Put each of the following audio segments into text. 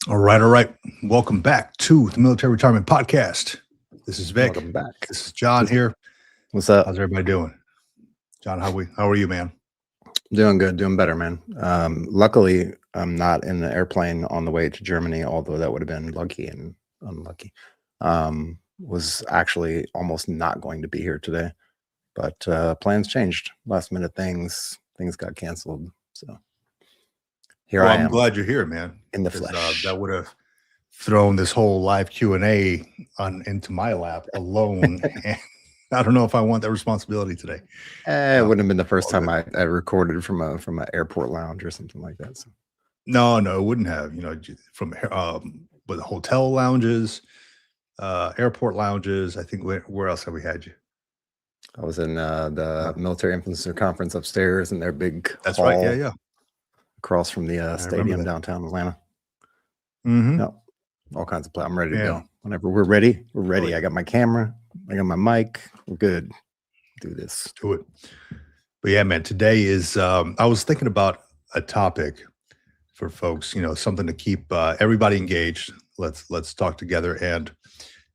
All right, all right. Welcome back to the Military Retirement Podcast. This is Vic. Welcome back. This is John here. What's up? How's everybody doing? John, how are you, man? Doing good, doing better, man. Luckily, I'm not in the airplane on the way to Germany, although that would have been lucky and unlucky. Was actually almost not going to be here today, but plans changed. Last minute things got canceled. So here I am. I'm glad you're here, man. In the flesh. That would have thrown this whole live Q&A into my lap alone. And I don't know if I want that responsibility today. It wouldn't have been the first time I recorded from an airport lounge or something like that. So. No, it wouldn't have. From with hotel lounges, airport lounges. I think where else have we had you? I was in the military influencer conference upstairs in their big That's hall. right. Yeah. Across from the stadium downtown Atlanta. Mm-hmm. No, all kinds of play. I'm ready to go. Whenever we're ready, we're ready. I got my camera. I got my mic. We're good. Do this. Do it. But yeah, man, today is, I was thinking about a topic for folks, something to keep everybody engaged. Let's talk together, and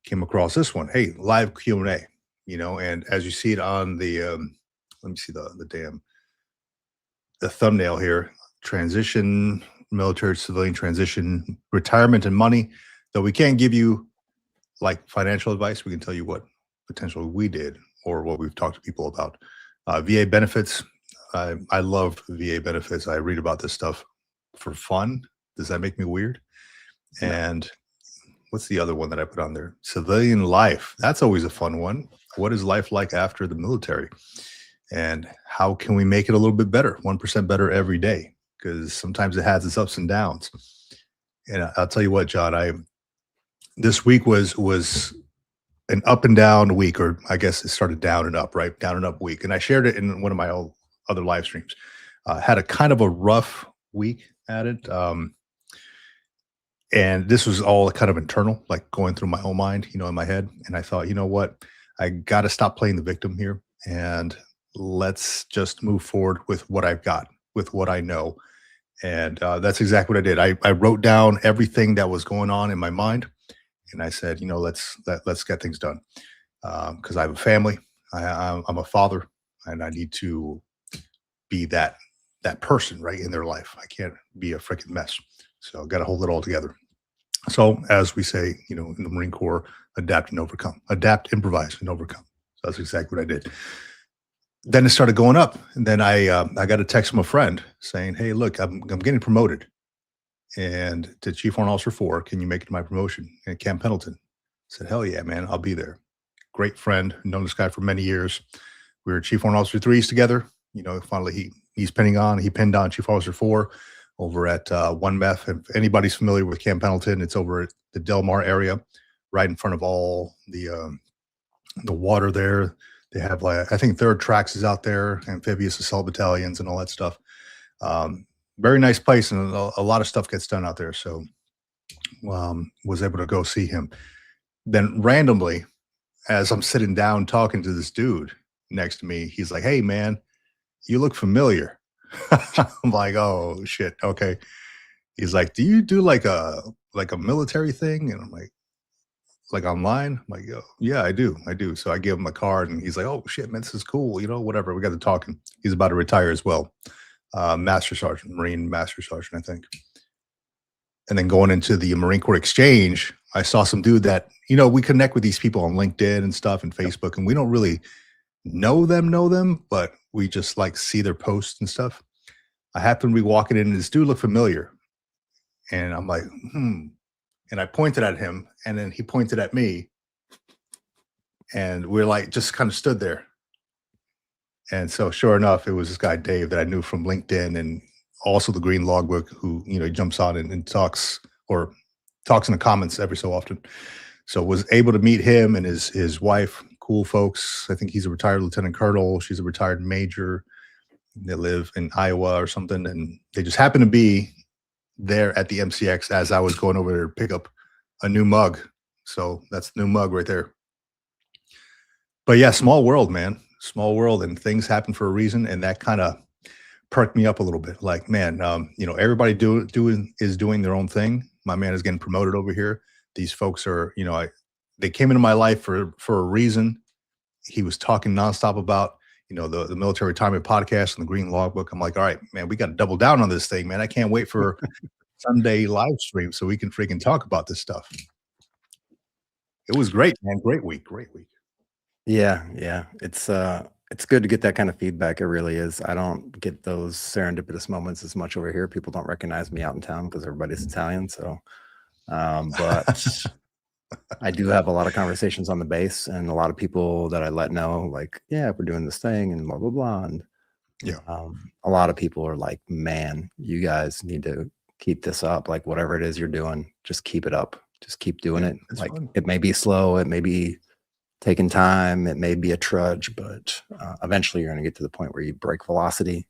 came across this one. Hey, live Q&A, and as you see it on the, let me see the thumbnail here, transition, military civilian transition, retirement and money. Though we can't give you like financial advice, we can tell you what potentially we did or what we've talked to people about. VA benefits. I love VA benefits. I read about this stuff for fun. Does that make me weird? No. And what's the other one that I put on there? Civilian life. That's always a fun one. What is life like after the military? And how can we make it a little bit better, 1% better every day? Because sometimes it has its ups and downs. And I'll tell you what, John, this week was an up and down week, or I guess it started down and up, right? Down and up week. And I shared it in one of my other live streams. Had a kind of a rough week at it. And this was all kind of internal, like going through my own mind, in my head. And I thought, you know what? I got to stop playing the victim here. And let's just move forward with what I've got, with what I know. And that's exactly what I did. I wrote down everything that was going on in my mind. And I said, let's get things done. Because I have a family. I'm a father, and I need to be that person, right, in their life. I can't be a freaking mess. So I got to hold it all together. So as we say, in the Marine Corps, adapt and overcome. Adapt, improvise, and overcome. So that's exactly what I did. Then it started going up, and then I got a text from a friend saying, "Hey, look, I'm getting promoted, and to Chief Warrant Officer 4. Can you make it to my promotion at Camp Pendleton?" I said, "Hell yeah, man, I'll be there." Great friend, known this guy for many years. We were Chief Warrant Officer 3s together. Finally he pinned on Chief Officer 4 over at 1 Meth. If anybody's familiar with Camp Pendleton, it's over at the Del Mar area, right in front of all the water there. They have, I think, 3rd Tracks is out there, amphibious assault battalions and all that stuff. Very nice place, and a lot of stuff gets done out there. So was able to go see him. Then randomly, as I'm sitting down talking to this dude next to me, he's like, "Hey, man, you look familiar." I'm like, "Oh, shit, okay." He's like, "Do you do like a military thing?" And I'm like online? I'm like, "Oh, yeah, I do. So I give him a card, and he's like, "Oh shit, man, this is cool. Whatever." We got to talking. He's about to retire as well. Master Sergeant, Marine Master Sergeant, I think. And then going into the Marine Corps Exchange, I saw some dude that, we connect with these people on LinkedIn and stuff and Facebook, and we don't really know them, but we just like see their posts and stuff. I happened to be walking in, and this dude looked familiar. And I'm like, And I pointed at him, and then he pointed at me, and we're like, just kind of stood there. And so sure enough, it was this guy, Dave, that I knew from LinkedIn, and also the Green Logbook, who, he jumps on and talks in the comments every so often. So was able to meet him and his wife, cool folks. I think he's a retired lieutenant colonel. She's a retired major. They live in Iowa or something. And they just happened to be there at the MCX as I was going over there to pick up a new mug. So that's the new mug right there. But yeah, small world, man. Small world, and things happen for a reason. And that kind of perked me up a little bit. Like, man, everybody is doing their own thing. My man is getting promoted over here. These folks are, they came into my life for a reason. He was talking nonstop about, the military retirement podcast and the green logbook. I'm like, all right, man, we got to double down on this thing, man. I can't wait for Sunday live stream so we can freaking talk about this stuff. It was great, man. Great week. Yeah, yeah. It's good to get that kind of feedback. It really is. I don't get those serendipitous moments as much over here. People don't recognize me out in town because everybody's Italian. So, but I do have a lot of conversations on the base, and a lot of people that I let know, like, yeah, we're doing this thing and blah blah blah. And Yeah. a lot of people are like, man, you guys need to keep this up. Like, whatever it is you're doing, just keep it up. Just keep doing it. it's Like, fun. it may be slow, it may be taking time, it may be a trudge, but eventually you're going to get to the point where you break velocity,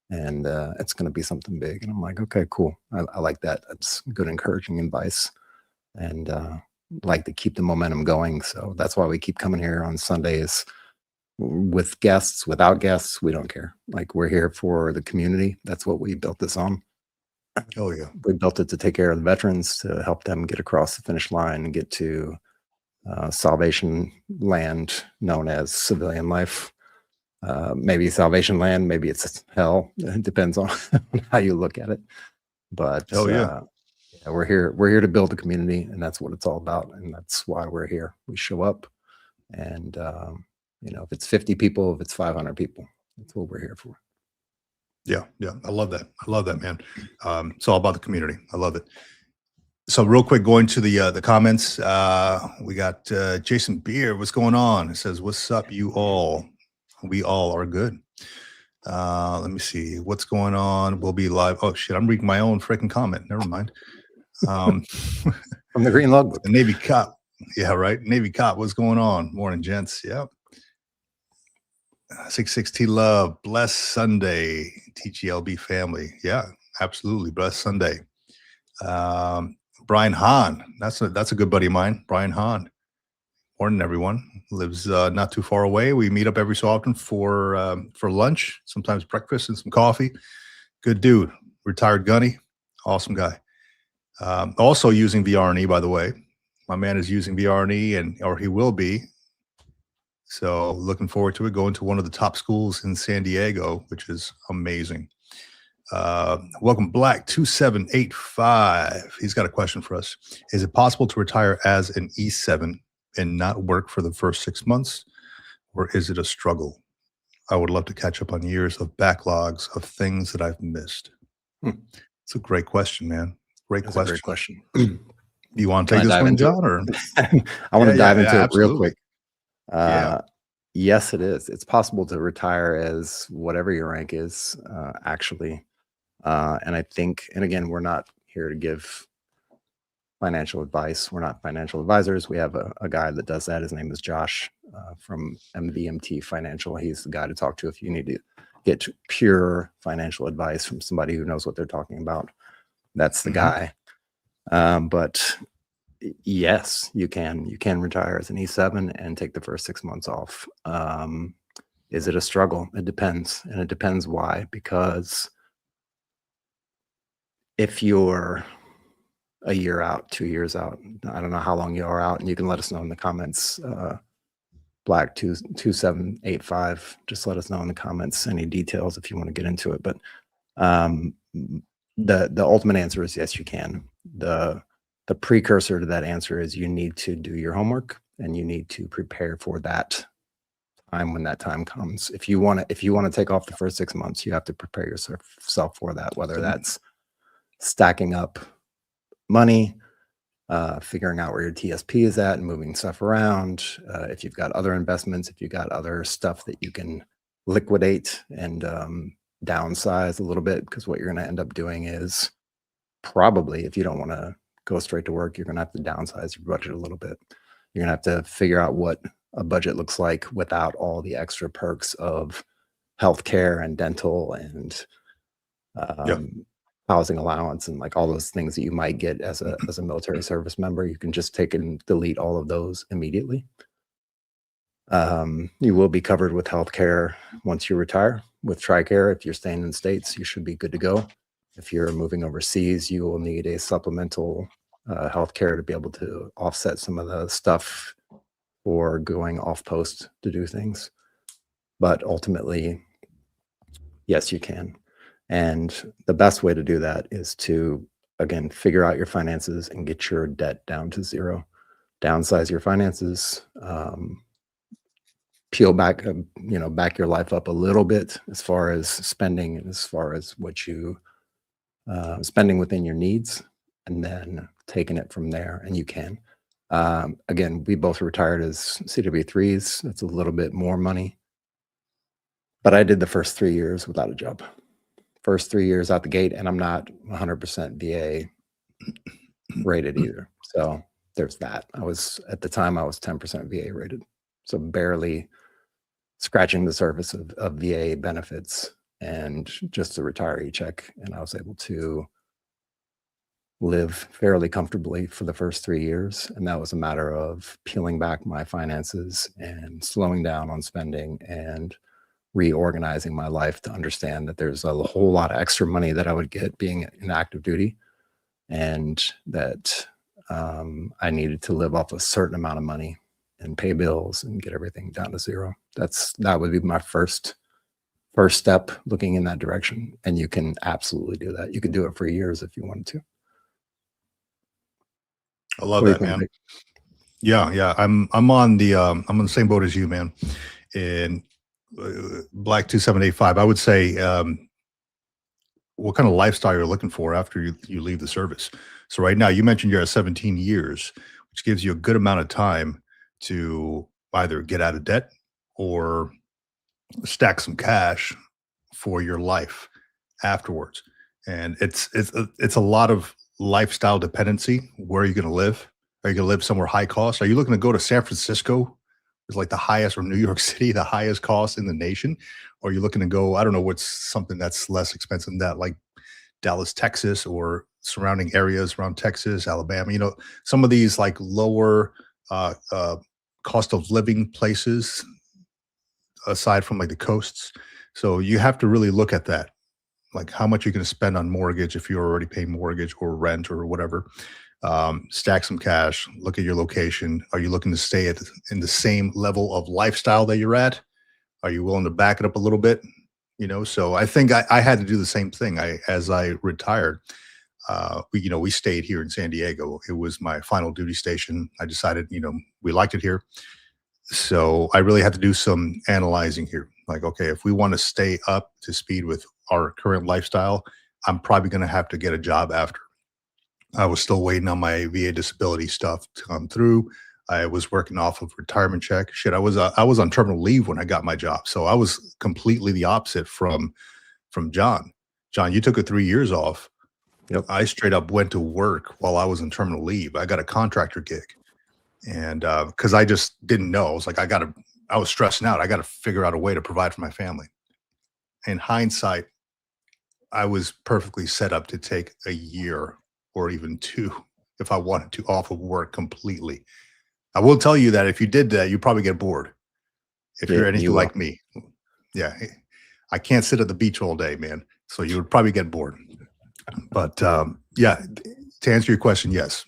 and it's going to be something big. And I'm like, okay, cool. I like that. That's good, encouraging advice, and like to keep the momentum going. So that's why we keep coming here on Sundays with guests, without guests. We don't care. Like, we're here for the community. That's what we built this on. Oh yeah. We built it to take care of the veterans, to help them get across the finish line and get to salvation land known as civilian life. Maybe salvation land, maybe it's hell. It depends on how you look at it. But yeah, we're here to build a community, and that's what it's all about. And that's why we're here. We show up, and if it's 50 people, if it's 500 people, that's what we're here for. Yeah. I love that, man. It's all about the community. I love it. So real quick, going to the comments, we got Jason Beer. What's going on? It says, "What's up, you all? We all are good." Let me see what's going on. We'll be live. Oh shit, I'm reading my own freaking comment. Never mind. From the green logbook. The Navy cop. Yeah, right. Navy cop. What's going on? Morning, gents. Yep. 66T Love. Blessed Sunday. TGLB family. Yeah, absolutely. Blessed Sunday. Brian Hahn. That's a good buddy of mine. Brian Hahn. Morning, everyone. Lives not too far away. We meet up every so often for lunch, sometimes breakfast and some coffee. Good dude. Retired gunny. Awesome guy. Also using VRNE, by the way. My man is using VRNE, or he will be. So looking forward to it. Going to one of the top schools in San Diego, which is amazing. Welcome Black 2785. He's got a question for us. Is it possible to retire as an E7 and not work for the first 6 months, or is it a struggle? I would love to catch up on years of backlogs of things that I've missed. It's a great question, man. Great question. You want to take this one, John? Or I want to dive into it absolutely. real quick. Yes, it is. It's possible to retire as whatever your rank is, actually. And I think, and again, we're not here to give financial advice. We're not financial advisors. We have a guy that does that. His name is Josh from MVMT Financial. He's the guy to talk to if you need to get pure financial advice from somebody who knows what they're talking about. That's the guy. But yes, you can retire as an E7 and take the first 6 months off. Is it a struggle? It depends. And it depends why. Because if you're a year out, 2 years out, I don't know how long you are out, and you can let us know in the comments. Black 2785, just let us know in the comments any details if you want to get into it. But the ultimate answer is yes, you can. The precursor to that answer is you need to do your homework, and you need to prepare for that time when that time comes. If you want to take off the first 6 months, you have to prepare yourself for that, whether that's stacking up money, figuring out where your TSP is at and moving stuff around. If you've got other investments, if you've got other stuff that you can liquidate and downsize a little bit, because what you're going to end up doing is probably, if you don't want to go straight to work, you're going to have to downsize your budget a little bit. You're going to have to figure out what a budget looks like without all the extra perks of healthcare and dental and housing allowance and like all those things that you might get as a military service member. You can just take and delete all of those immediately. You will be covered with healthcare once you retire with TRICARE. If you're staying in the States, you should be good to go. If you're moving overseas, you will need a supplemental health care to be able to offset some of the stuff or going off post to do things. But ultimately, yes, you can. And the best way to do that is to, again, figure out your finances and get your debt down to zero. Downsize your finances, peel back, back your life up a little bit as far as spending and as far as what you spending within your needs, and then taking it from there. And you can. Again, we both retired as CW3s. That's a little bit more money. But I did the first 3 years without a job. First 3 years out the gate, and I'm not 100% VA rated either. So there's that. At the time, I was 10% VA rated. So barely scratching the surface of VA benefits and just a retiree check. And I was able to live fairly comfortably for the first 3 years. And that was a matter of peeling back my finances and slowing down on spending and reorganizing my life to understand that there's a whole lot of extra money that I would get being in active duty, and that I needed to live off a certain amount of money and pay bills and get everything down to zero. That would be my first step, looking in that direction. And you can absolutely do that. You can do it for years if you wanted to. I love that, man. Vic? Yeah. I'm on the same boat as you, man. In Black 2785, I would say, what kind of lifestyle you're looking for after you leave the service. So right now, you mentioned you're at 17 years, which gives you a good amount of time to either get out of debt or stack some cash for your life afterwards. And it's a lot of lifestyle dependency. Where are you going to live? Are you going to live somewhere high cost? Are you looking to go to San Francisco? It's like the highest, or New York City, the highest cost in the nation? Or are you looking to go, I don't know, what's something that's less expensive than that, like Dallas, Texas, or surrounding areas around Texas, Alabama, some of these like lower cost of living places aside from like the coasts. So you have to really look at that, like how much you're going to spend on mortgage if you're already paying mortgage or rent or whatever. Stack some cash, look at your location. Are you looking to stay in the same level of lifestyle that you're at? Are you willing to back it up a little bit? So I think I had to do the same thing. As I retired, we stayed here in San Diego. It was my final duty station. I decided, we liked it here. So I really had to do some analyzing here. Like, okay, if we want to stay up to speed with our current lifestyle, I'm probably going to have to get a job after. I was still waiting on my VA disability stuff to come through. I was working off of retirement check. Shit, I was on terminal leave when I got my job. So I was completely the opposite from John. John, you took 3 years off. Yep. I straight up went to work while I was on terminal leave. I got a contractor gig. And because I just didn't know. I was like, I was stressing out. I got to figure out a way to provide for my family. In hindsight, I was perfectly set up to take a year or even 2 if I wanted to off of work completely. I will tell you that if you did that, you'd probably get bored. If you're anything like me. Yeah. I can't sit at the beach all day, man. So you would probably get bored. But yeah, to answer your question, yes,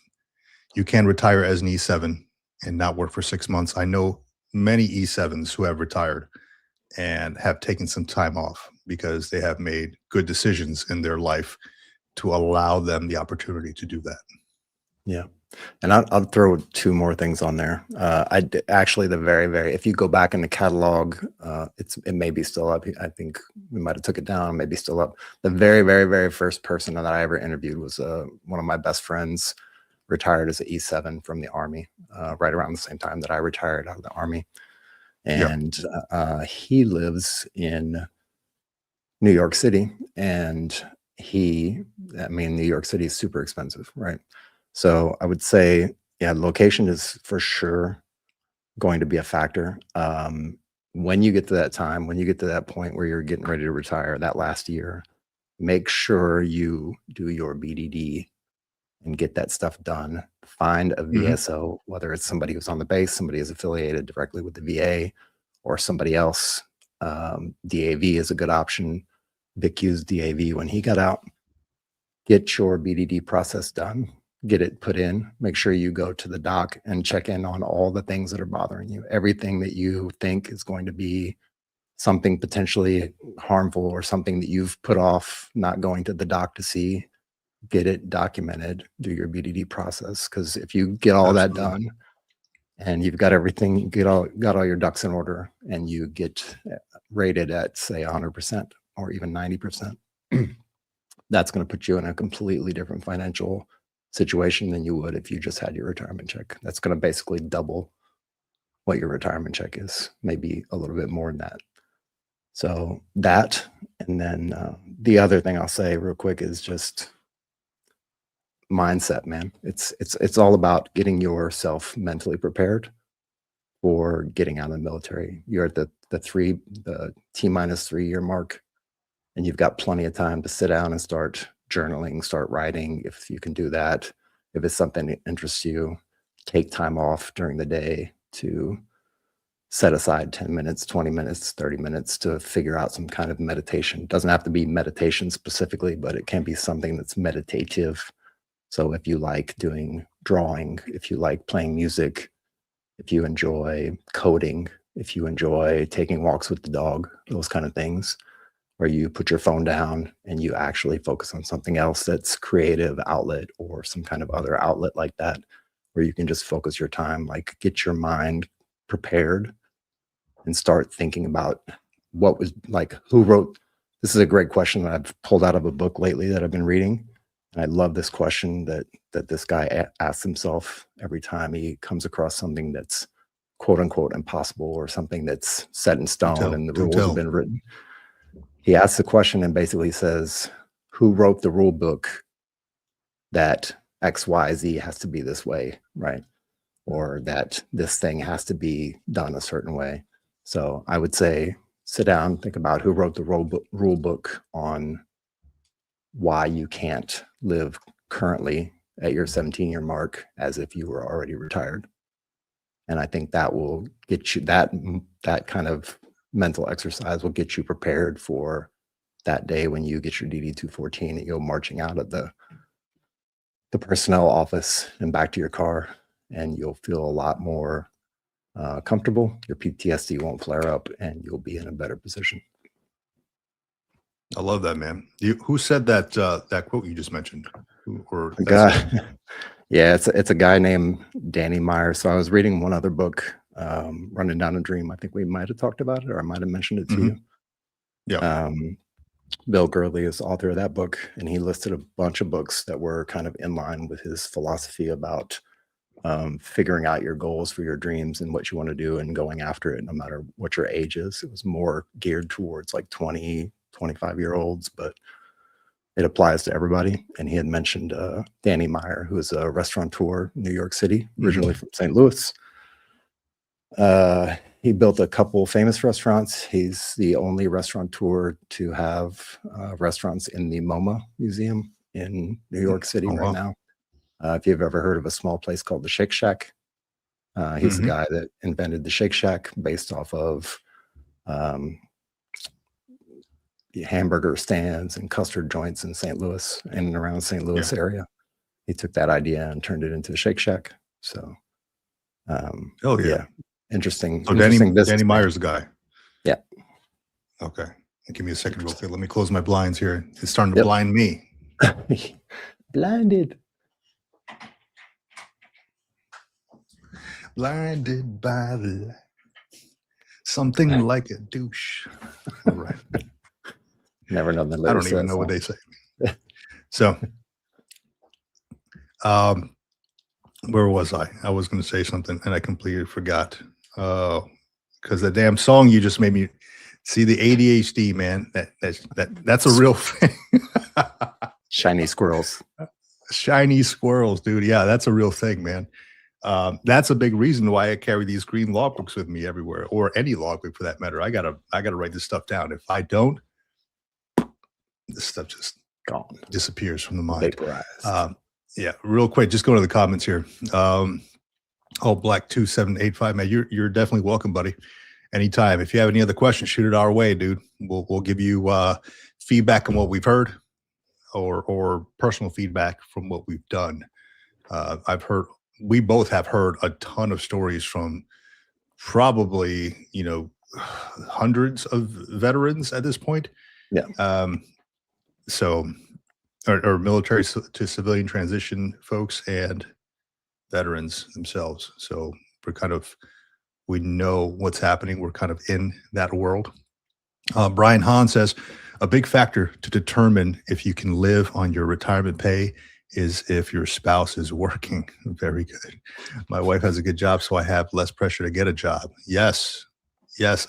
you can retire as an E7 and not work for 6 months. I know many E7s who have retired and have taken some time off because they have made good decisions in their life to allow them the opportunity to do that. Yeah. And I'll throw 2 more things on there. Actually, the very, if you go back in the catalog, it may be still up. I think we might have took it down, maybe still up. The very first person that I ever interviewed was one of my best friends, retired as an E7 from the Army, right around the same time that I retired out of the Army. And he lives in New York City, and New York City is super expensive, right? So I would say, yeah, location is for sure going to be a factor. When you get to that time, when you get to that point where you're getting ready to retire, that last year, make sure you do your BDD and get that stuff done. Find a VSO, whether it's somebody who's on the base, somebody who's affiliated directly with the VA, or somebody else. DAV is a good option. Vic used DAV when he got out. get your BDD process done, get it put in, make sure you go to the doc and check in on all the things that are bothering you, everything that you think is going to be something potentially harmful or something that you've put off not going to the doc to see, get it documented, do your BDD process. Because if you get all that done and you've got everything, got all your ducks in order, and you get rated at say 100% or even 90%, that's going to put you in a completely different financial situation than you would if you just had your retirement check. That's going to basically double what your retirement check is, maybe a little bit more than that. So that, and then the other thing I'll say real quick is just mindset, man. It's all about getting yourself mentally prepared for getting out of the military. You're at the T-3 year mark, and you've got plenty of time to sit down and start journaling, start writing, if you can do that. If it's something that interests you, take time off during the day to set aside 10 minutes, 20 minutes, 30 minutes to figure out some kind of meditation. It doesn't have to be meditation specifically, but it can be something that's meditative. So if you like doing drawing, if you like playing music, if you enjoy coding, if you enjoy taking walks with the dog, those kind of things, where you put your phone down and you actually focus on something else that's creative outlet or some kind of other outlet like that, where you can just focus your time, like get your mind prepared and start thinking about what was like, who wrote, this is a great question that I've pulled out of a book lately that I've been reading. And I love this question that this guy asks himself every time he comes across something that's quote unquote impossible or something that's set in stone and the rules have been written. He asks the question and basically says, who wrote the rule book that XYZ has to be this way, right? Or that this thing has to be done a certain way. So I would say, sit down, think about who wrote the rule book on why you can't live currently at your 17-year mark as if you were already retired. And I think that will get you, that kind of mental exercise will get you prepared for that day when you get your DD-214 and you go marching out of the personnel office and back to your car, and you'll feel a lot more comfortable. Your PTSD won't flare up and you'll be in a better position. I love that, man. Who said that that quote you just mentioned? Yeah, it's a guy named Danny Meyer. So I was reading one other book, Running Down a Dream. I think we might have talked about it, or I might have mentioned it to you. Yeah. Bill Gurley is the author of that book, and he listed a bunch of books that were kind of in line with his philosophy about figuring out your goals for your dreams and what you want to do and going after it, no matter what your age is. It was more geared towards like 20, 25-year-olds, but it applies to everybody. And he had mentioned Danny Meyer, who is a restaurateur in New York City, originally from St. Louis. He built a couple famous restaurants. He's the only restaurateur to have restaurants in the MoMA Museum in New York City right now. If you've ever heard of a small place called the Shake Shack, he's the guy that invented the Shake Shack based off of hamburger stands and custard joints in St. Louis and around St. Louis area. He took that idea and turned it into a Shake Shack. So, interesting. So interesting Danny Meyer's the guy. Yeah. Okay. Give me a second real quick. Let me close my blinds here. It's starting to blind me. Blinded. Blinded by the light. Something like a douche. All right. Never know the lyrics. I don't even know what they say. So, where was I? I was going to say something and I completely forgot. Because the damn song you just made me see, the ADHD, man. That's a real thing. Shiny squirrels. Shiny squirrels, dude. Yeah, that's a real thing, man. That's a big reason why I carry these green logbooks with me everywhere, or any logbook for that matter. I gotta write this stuff down. If I don't, this stuff just gone, disappears from the mind. Vaporized. Yeah, real quick, just go to the comments here. All Black 2785, man, you're definitely welcome, buddy. Anytime. If you have any other questions, shoot it our way, dude. We'll give you feedback on what we've heard. or personal feedback from what we've done. We both have heard a ton of stories from probably, hundreds of veterans at this point. Yeah. So, or military to civilian transition folks and veterans themselves. So we know what's happening. We're kind of in that world. Brian Hahn says a big factor to determine if you can live on your retirement pay is if your spouse is working. Very good. My wife has a good job, so I have less pressure to get a job. Yes.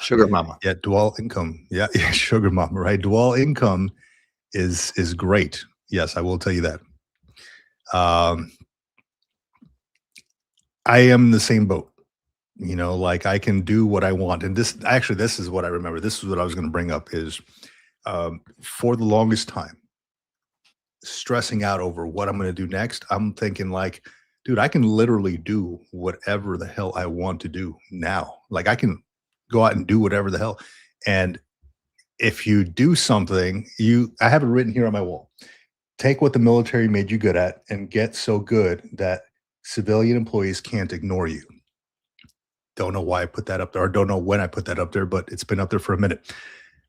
Sugar mama. Yeah, dual income. Yeah, sugar mama, right? Dual income is great. Yes, I will tell you that. I am the same boat. Like I can do what I want. And this is what I remember. This is what I was going to bring up is for the longest time, stressing out over what I'm going to do next. I'm thinking like, dude, I can literally do whatever the hell I want to do now. Like I can go out and do whatever the hell. And if you do something, I have it written here on my wall. Take what the military made you good at and get so good that civilian employees can't ignore you. Don't know why I put that up there, or don't know when I put that up there, but it's been up there for a minute.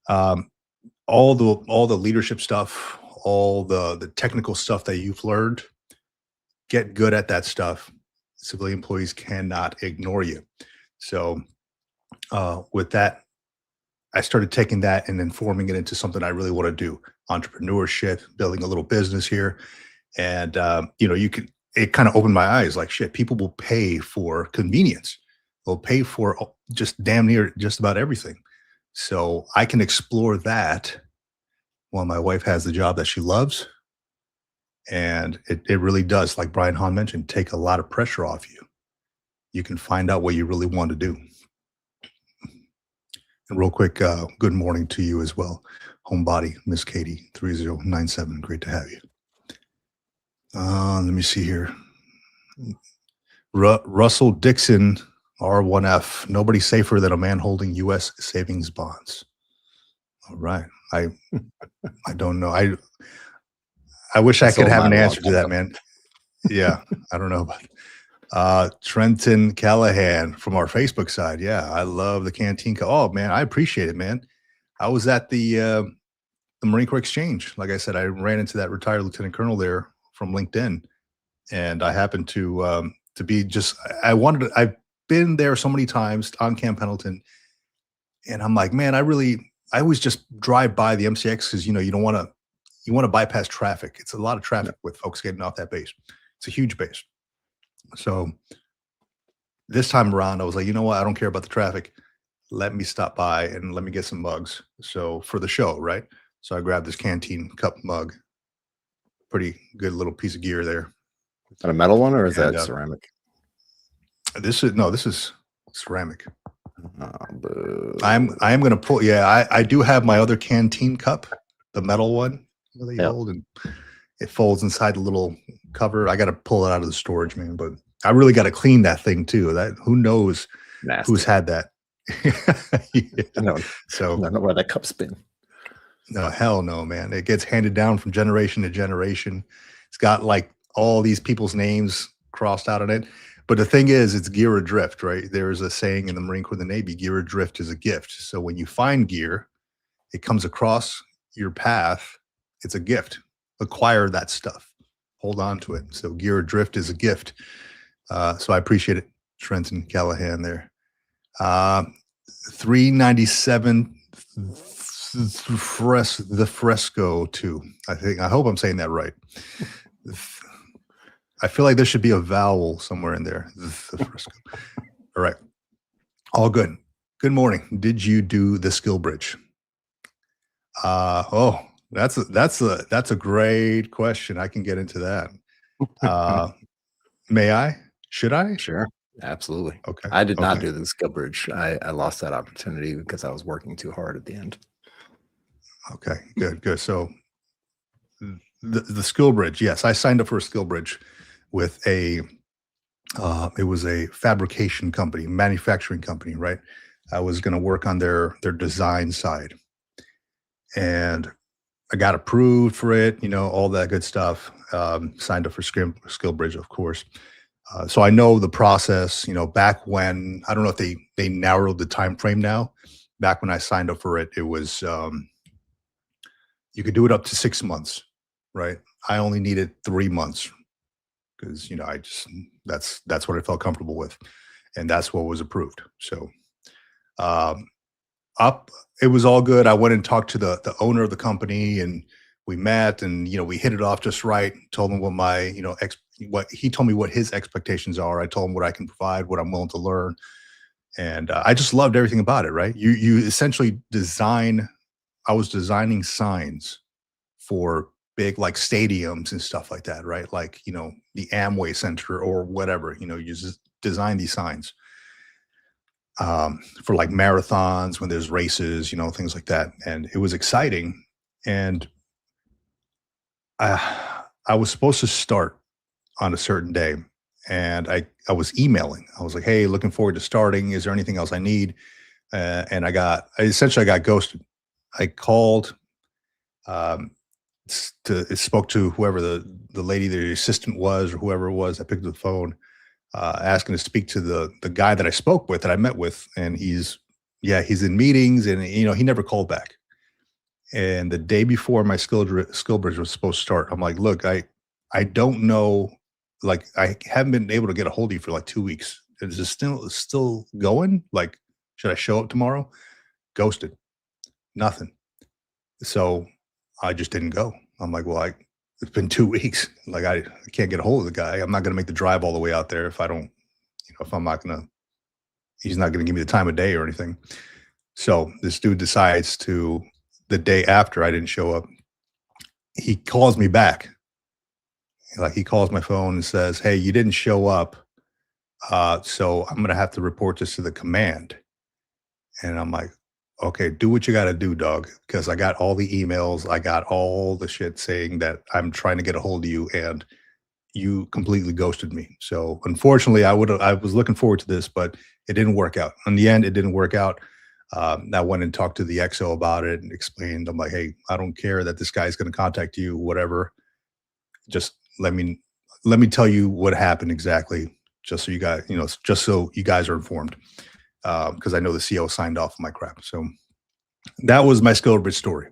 All the leadership stuff, all the technical stuff that you've learned, get good at that stuff. Civilian employees cannot ignore you. So with that, I started taking that and then forming it into something I really want to do. Entrepreneurship, building a little business here. And, it kind of opened my eyes like, shit, people will pay for convenience. They'll pay for just damn near just about everything. So I can explore that while my wife has the job that she loves. And it really does, like Brian Hahn mentioned, take a lot of pressure off you. You can find out what you really want to do. And real quick, good morning to you as well. Homebody, Miss Katie, 3097. Great to have you. Let me see here. Russell Dixon, R1F. Nobody safer than a man holding U.S. savings bonds. All right. I don't know. I wish I could have an answer to that, man. Yeah, I don't know about Trenton Callahan from our Facebook side. Yeah, I love the canteen. Oh man, I appreciate it, man. I was at the Marine Corps Exchange. Like I said, I ran into that retired lieutenant colonel there from LinkedIn, and I happened to be just. I've been there so many times on Camp Pendleton, and I'm like, man, I always just drive by the MCX because you want to bypass traffic. It's a lot of traffic with folks getting off that base. It's a huge base. So this time around, I was like, you know what? I don't care about the traffic. Let me stop by and let me get some mugs. So for the show, right? So I grabbed this canteen cup mug. Pretty good little piece of gear there. Is that a metal one or is that ceramic? This is ceramic. I'm going to pull. Yeah, I do have my other canteen cup, the metal one that you hold, and it folds inside the little cover. I got to pull it out of the storage, man. But I really got to clean that thing too. That who knows who's had that. No, so I don't know where that cup's been. No, hell no, man. It gets handed down from generation to generation. It's got like all these people's names crossed out on it. But the thing is, it's gear adrift, right? There's a saying in the Marine Corps and the Navy, gear adrift is a gift. So when you find gear, it comes across your path, it's a gift. Acquire that stuff. Hold on to it. So gear adrift is a gift. So I appreciate it, Trenton Callahan there. 397 the Fresco too. I hope I'm saying that right. I feel like there should be a vowel somewhere in there. The Fresco. All right. All good. Good morning. Did you do the Skillbridge? That's a great question. I can get into that. May I? Should I? Sure. Absolutely. Okay. I did not do the Skillbridge. I lost that opportunity because I was working too hard at the end. Okay, good. So the Skillbridge, yes, I signed up for a Skillbridge with it was a fabrication company, manufacturing company, right? I was going to work on their design side. And I got approved for it, all that good stuff. Signed up for Skillbridge, of course. So I know the process, back when, I don't know if they narrowed the time frame now. Back when I signed up for it, it was you could do it up to 6 months, right? I only needed 3 months because I just that's what I felt comfortable with, and that's what was approved. So um, up, it was all good. I went and talked to the owner of the company, and we met, and we hit it off just right. Told him what my what he told me what his expectations are. I told him what I can provide, what I'm willing to learn, and I just loved everything about it. Right? You essentially design. I was designing signs for big like stadiums and stuff like that, right? Like, the Amway Center or whatever, you just design these signs for like marathons when there's races, things like that. And it was exciting. And I was supposed to start on a certain day. And I was emailing. I was like, hey, looking forward to starting. Is there anything else I need? And I essentially got ghosted. I called, spoke to whoever the lady, the assistant was, or whoever it was. I picked up the phone, asking to speak to the guy that I spoke with, that I met with, and he's in meetings, and he never called back. And the day before my Skillbridge was supposed to start, I'm like, look, I don't know, like I haven't been able to get a hold of you for like 2 weeks. Is this still going? Like, should I show up tomorrow? Ghosted, nothing. So I just didn't go. I'm like, well, it's been 2 weeks. Like I can't get a hold of the guy. I'm not going to make the drive all the way out there if I don't, if I'm not going to, he's not going to give me the time of day or anything. So this dude decides to, the day after I didn't show up, he calls me back. Like he calls my phone and says, hey, you didn't show up. So I'm going to have to report this to the command. And I'm like, okay, do what you got to do, dog. Because I got all the emails. I got all the shit saying that I'm trying to get a hold of you, and you completely ghosted me. So unfortunately, I was looking forward to this, but it didn't work out. In the end, it didn't work out. I went and talked to the XO about it and explained, I'm like, hey, I don't care that this guy's going to contact you, whatever. Just let me tell you what happened exactly, just so you guys, just so you guys are informed. Because I know the CO signed off on my crap. So that was my Skillbridge story.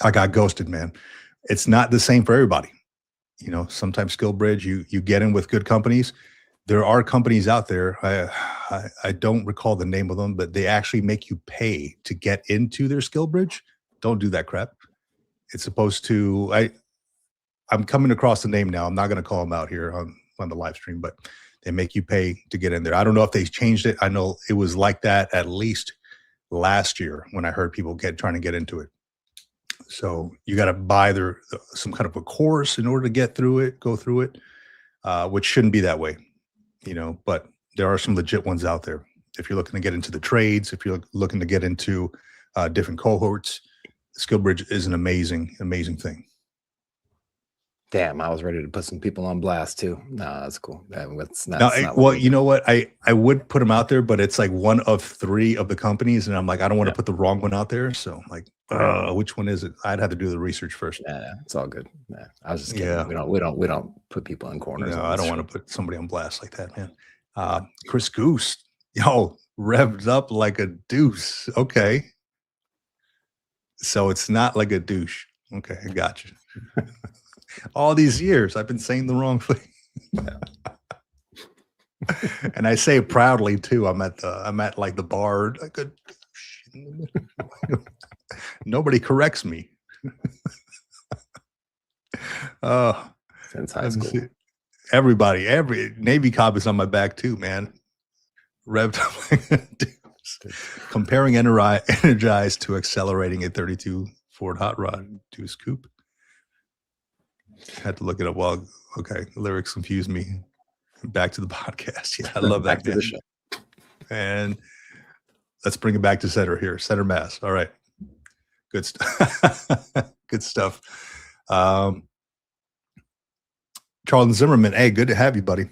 I got ghosted, man. It's not the same for everybody. Sometimes Skillbridge, you get in with good companies. There are companies out there. I don't recall the name of them, but they actually make you pay to get into their Skillbridge. Don't do that crap. It's supposed to. I'm coming across the name now. I'm not going to call them out here on the live stream, but they make you pay to get in there. I don't know if they changed it. I know it was like that at least last year when I heard people trying to get into it. So you got to buy some kind of a course in order to go through it, which shouldn't be that way, but there are some legit ones out there. If you're looking to get into the trades, if you're looking to get into different cohorts, Skillbridge is an amazing, amazing thing. Damn, I was ready to put some people on blast too. No, that's cool. Well, you know what? I would put them out there, but it's like one of 3 of the companies, and I'm like, I don't want to put the wrong one out there. So I'm like, which one is it? I'd have to do the research first. Yeah, it's all good. Yeah, I was just kidding. Yeah. We don't put people in corners. No, I don't want to put somebody on blast like that, man. Chris Goose, revved up like a deuce. Okay, so it's not like a douche. Okay, I got you. All these years, I've been saying the wrong thing, and I say it proudly too. I'm at like the bar. Like nobody corrects me. Since high school, every Navy cop is on my back too, man. Revved up like a deuce. Comparing energized to accelerating a 32 Ford Hot Rod Deuce Coupe. Had to look it up. Well, okay, the lyrics confused me. Back to the podcast. Yeah, I love that. Back to the show. And let's bring it back to center here. Center mass. All right. Good stuff. Good stuff. Charles Zimmerman. Hey, good to have you, buddy.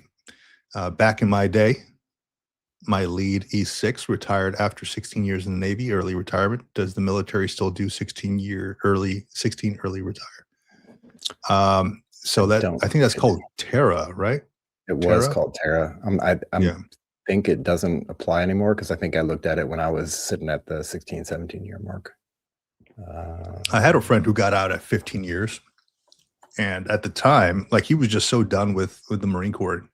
Back in my day, My lead E6 retired after 16 years in the Navy, early retirement. Does the military still do 16 early retire? So that Don't I think that's think it called Terra, right? It was Terra? called Terra. Yeah. Think it doesn't apply anymore because I think I looked at it when I was sitting at the 16, 17-year mark. I had a friend who got out at 15 years. And at the time, like he was just so done with the Marine Corps.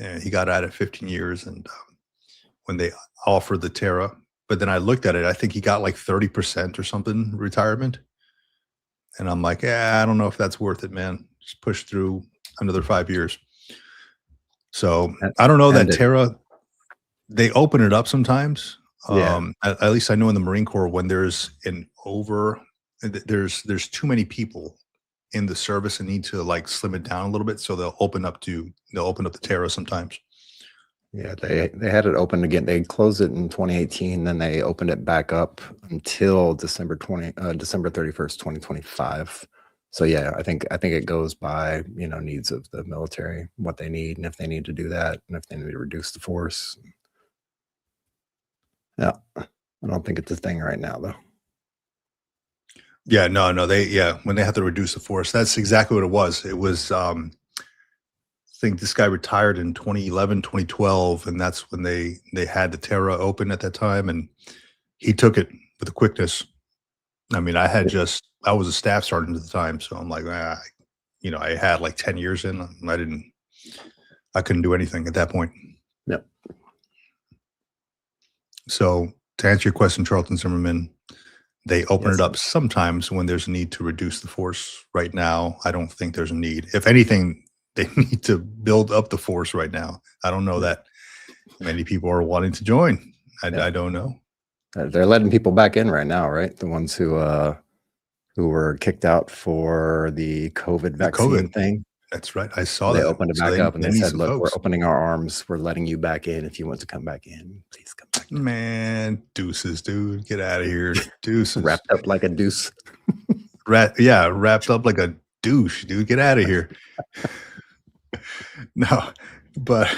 And he got out at 15 years. And when they offered the Terra, but then I looked at it, I think he got like 30% or something retirement. And I'm like, yeah, I don't know if that's worth it, man. Just push through another 5 years. So I don't know that Terra, they open it up sometimes. Yeah. At least I know in the Marine Corps when there's there's too many people in the service and need to like slim it down a little bit. So they'll open up the Terra sometimes. Yeah, they had it open again. They closed it in 2018, then they opened it back up until December 31st, 2025. So yeah, I think it goes by, needs of the military, what they need, and if they need to do that, and if they need to reduce the force. Yeah, I don't think it's a thing right now though. Yeah, no, when they have to reduce the force, that's exactly what it was. It was I think this guy retired in 2011, 2012, and that's when they had the Terra open at that time, and he took it with a quickness. I mean, I was a staff sergeant at the time, so I'm like, I had like 10 years in, and I couldn't do anything at that point. Yep. So to answer your question, Charlton Zimmerman, they open it up sometimes when there's a need to reduce the force. Right now, I don't think there's a need. If anything, they need to build up the force right now. I don't know that many people are wanting to join. I don't know. They're letting people back in right now, right? The ones who were kicked out for the COVID vaccine thing. That's right. I saw that. They opened it back up and they said, look, we're opening our arms. We're letting you back in. If you want to come back in, please come back. Man, deuces, dude. Get out of here. Deuces. Wrapped up like a deuce. Wrapped up like a douche, dude. Get out of here. No, but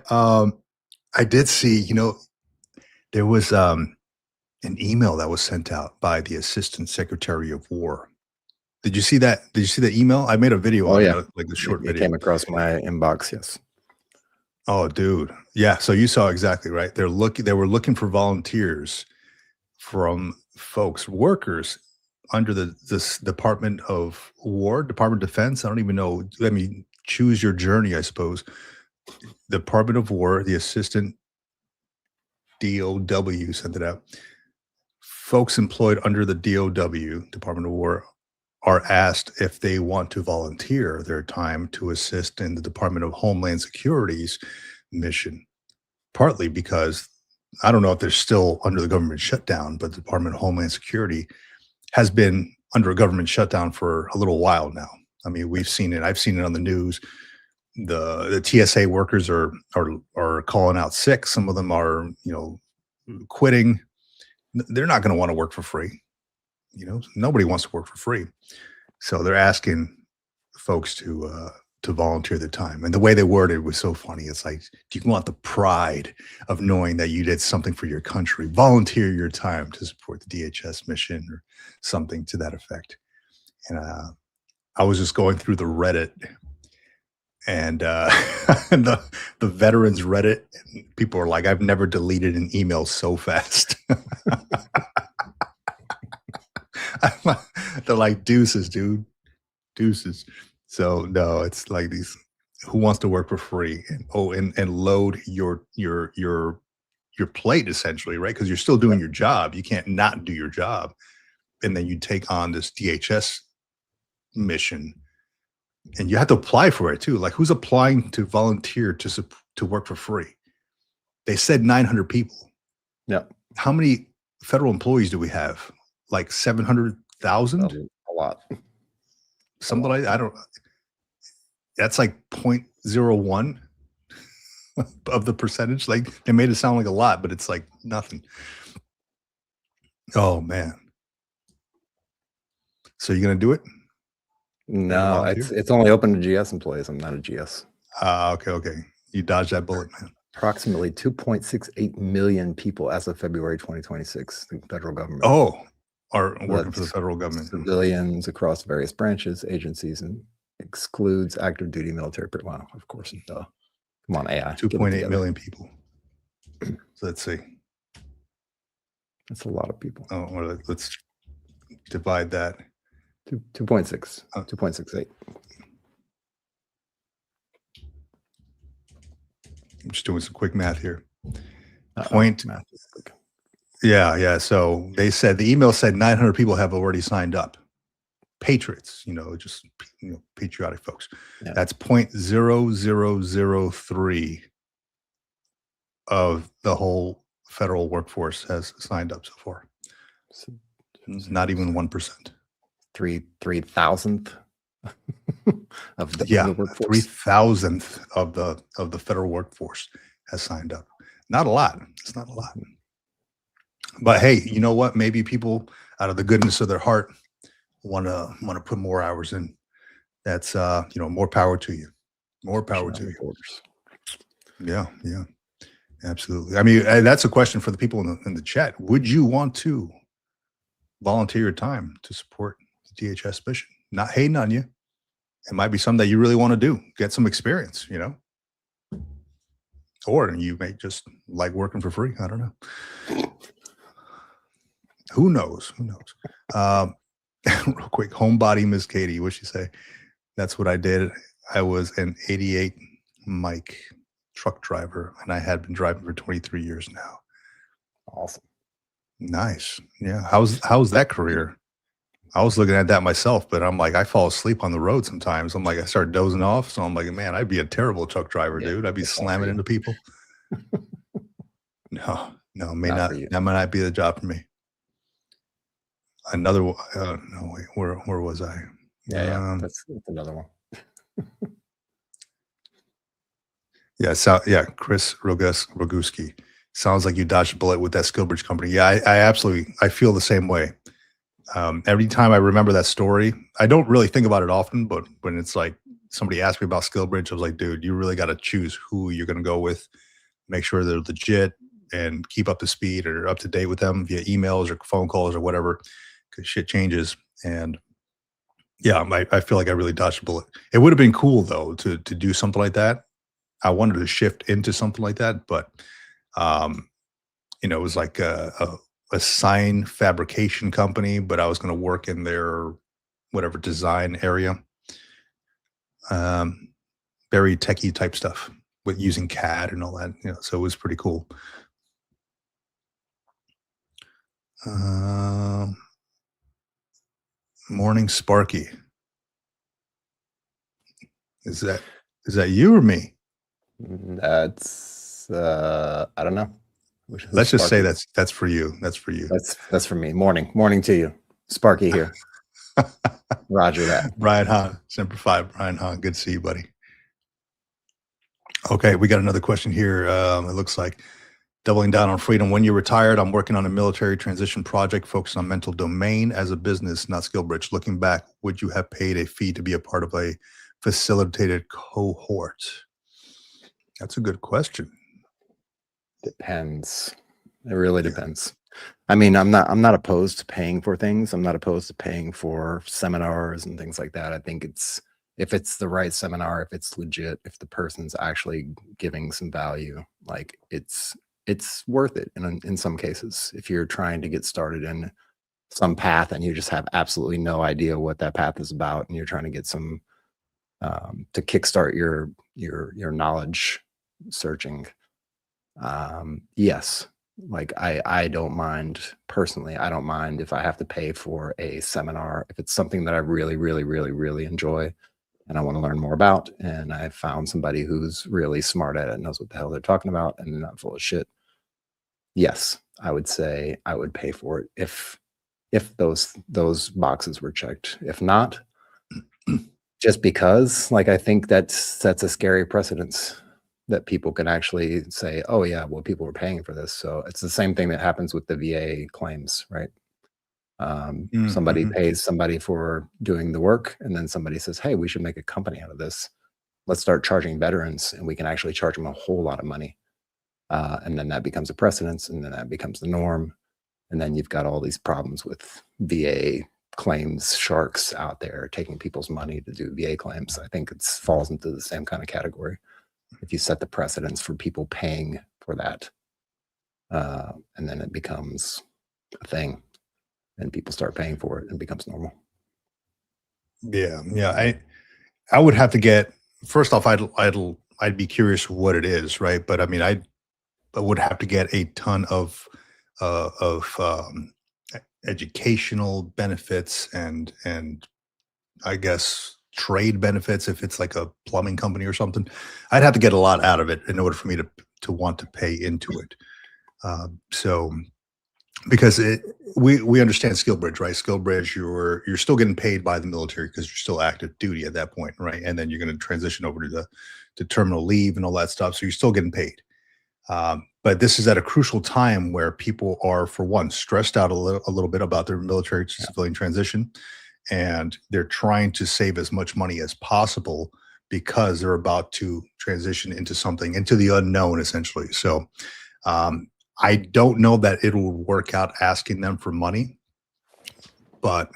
I did see, there was an email that was sent out by the Assistant Secretary of War. Did you see that? Did you see the email? I made a video on it, like a short video. It came across my inbox, yes. Oh, dude. Yeah, so you saw exactly, right? They were looking for volunteers from workers under this Department of War, Department of Defense. I don't even know. I mean, choose your journey, I suppose. Department of War, the Assistant DOW sent it out. Folks employed under the DOW, Department of War, are asked if they want to volunteer their time to assist in the Department of Homeland Security's mission, partly because I don't know if they're still under the government shutdown, but the Department of Homeland Security has been under a government shutdown for a little while now. I mean, we've seen it. I've seen it on the news. The TSA workers are calling out sick. Some of them are, quitting. They're not going to want to work for free. Nobody wants to work for free. So they're asking folks to volunteer their time. And the way they worded it was so funny. It's like, do you want the pride of knowing that you did something for your country? Volunteer your time to support the DHS mission or something to that effect. And I was just going through the Reddit and the veterans Reddit. And people are like, I've never deleted an email so fast. They're like, deuces, dude, deuces. So no, it's like these, who wants to work for free and load your plate essentially, right? Because you're still doing your job. You can't not do your job. And then you take on this DHS mission and you have to apply for it too. Like, who's applying to volunteer to work for free? They said 900 people. Yeah. How many federal employees do we have? Like 700,000? A lot. Something like I don't. That's like 0.01 of the percentage. Like, they made it sound like a lot, but it's like nothing. Oh man. So you're gonna do it? No, it's only open to GS employees. I'm not a GS. Okay. You dodged that bullet, man. Approximately 2.68 million people as of February 2026, the federal government. Oh, are working for the That's federal government. civilians across various branches, agencies, and excludes active duty military. Wow, of course. Duh. Come on, AI. 2.8 million people. So let's see. That's a lot of people. Oh, well, let's divide that. 2.6. 2.68. I'm just doing some quick math here. Math is quick. Yeah. So they said the email said 900 people have already signed up. Patriots, just patriotic folks. Yeah. That's 0.0003 of the whole federal workforce has signed up so far. So, not even 1%. 3,000th of the workforce. 3,000th of the federal workforce has signed up. Not a lot. It's not a lot. But hey, you know what? Maybe people out of the goodness of their heart want to put more hours in. That's more power to you. More power to you. Yeah. Absolutely. I mean, that's a question for the people in the chat. Would you want to volunteer your time to support the DHS mission? Not hating on you. It might be something that you really want to do. Get some experience, or you may just like working for free. I don't know. Who knows? Real quick, homebody Miss Katie, what'd she say? That's what I did. I was an 88 Mike truck driver, and I had been driving for 23 years now. Awesome. Nice. Yeah. How's that career? I was looking at that myself, but I'm like, I fall asleep on the road sometimes. I'm like, I start dozing off. So I'm like, man, I'd be a terrible truck driver, dude. I'd be slamming into people. No, may not. That might not be the job for me. Another one. No, wait, where was I? Yeah, that's another one. Chris Roguski. Sounds like you dodged a bullet with that Skillbridge company. Yeah, I feel the same way. Every time I remember that story, I don't really think about it often, but when it's like somebody asked me about Skillbridge, I was like, dude, you really got to choose who you're going to go with. Make sure they're legit and keep up to speed or up to date with them via emails or phone calls or whatever, because shit changes. And yeah, I feel like I really dodged a bullet. It would have been cool though to do something like that. I wanted to shift into something like that, but it was like a sign fabrication company, but I was going to work in their whatever design area. Very techie type stuff with using CAD and all that, so it was pretty cool. Morning Sparky. Is that you or me? That's I don't know. Let's just say that's for you. That's for you. That's for me. Morning to you. Sparky here. Roger that. Brian Hahn, Semper Fi. Brian Hahn, good to see you, buddy. Okay, we got another question here. It looks like doubling down on freedom. When you're retired, I'm working on a military transition project focused on mental domain as a business, not Skillbridge. Looking back, would you have paid a fee to be a part of a facilitated cohort? That's a good question. Depends. It really depends. I mean, I'm not opposed to paying for things. I'm not opposed to paying for seminars and things like that. I think if it's the right seminar, if it's legit, if the person's actually giving some value, like it's worth it in some cases. If you're trying to get started in some path and you just have absolutely no idea what that path is about, and you're trying to get some to kickstart your knowledge searching, yes, like I don't mind personally. I don't mind if I have to pay for a seminar if it's something that I really, really, really, really enjoy and I want to learn more about, and I found somebody who's really smart at it, knows what the hell they're talking about, and they're not full of shit. Yes, I would say I would pay for it if those boxes were checked. If not, just because, like, I think that sets a scary precedence that people can actually say, oh yeah, well, people were paying for this. So it's the same thing that happens with the VA claims, right? Somebody pays somebody for doing the work, and then somebody says, hey, we should make a company out of this. Let's start charging veterans, and we can actually charge them a whole lot of money. And then that becomes a precedence, and then that becomes the norm. And then you've got all these problems with VA claims sharks out there taking people's money to do VA claims. I think it falls into the same kind of category. If you set the precedence for people paying for that, and then it becomes a thing, and people start paying for it, and it becomes normal. Yeah, yeah. I would have to get first off. I'd be curious what it is, right? But I mean, I would have to get a ton of educational benefits and I guess trade benefits if it's like a plumbing company or something. I'd have to get a lot out of it in order for me to want to pay into it. So because we understand Skillbridge, right? Skillbridge, you're still getting paid by the military because you're still active duty at that point, right? And then you're going to transition over to terminal leave and all that stuff, so you're still getting paid. But this is at a crucial time where people are, for one, stressed out a little bit about their military to civilian transition, and they're trying to save as much money as possible because they're about to transition into the unknown, essentially. So I don't know that it will work out asking them for money, but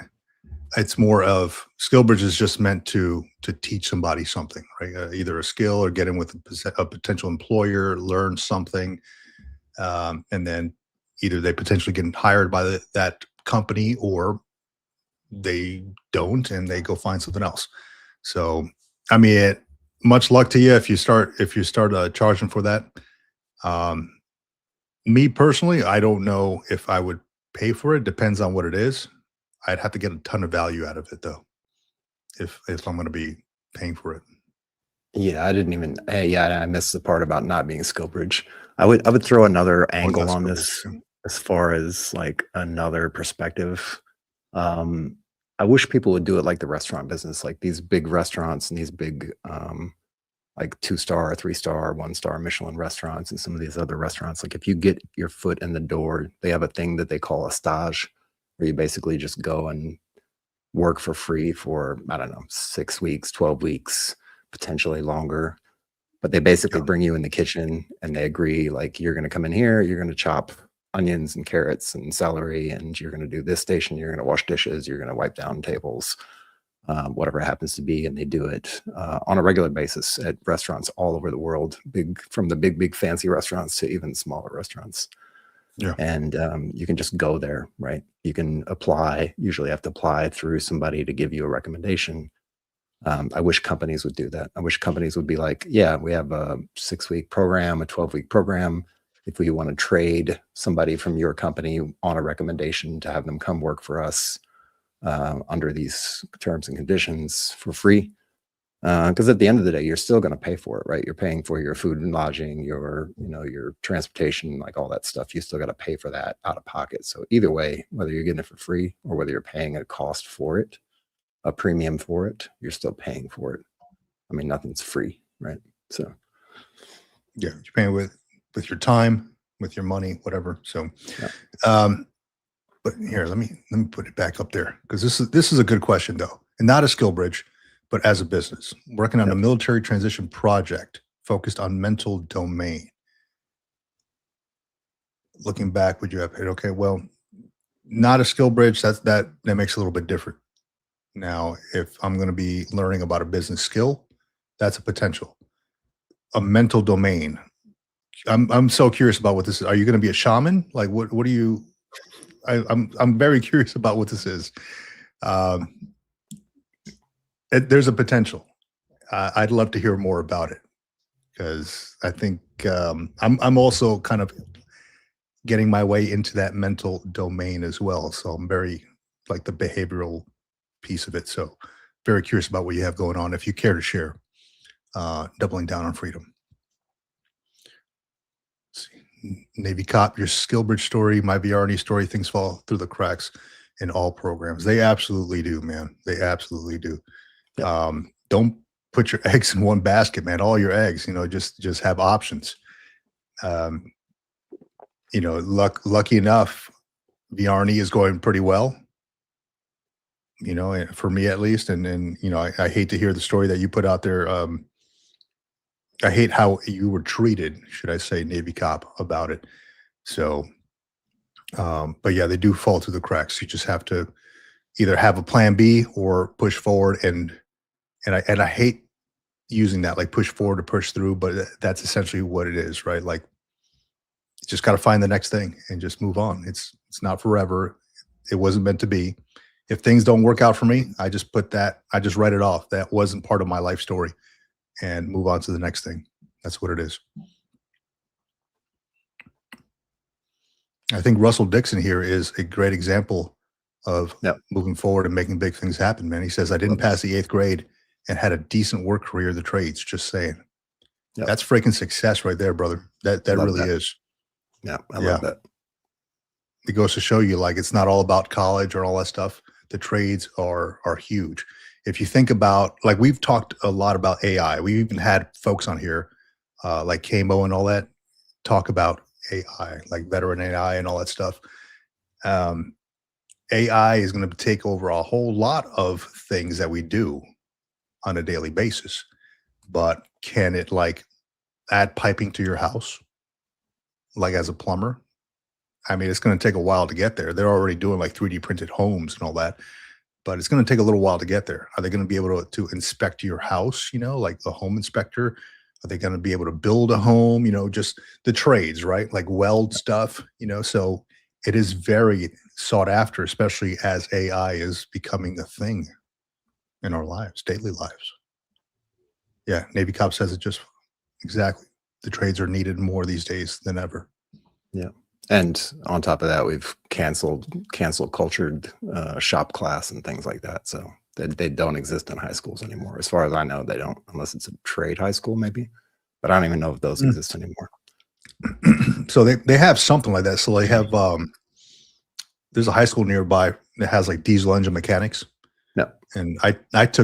it's more of Skillbridge is just meant to teach somebody something, right? Either a skill or get in with a potential employer, learn something, and then either they potentially get hired by that company or they don't and they go find something else. So, I mean, much luck to you if you start charging for that. Me personally, I don't know if I would pay for it. Depends on what it is. I'd have to get a ton of value out of it though, if I'm going to be paying for it. Yeah, I didn't even. Yeah, I missed the part about not being Skillbridge. I would throw another angle on this as far as like another perspective. I wish people would do it like the restaurant business, like these big restaurants and these big like 2-star, 3-star, 1-star Michelin restaurants and some of these other restaurants. Like if you get your foot in the door, they have a thing that they call a stage, where you basically just go and work for free for, I don't know, 6 weeks, 12 weeks, potentially longer. But they basically bring you in the kitchen and they agree, like, you're going to come in here, you're going to chop onions and carrots and celery, and you're going to do this station, you're going to wash dishes, you're going to wipe down tables, whatever it happens to be. And they do it on a regular basis at restaurants all over the world, from the big fancy restaurants to even smaller restaurants. Yeah. And you can just go there, right? You can apply, usually have to apply through somebody to give you a recommendation. I wish companies would do that. I wish companies would be like, yeah, we have a 6-week program, a 12-week program. If we want to trade somebody from your company on a recommendation to have them come work for us under these terms and conditions for free. Because at the end of the day, you're still going to pay for it, right? You're paying for your food and lodging, your transportation, like all that stuff. You still got to pay for that out of pocket. So either way, whether you're getting it for free or whether you're paying a cost for it, a premium for it, you're still paying for it. I mean, nothing's free, right? So yeah, you're paying with your time, with your money, whatever. So, but here, let me put it back up there, because this is a good question though, and not a Skillbridge, but as a business working on a military transition project focused on mental domain. Looking back, would you have paid? Okay, well, not a Skillbridge. That makes it a little bit different. Now, if I'm going to be learning about a business skill, that's a potential. A mental domain. I'm so curious about what this is. Are you going to be a shaman? Like what do you? I'm very curious about what this is. There's a potential. I'd love to hear more about it, because I think I'm also kind of getting my way into that mental domain as well. So I'm very like the behavioral piece of it. So very curious about what you have going on. If you care to share, doubling down on freedom. Navy cop, your Skillbridge story, my VRNE story, things fall through the cracks in all programs. They absolutely do, man. They absolutely do. Yep. Don't put your eggs in one basket, man. All your eggs, just have options. Lucky enough, VRNE is going pretty well, for me at least. And I hate to hear the story that you put out there, I hate how you were treated, should I say, Navy cop, about it. So, but yeah, they do fall through the cracks. You just have to either have a plan B or push forward, and I hate using that, like, push forward or push through, but that's essentially what it is, right? Like, you just got to find the next thing and just move on. It's not forever. It wasn't meant to be. If things don't work out for me, I just write it off. That wasn't part of my life story, and move on to the next thing. That's what it is. I think Russell Dixon here is a great example of Yep. moving forward and making big things happen, man. He says, I didn't pass the eighth grade and had a decent work career in the trades. Just saying. Yep. That's freaking success right there, brother. That Love really that. is. Yeah, I Yeah. love that. It goes to show you, like, it's not all about college or all that stuff. The trades are huge. If you think about, like, we've talked a lot about AI. We even had folks on here, like Kamo and all that, talk about AI, like veteran AI and all that stuff. AI is going to take over a whole lot of things that we do on a daily basis. But can it, like, add piping to your house, like as a plumber? I mean, it's going to take a while to get there. They're already doing like 3D printed homes and all that, but it's going to take a little while to get there. Are they going to be able to inspect your house, like the home inspector? Are they going to be able to build a home, just the trades, right? Like weld stuff, so it is very sought after, especially as AI is becoming a thing in our lives, daily lives. Yeah, Navy Cop says it just exactly. The trades are needed more these days than ever. Yeah. And on top of that, we've canceled cultured shop class and things like that. So they don't exist in high schools anymore. As far as I know, they don't, unless it's a trade high school, maybe. But I don't even know if those exist anymore. So they have something like that. So they have there's a high school nearby that has like diesel engine mechanics. No. And I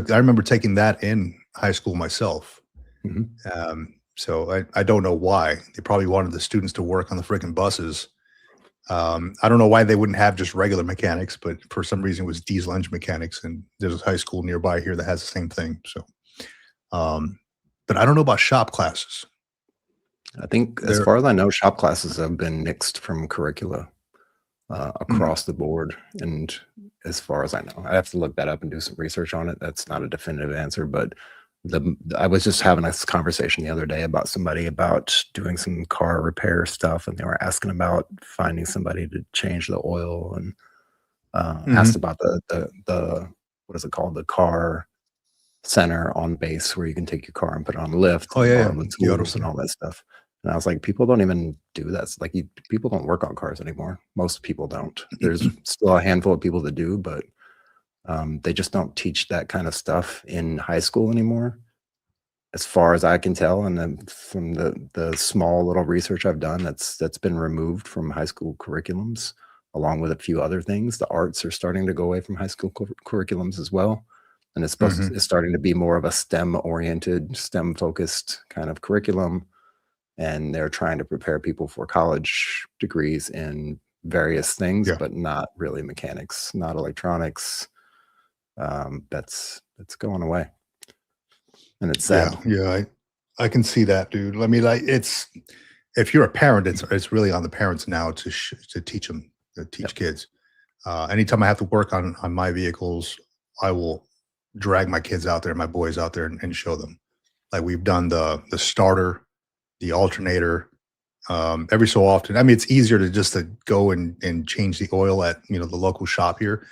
remember taking that in high school myself. Mm-hmm. So I don't know why. They probably wanted the students to work on the freaking buses. I don't know why they wouldn't have just regular mechanics, but for some reason it was diesel engine mechanics, and there's a high school nearby here that has the same thing. So, but I don't know about shop classes. I think, as far as I know, shop classes have been nixed from curricula across the board. And as far as I know, I have to look that up and do some research on it. That's not a definitive answer, but I was just having this conversation the other day about somebody about doing some car repair stuff, and they were asking about finding somebody to change the oil, and asked about the what is it called, the car center on base where you can take your car and put it on a lift, Oh, and yeah, borrow the tools and all that stuff. And I was like, people don't even do that. It's like, people don't work on cars anymore. Most people don't. There's still a handful of people that do, but they just don't teach that kind of stuff in high school anymore, as far as I can tell. And then from the small little research I've done, that's been removed from high school curriculums, along with a few other things. The arts are starting to go away from high school curriculums as well. And it's starting to be more of a STEM-oriented, STEM-focused kind of curriculum. And they're trying to prepare people for college degrees in various things, but not really mechanics, not electronics. That's going away, and it's sad. Yeah, I can see that, dude. I mean, like, it's, if you're a parent, it's really on the parents now to teach them, to teach kids. Anytime I have to work on my vehicles, I will drag my kids out there, my boys out there, and show them. Like, we've done the starter, the alternator, every so often. I mean, it's easier to go and change the oil at the local shop here,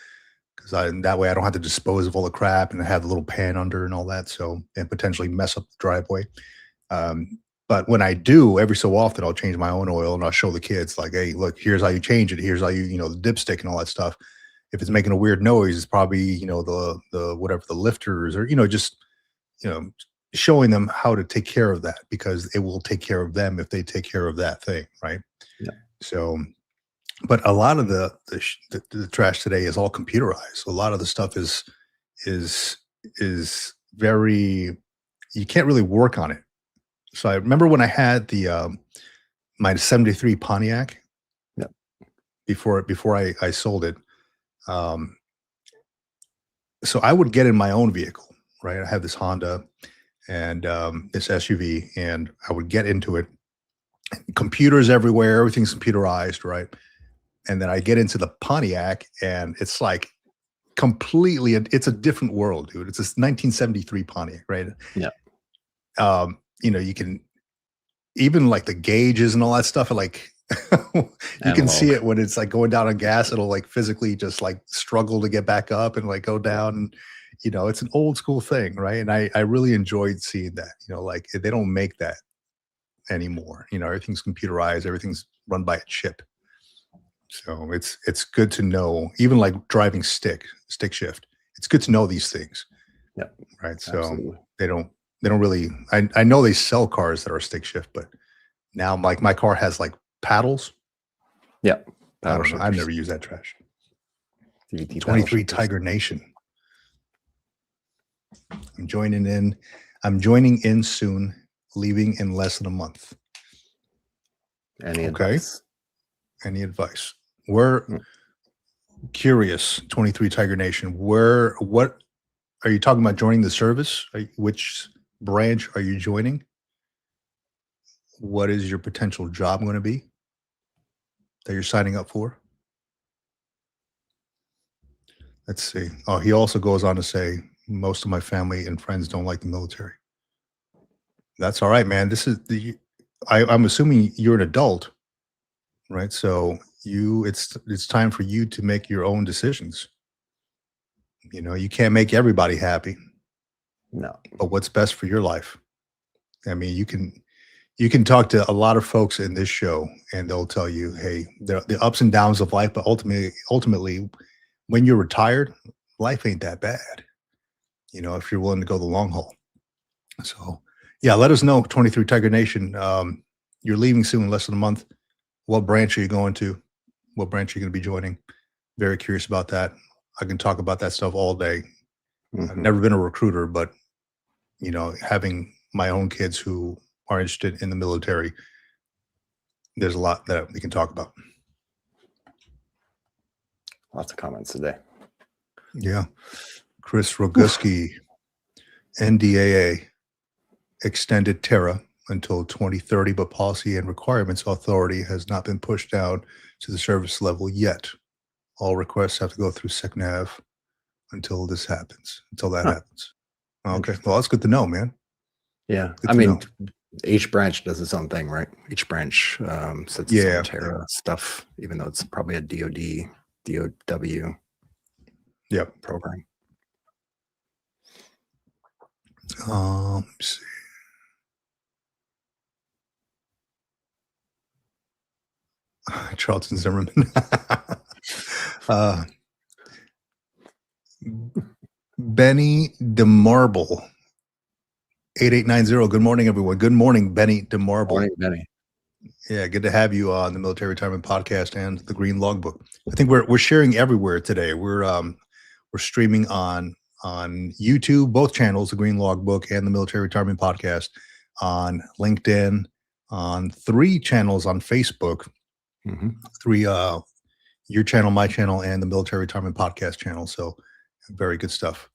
because that way I don't have to dispose of all the crap and have the little pan under and all that, so, and potentially mess up the driveway. But when I do, every so often, I'll change my own oil, and I'll show the kids, like, hey, look, here's how you change it. Here's how you, the dipstick and all that stuff. If it's making a weird noise, it's probably, the whatever, the lifters, or, just, showing them how to take care of that, because it will take care of them if they take care of that thing. Right. Yeah. So, but a lot of the trash today is all computerized. A lot of the stuff is very, you can't really work on it. So I remember when I had the my '73 Pontiac. Yep. Before I sold it. So I would get in my own vehicle, right? I have this Honda, and this SUV, and I would get into it. Computers everywhere, everything's computerized, right? And then I get into the Pontiac, and it's like completely, it's a different world, dude. It's this 1973 Pontiac, right? Yeah. You can even like the gauges and all that stuff, like you can see it when it's like going down on gas. It'll like physically just like struggle to get back up and like go down. And, it's an old school thing, right? And I really enjoyed seeing that. Like they don't make that anymore. Everything's computerized, everything's run by a chip. So it's good to know, even like driving stick shift. It's good to know these things. Yeah. Right. So Absolutely. they don't really, I know they sell cars that are stick shift, but now like my car has like paddles. Yeah. I don't know. I've never used that trash. DVT 23 Tiger Nation. I'm joining in soon, leaving in less than a month. Any advice? Any advice? We're curious, 23 Tiger Nation. What are you talking about joining the service? Which branch are you joining? What is your potential job going to be that you're signing up for? Let's see. Oh, he also goes on to say, most of my family and friends don't like the military. That's all right, man. I'm assuming you're an adult, right? So it's time for you to make your own decisions. You can't make everybody happy. No. But what's best for your life? I mean, you can talk to a lot of folks in this show, and they'll tell you, hey, the ups and downs of life, but ultimately, when you're retired, life ain't that bad. If you're willing to go the long haul. So, yeah, let us know, 23 Tiger Nation. You're leaving soon, in less than a month. What branch are you going to? What branch are you going to be joining? Very curious about that. I can talk about that stuff all day. I've never been a recruiter, but having my own kids who are interested in the military, there's a lot that we can talk about. Lots of comments today. Yeah. Chris Roguski, NDAA, extended Terra until 2030, but policy and requirements authority has not been pushed down to the service level yet. All requests have to go through SecNav until that happens. Okay. Well, that's good to know, man. Yeah. I mean, each branch does its own thing, right? Each branch sets its own Terra stuff, even though it's probably a DOW program. Let me see. Charlton Zimmerman. Benny DeMarble, 8890. Good morning, everyone. Good morning, Benny DeMarble. Morning, Benny. Yeah, good to have you on the Military Retirement Podcast and the Green Logbook. I think we're sharing everywhere today. We're streaming on YouTube, both channels, the Green Logbook and the Military Retirement Podcast, on LinkedIn, on 3 channels on Facebook, 3 your channel, my channel, and the Military Retirement Podcast channel. So very good stuff.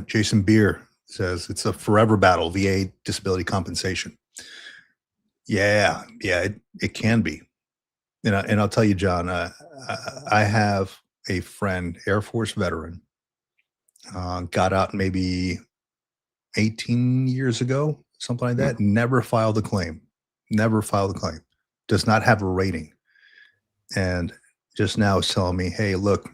Jason Beer says it's a forever battle, VA disability compensation. Yeah, it can be. And I'll tell you, John, I have a friend, Air Force veteran, got out maybe 18 years ago, something like that. Never filed a claim. Does not have a rating. And just now is telling me, hey, look,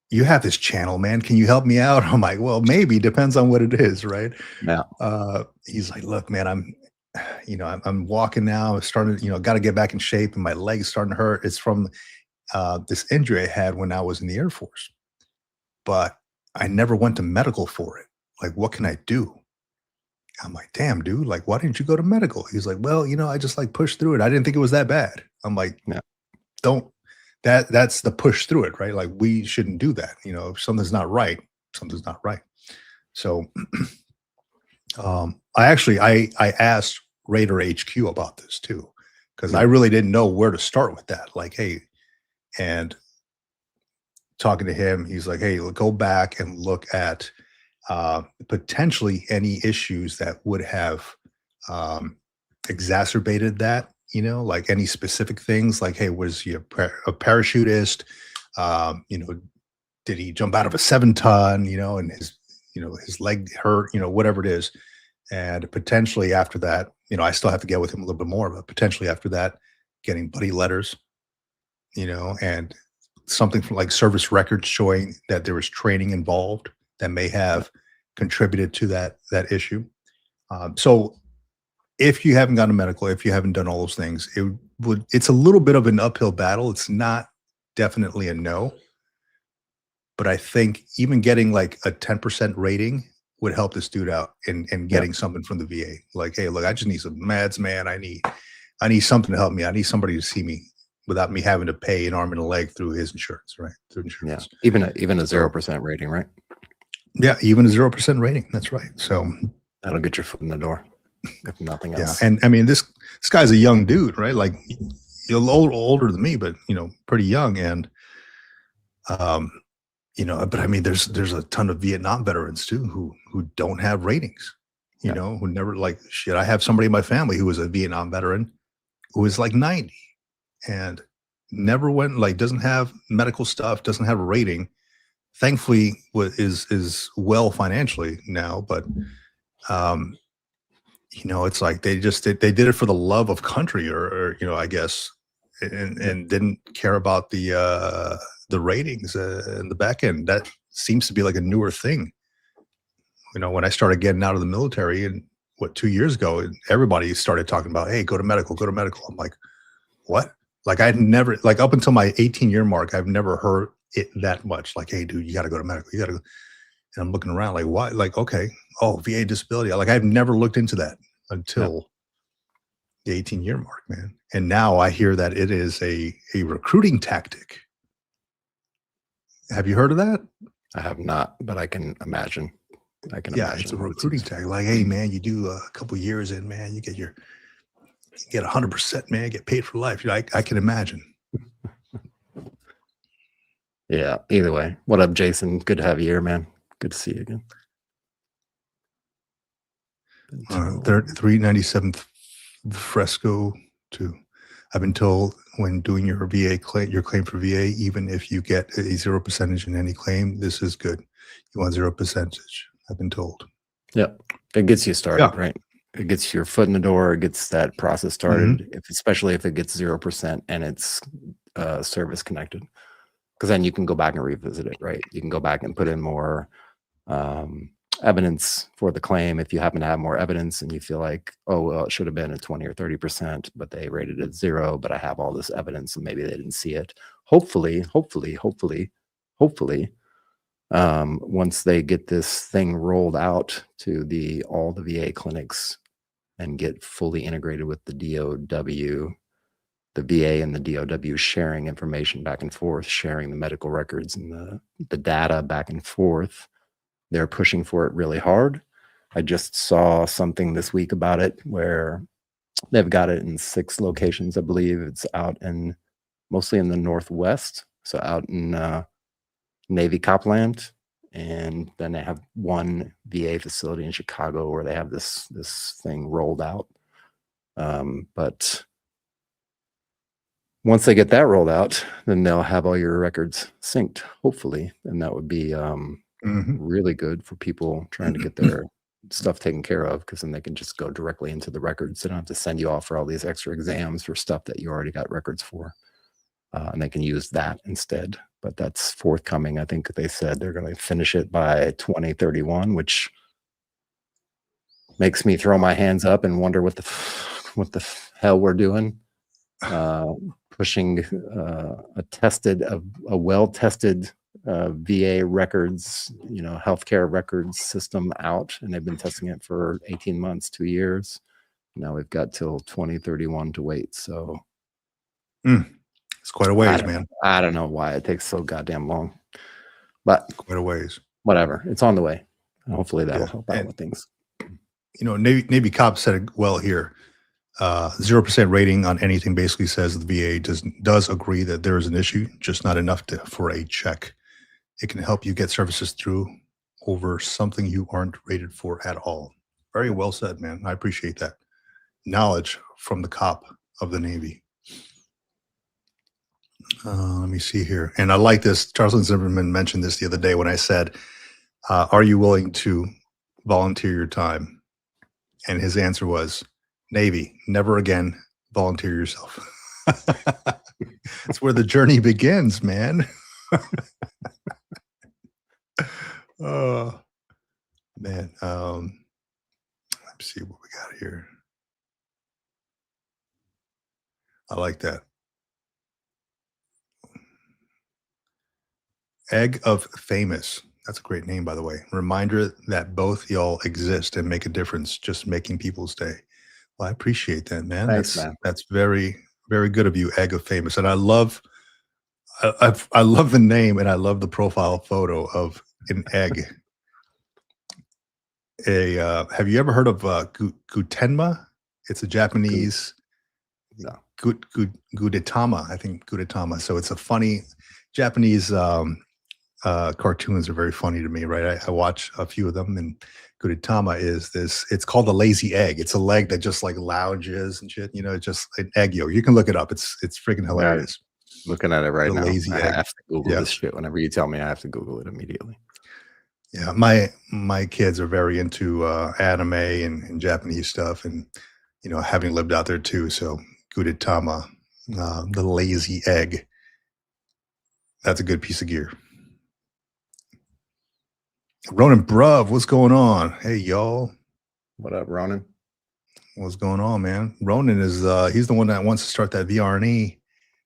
you have this channel, man. Can you help me out? I'm like, well, maybe, depends on what it is, right? Yeah. He's like, look, man, I'm walking now, starting, got to get back in shape, and my legs starting to hurt. It's from this injury I had when I was in the Air Force, but I never went to medical for it. Like, what can I do? I'm like, damn, dude, like, why didn't you go to medical? He's like, well, I just like pushed through it. I didn't think it was that bad. I'm like, no, that's the push through it, right? Like, we shouldn't do that. If something's not right, something's not right. So I asked Raider HQ about this too, because I really didn't know where to start with that. Like, hey, and talking to him, he's like, "Hey, go back and look at potentially any issues that would have um, exacerbated that. Like any specific things, like, hey, was he a parachutist? Did he jump out of a 7-ton? And his leg hurt. Whatever it is." And potentially after that, I still have to get with him a little bit more, but potentially after that, getting buddy letters, and something from like service records showing that there was training involved that may have contributed to that issue. So if you haven't gotten a medical, if you haven't done all those things, it's a little bit of an uphill battle. It's not definitely a no, but I think even getting like a 10% rating would help this dude out in getting something from the VA. Like, hey, look, I just need some meds, man. I need something to help me. I need somebody to see me without me having to pay an arm and a leg through his insurance, right? Through insurance. Yeah. Even a 0% rating, right? Yeah, even a 0% rating. That's right. So that'll get your foot in the door, if nothing else. Yeah, and I mean this guy's a young dude, right? Like you're a little older than me, but pretty young. And but I mean, there's a ton of Vietnam veterans too who don't have ratings, who never like shit. I have somebody in my family who was a Vietnam veteran who is like 90 and never went, like doesn't have medical stuff, doesn't have a rating. Thankfully, is well financially now, but it's like they did it for the love of country, or I guess, and didn't care about the ratings in the back end. That seems to be like a newer thing. When I started getting out of the military, and 2 years ago, everybody started talking about, hey, go to medical, go to medical. I'm like, what? Like I'd never, like up until my 18-year mark, I've never heard it that much. Like, hey, dude, you got to go to medical. You got to go. And I'm looking around like, why? Like, okay, oh, VA disability. Like I've never looked into that until the 18-year mark, man. And now I hear that it is a recruiting tactic. Have you heard of that? I have not, but I can imagine. Yeah, it's a recruiting tactic. Like, hey, man, you do a couple years in, man, you get 100%, man, get paid for life. I can imagine. Yeah. Either way, what up, Jason? Good to have you here, man. Good to see you again. 397th Fresco 2. I've been told when doing your VA claim, your claim for VA, even if you get a 0% in any claim, this is good. You want 0%. I've been told. Yep. It gets you started, right? It gets your foot in the door. It gets that process started, especially if it gets 0% and it's service connected. Because then you can go back and revisit it, right? You can go back and put in more evidence for the claim if you happen to have more evidence and you feel like, oh, well, it should have been a 20 or 30%, but they rated it 0, but I have all this evidence and maybe they didn't see it. Hopefully, once they get this thing rolled out to all the VA clinics and get fully integrated with the DOW, the VA and the DOW sharing information back and forth, sharing the medical records and the data back and forth. They're pushing for it really hard. I just saw something this week about it where they've got it in 6 locations, I believe. It's out mostly in the Northwest, so out in Navy Copland, and then they have one VA facility in Chicago where they have this thing rolled out. But once they get that rolled out, then they'll have all your records synced, hopefully, and that would be really good for people trying to get their stuff taken care of, because then they can just go directly into the records. They don't have to send you off for all these extra exams for stuff that you already got records for, and they can use that instead. But that's forthcoming. I think they said they're going to finish it by 2031, which makes me throw my hands up and wonder what the hell we're doing. Pushing a well-tested VA records, healthcare records system out, and they've been testing it for 18 months, 2 years. Now we've got till 2031 to wait. So it's quite a ways, man. I don't know why it takes so goddamn long, but quite a ways. Whatever, it's on the way. Hopefully that'll help out with things. Navy Cop said it well here. 0% rating on anything basically says the VA does agree that there is an issue, just not enough for a check. It can help you get services through over something you aren't rated for at all. Very well said, man. I appreciate that. Knowledge from the cop of the Navy. Let me see here. And I like this. Charles Zimmerman mentioned this the other day when I said, are you willing to volunteer your time? And his answer was, Navy, never again volunteer yourself. It's where the journey begins, man. Oh, man. Let's see what we got here. I like that. Egg of Famous. That's a great name, by the way. Reminder that both y'all exist and make a difference, just making people's day. Well, I appreciate that, man. Thanks, man. That's very, very good of you, Egg of Famous. And I love the name, and I love the profile photo of an egg. Have you ever heard of Gutenma? It's a Japanese No. Gudetama, I think Gudetama. So it's a funny Japanese cartoons are very funny to me, right? I watch a few of them, and Gudetama is this. It's called a lazy egg. It's a leg that just like lounges and shit. You know, just an egg yolk. You can look it up. It's freaking hilarious. Looking at it right now. Lazy I egg. have to Google this shit. Whenever you tell me, I have to Google it immediately. Yeah, my kids are very into anime and Japanese stuff, and you know, having lived out there too. So Gudetama, the lazy egg. That's a good piece of gear. Ronan Bruv, what's going on? Hey, y'all. What up, Ronan? What's going on, man? Ronan is he's the one that wants to start that VRNE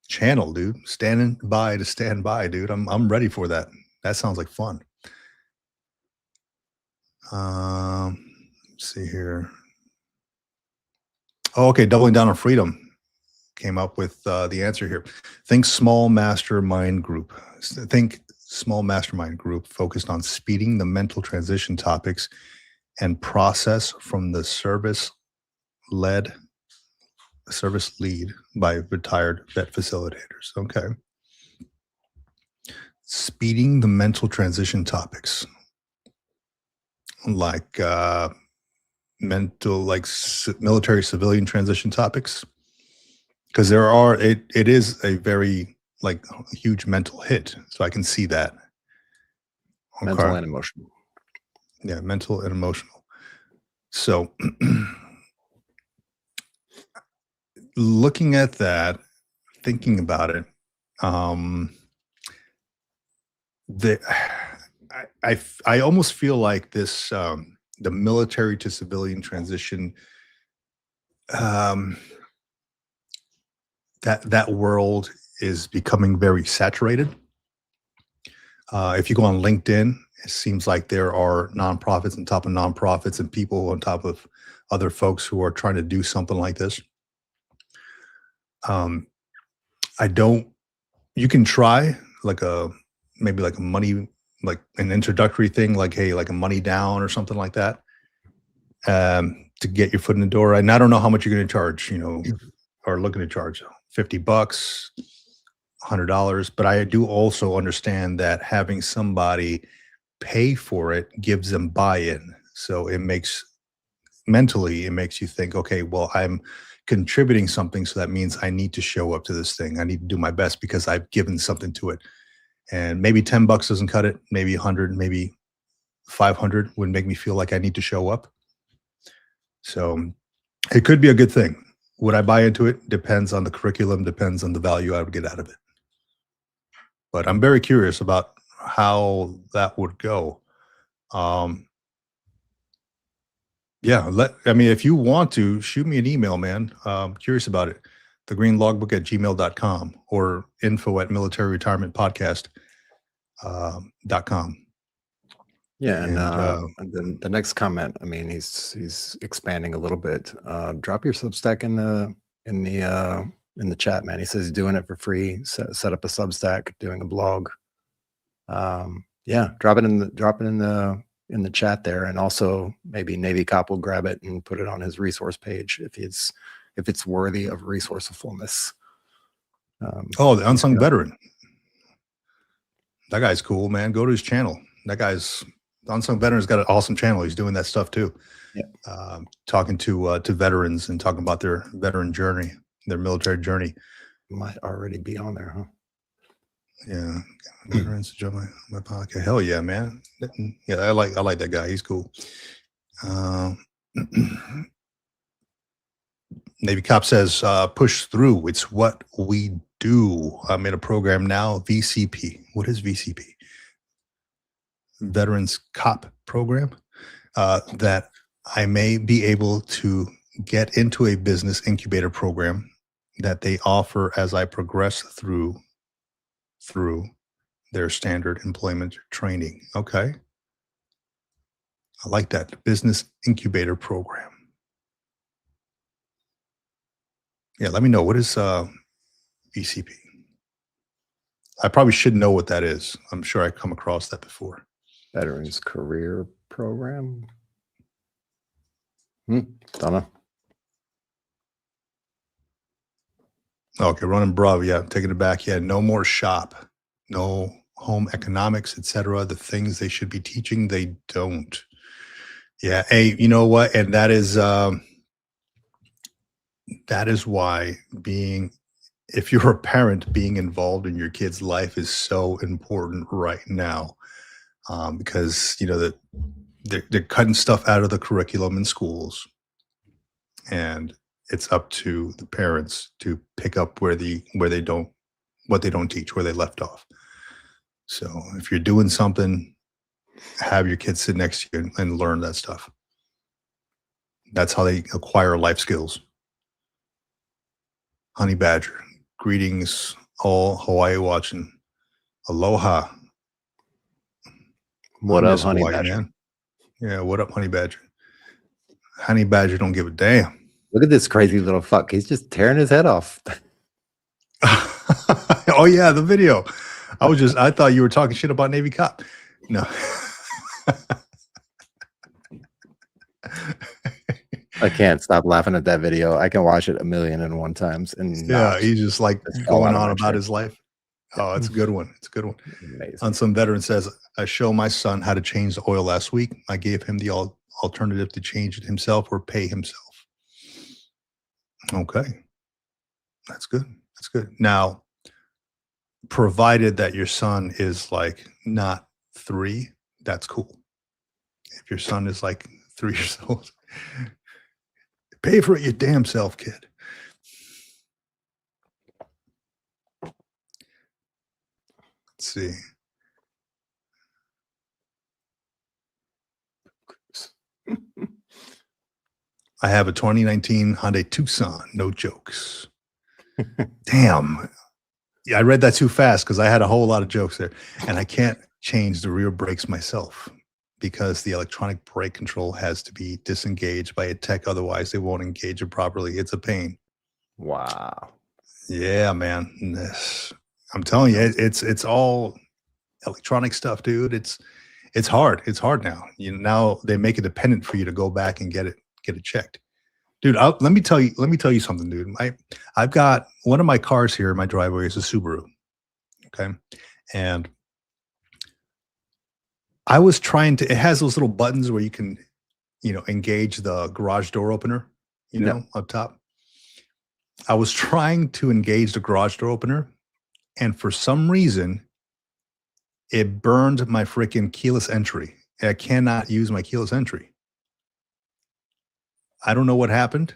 channel, dude. Standing by to stand by, dude. I'm ready for that. That sounds like fun. Let's see here. Oh, okay, doubling down on freedom. Came up with the answer here. Think small mastermind group. Think small mastermind group focused on speeding the mental transition topics and process from the service lead by retired vet facilitators. Okay. Speeding the mental transition topics like military civilian transition topics, because it is a very like huge mental hit, so I can see that. Okay. Mental and emotional. Yeah, mental and emotional. So looking at that, thinking about it, I almost feel like this the military to civilian transition, that world is becoming very saturated. If you go on LinkedIn, it seems like there are nonprofits on top of nonprofits and people on top of other folks who are trying to do something like this. You can try maybe like a money, like an introductory thing, like, hey, like a money down or something like that, to get your foot in the door. And I don't know how much you're going to charge, or looking to charge $50, $100. But I do also understand that having somebody pay for it gives them buy-in. So mentally, it makes you think, okay, well, I'm contributing something. So that means I need to show up to this thing. I need to do my best because I've given something to it. And maybe $10 doesn't cut it. Maybe 100, maybe 500 would make me feel like I need to show up. So it could be a good thing. Would I buy into it? Depends on the curriculum, depends on the value I would get out of it. But I'm very curious about how that would go. If you want to, shoot me an email, man. Curious about it. thegreenlogbook@gmail.com or info@militaryretirementpodcast.com. Yeah, and then the next comment, I mean, he's expanding a little bit. Drop your Substack in the chat, man. He says he's doing it for free. Set up a Substack, doing a blog. Yeah, drop it in the chat there, and also maybe Navy Cop will grab it and put it on his resource page if it's worthy of resourcefulness. The unsung veteran. That guy's cool, man. Go to his channel. That guy's Unsung Veterans got an awesome channel. He's doing that stuff too. Yeah. Talking to veterans and talking about their veteran journey, their military journey. Might already be on there, huh? Yeah, veterans join my podcast. Hell yeah, man. Yeah, I like that guy. He's cool. Navy Cop says, push through. It's what we do. I'm in a program now, VCP. What is VCP? Veterans Cop Program. That I may be able to get into a business incubator program that they offer as I progress through their standard employment training. Okay. I like that. Business incubator program. Yeah, let me know. What is VCP? I probably should know what that is. I'm sure I've come across that before. Veterans Career Program. Don't know. Okay, running Bravo. Yeah, taking it back. Yeah, no more shop, no home economics, etc. The things they should be teaching, they don't. Yeah, hey, you know what? And that is why if you're a parent, being involved in your kid's life is so important right now, because that they're cutting stuff out of the curriculum in schools, and it's up to the parents to pick up what they don't teach, where they left off. So if you're doing something, have your kids sit next to you and learn that stuff. That's how they acquire life skills. Honey Badger, greetings, all Hawaii watching. Aloha. What up, Honey Hawaii, Badger? man. Yeah, what up, Honey Badger? Honey Badger don't give a damn. Look at this crazy little fuck. He's just tearing his head off. Oh yeah, the video. I thought you were talking shit about Navy Cop. No. I can't stop laughing at that video. I can watch it 1,000,001 times. And Yeah, he's just like going on about shirt. his life. Oh, it's a good one. It's a good one. Amazing. Unsung Veteran says, I show my son how to change the oil last week. I gave him the alternative to change it himself or pay himself. Okay. That's good. That's good. Now, provided that your son is like not 3, that's cool. If your son is like 3 years old, pay for it your damn self, kid. Let's see. I have a 2019 Hyundai Tucson. No jokes. Damn. Yeah, I read that too fast because I had a whole lot of jokes there. And I can't change the rear brakes myself because the electronic brake control has to be disengaged by a tech. Otherwise, they won't engage it properly. It's a pain. Wow. Yeah, man. I'm telling you, it's all electronic stuff, dude. It's hard. It's hard now. Now they make it dependent for you to go back and get it checked. Dude, let me tell you something, dude. I've got one of my cars here in my driveway is a Subaru. Okay. And I was trying to, it has those little buttons where you can, engage the garage door opener, up top. I was trying to engage the garage door opener, and for some reason, it burned my freaking keyless entry. I cannot use my keyless entry. I don't know what happened.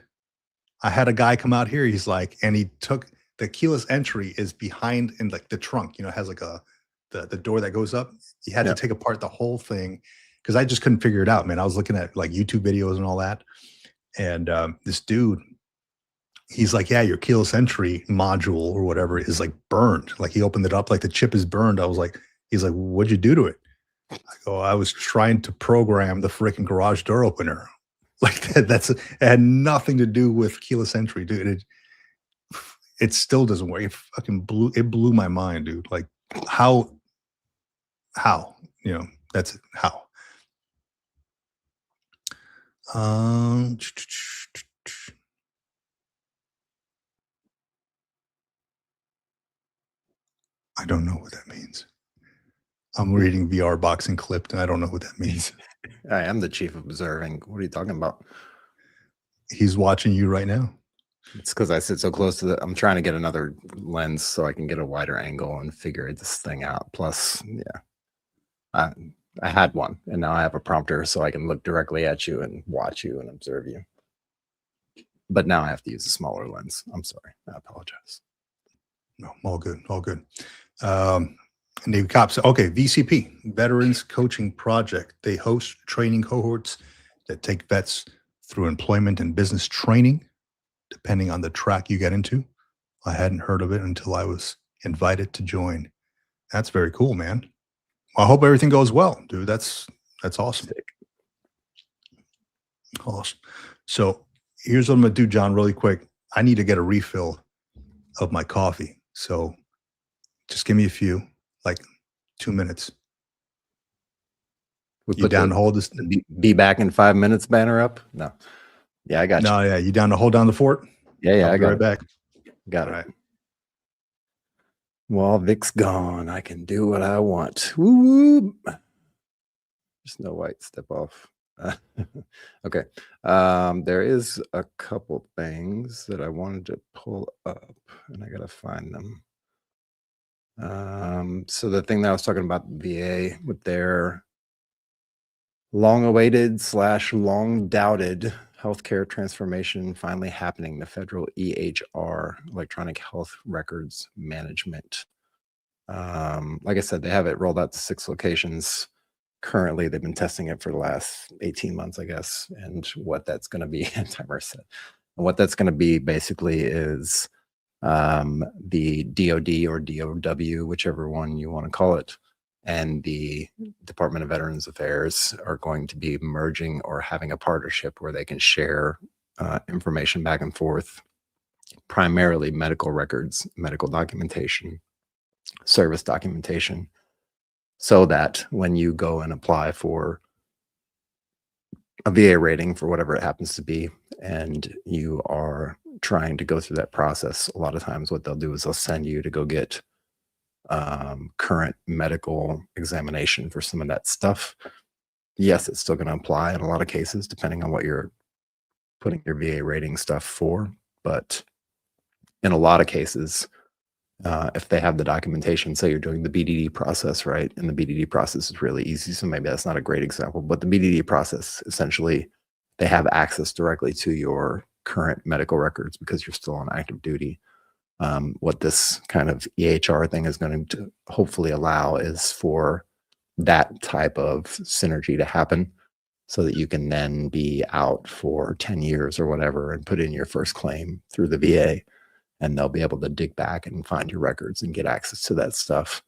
I had a guy come out here. He's like, and he took the keyless entry is behind in like the trunk, it has like the door that goes up. He had to take apart the whole thing because I just couldn't figure it out, man. I was looking at like YouTube videos and all that. And this dude, he's like, yeah, your keyless entry module or whatever is like burned. Like he opened it up, like the chip is burned. I was like, he's like, what'd you do to it? I go, I was trying to program the freaking garage door opener. Like that, it had nothing to do with keyless entry, dude. It still doesn't work. It fucking blew my mind, dude. Like how, that's it. How? I don't know what that means. I'm reading VR boxing clipped, and I don't know what that means. I am the chief observing. What are you talking about? He's watching you right now. It's because I sit so close to I'm trying to get another lens so I can get a wider angle and figure this thing out. Plus, yeah, I had one, and now I have a prompter so I can look directly at you and watch you and observe you. But now I have to use a smaller lens. I'm sorry. I apologize. No, all good, all good. Navy cops. Okay, VCP, Veterans Coaching Project. They host training cohorts that take vets through employment and business training, depending on the track you get into. I hadn't heard of it until I was invited to join. That's very cool, man. I hope everything goes well, dude. That's awesome. Awesome. So here's what I'm gonna do, John, really quick. I need to get a refill of my coffee. So just give me a few, like 2 minutes. You down to hold this? Be back in 5 minutes banner up? No. Yeah, I got you. No, yeah. You down to hold down the fort? Yeah, I got right back. Got it. Right. While Vic's gone, I can do what I want. Woo! Snow White, step off. Okay. There is a couple things that I wanted to pull up, and I gotta find them. So the thing that I was talking about, VA, with their long-awaited / long-doubted healthcare transformation finally happening, the federal EHR, Electronic Health Records Management. Like I said, they have it rolled out to 6 locations. Currently, they've been testing it for the last 18 months, I guess. And what that's going to be, timer set. And what that's going to be basically is the DOD or DOW, whichever one you want to call it, and the Department of Veterans Affairs are going to be merging or having a partnership where they can share information back and forth, primarily medical records, medical documentation, service documentation, so that when you go and apply for a VA rating for whatever it happens to be, and you are trying to go through that process, a lot of times what they'll do is they'll send you to go get current medical examination for some of that stuff. Yes, it's still going to apply in a lot of cases, depending on what you're putting your VA rating stuff for. But in a lot of cases, if they have the documentation, say you're doing the BDD process, right? And the BDD process is really easy. So maybe that's not a great example, but the BDD process, essentially, they have access directly to your current medical records because you're still on active duty. What this kind of EHR thing is going to hopefully allow is for that type of synergy to happen so that you can then be out for 10 years or whatever and put in your first claim through the VA, and they'll be able to dig back and find your records and get access to that stuff.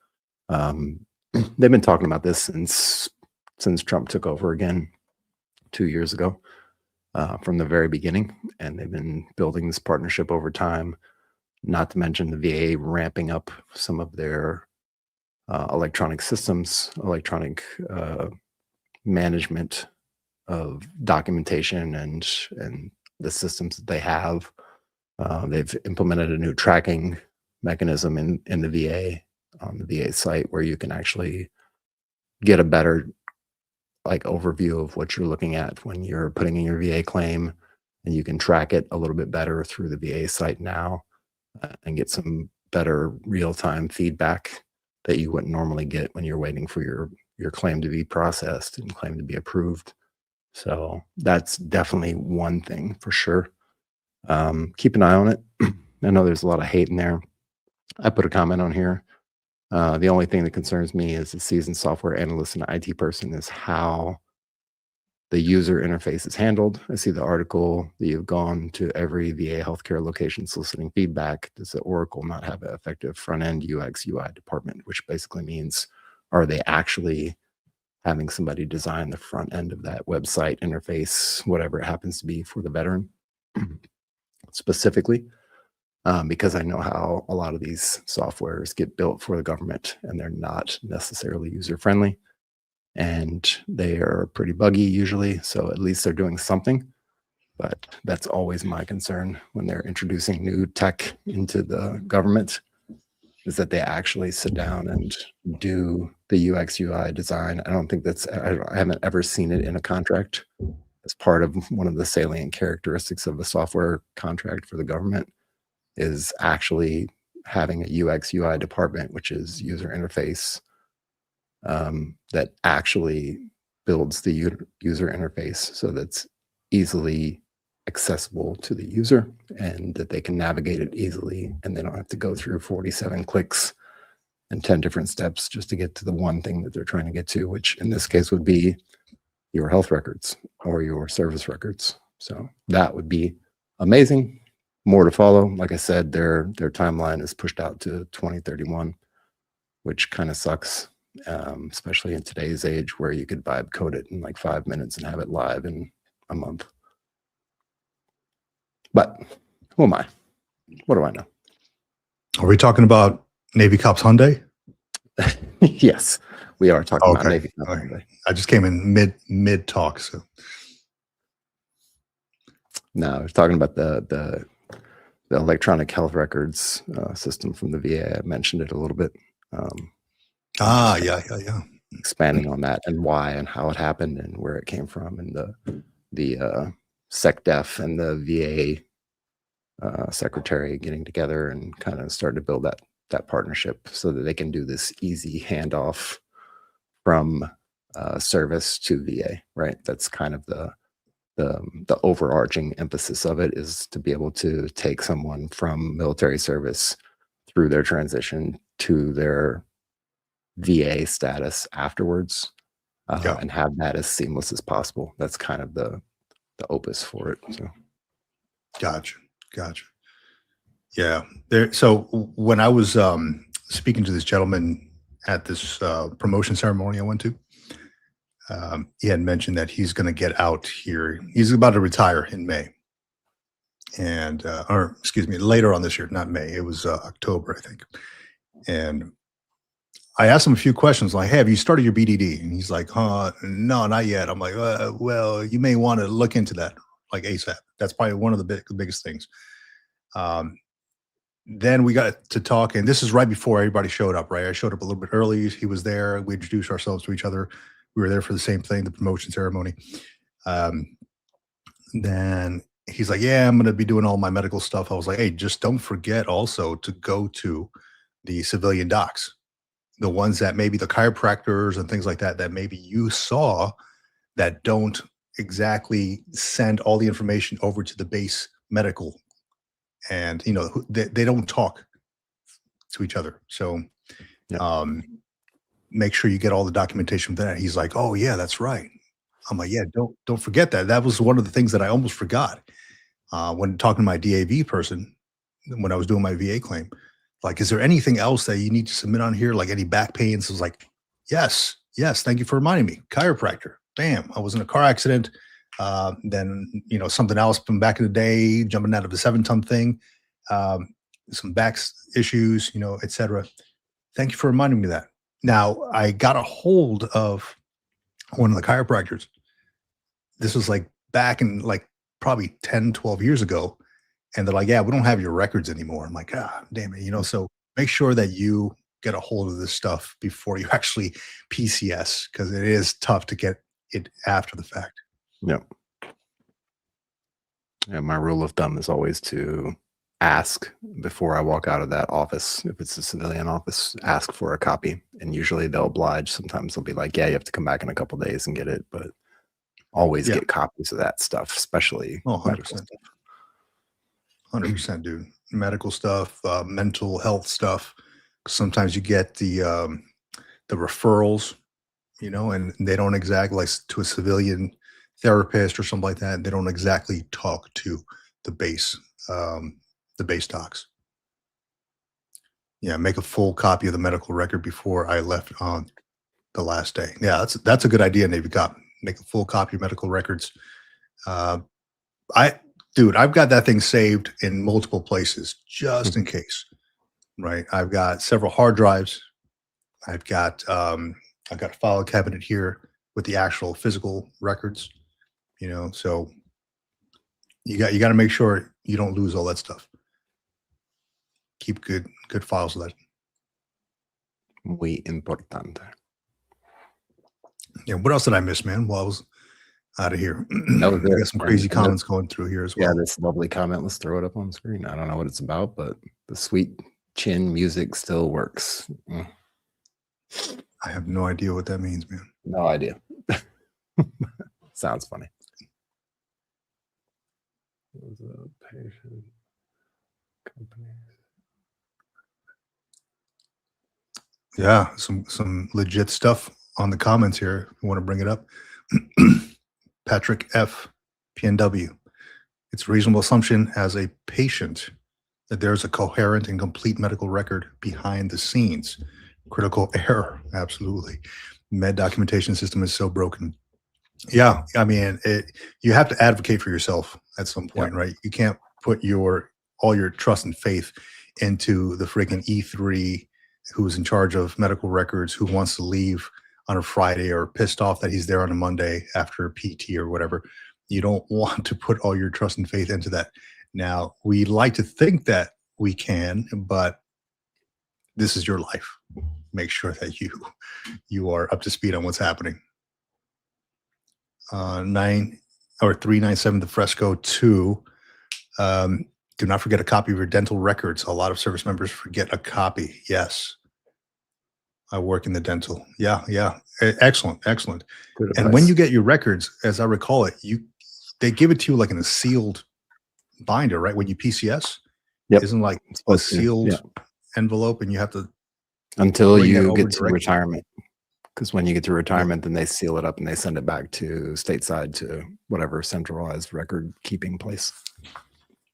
They've been talking about this since Trump took over again 2 years ago, from the very beginning, and they've been building this partnership over time. Not to mention the VA ramping up some of their electronic systems, electronic management of documentation and the systems that they have. They've implemented a new tracking mechanism in the VA, on the VA site, where you can actually get a better overview of what you're looking at when you're putting in your VA claim, and you can track it a little bit better through the VA site now. And get some better real-time feedback that you wouldn't normally get when you're waiting for your claim to be processed and claim to be approved. So that's definitely one thing for sure. Keep an eye on it. I know there's a lot of hate in there. I put a comment on here. The only thing that concerns me as a seasoned software analyst and IT person is how the user interface is handled. I see the article that you've gone to every VA healthcare location soliciting feedback. Does the Oracle not have an effective front-end UX UI department? Which basically means, are they actually having somebody design the front end of that website interface, whatever it happens to be, for the veteran specifically? Because I know how a lot of these softwares get built for the government, and they're not necessarily user-friendly. And they are pretty buggy usually, so at least they're doing something. But that's always my concern when they're introducing new tech into the government, is that they actually sit down and do the UX UI design. I don't think I haven't ever seen it in a contract as part of one of the salient characteristics of a software contract for the government is actually having a UX UI department, which is user interface, that actually builds the user interface so that's easily accessible to the user and that they can navigate it easily and they don't have to go through 47 clicks and 10 different steps just to get to the one thing that they're trying to get to, which in this case would be your health records or your service records. So that would be amazing. More to follow. Like I said, their timeline is pushed out to 2031, which kind of sucks, especially in today's age where you could vibe code it in like 5 minutes and have it live in a month. But who am I? What do I know? Are we talking about Navy Cops Hyundai? Yes, we are talking about Navy Cops Okay. Hyundai. I just came in mid talk, so No, we're talking about the electronic health records system from the VA. I mentioned it a little bit. yeah. Expanding on that and why and how it happened and where it came from and the SecDef and the VA secretary getting together and kind of starting to build that partnership so that they can do this easy handoff from service to VA, right? That's kind of the overarching emphasis of it is to be able to take someone from military service through their transition to their VA status afterwards and have that as seamless as possible. That's kind of the opus for it. So Gotcha. Yeah. So when I was speaking to this gentleman at this promotion ceremony I went to, he had mentioned that he's going to get out here. He's about to retire in May. And, or excuse me, later on this year, not May. It was October, I think. And I asked him a few questions like, hey, have you started your BDD? And he's like, no, not yet. I'm like, well, you may want to look into that like ASAP. That's probably one of the biggest things. Then we got to talk, and this is right before everybody showed up, right? I showed up a little bit early. He was there. We introduced ourselves to each other. We were there for the same thing, the promotion ceremony. Then he's like, yeah, I'm going to be doing all my medical stuff. I was like, hey, just don't forget also to go to the civilian docs, the ones that maybe the chiropractors and things like that, that maybe you saw that don't exactly send all the information over to the base medical. And, you know, they don't talk to each other. So make sure you get all the documentation for that. He's like, oh, yeah, that's right. I'm like, yeah, don't forget that. That was one of the things that I almost forgot when talking to my DAV person when I was doing my VA claim. Like, is there anything else that you need to submit on here? Like any back pains? I was like, yes. Thank you for reminding me. Chiropractor. Bam. I was in a car accident. Then, you know, something else from back in the day, jumping out of a 7-ton thing, some back issues, you know, etc. Thank you for reminding me of that. Now, I got a hold of one of the chiropractors. This was like back in like probably 10, 12 years ago. And they're like, yeah, we don't have your records anymore. I'm like, damn it. You know, so make sure that you get a hold of this stuff before you actually PCS, because it is tough to get it after the fact. yeah. My rule of thumb is always to ask before I walk out of that office. If it's a civilian office, ask for a copy. And usually they'll oblige. Sometimes they'll be like, yeah, you have to come back in a couple days and get it. But always get copies of that stuff, especially 100%. 100%, dude. Medical stuff, mental health stuff. Sometimes you get the referrals, you know, and they don't exactly, like to a civilian therapist or something like that. They don't exactly talk to the base docs. Yeah, make a full copy of the medical record before I left on the last day. Yeah, that's a good idea, Navy Cop. Make a full copy of medical records. I've got that thing saved in multiple places just in case, right? I've got several hard drives. I've got a file cabinet here with the actual physical records, you know, so you got to make sure you don't lose all that stuff. Keep good files of that. Muy importante. Yeah. What else did I miss, man? While I was out of here, That was I it. got some crazy And comments going through here as yeah, well. this lovely comment. Let's throw it up on screen. I don't know what it's about, but the sweet chin music still works. I have no idea what that means, man. No idea. Sounds funny. Patient companies. Yeah, some legit stuff on the comments here. If you want to bring it up. Patrick F. PNW. It's a reasonable assumption as a patient that there's a coherent and complete medical record behind the scenes. Critical error, absolutely. Med documentation system is so broken. Yeah, I mean, you have to advocate for yourself at some point, right? You can't put all your trust and faith into the freaking E3 who's in charge of medical records, who wants to leave on a Friday or pissed off that he's there on a Monday after PT or whatever. You don't want to put all your trust and faith into that. Now, we like to think that we can, but this is your life. Make sure that you are up to speed on what's happening. 397 the Fresco 2. Do not forget a copy of your dental records. A lot of service members forget a copy. Yes. I work in the dental. Yeah. Excellent. And when you get your records, as I recall it, they give it to you like in a sealed binder, right? When you PCS, isn't like a sealed envelope, and you have to until you get to retirement. Because when you get to retirement, then they seal it up and they send it back to stateside to whatever centralized record keeping place.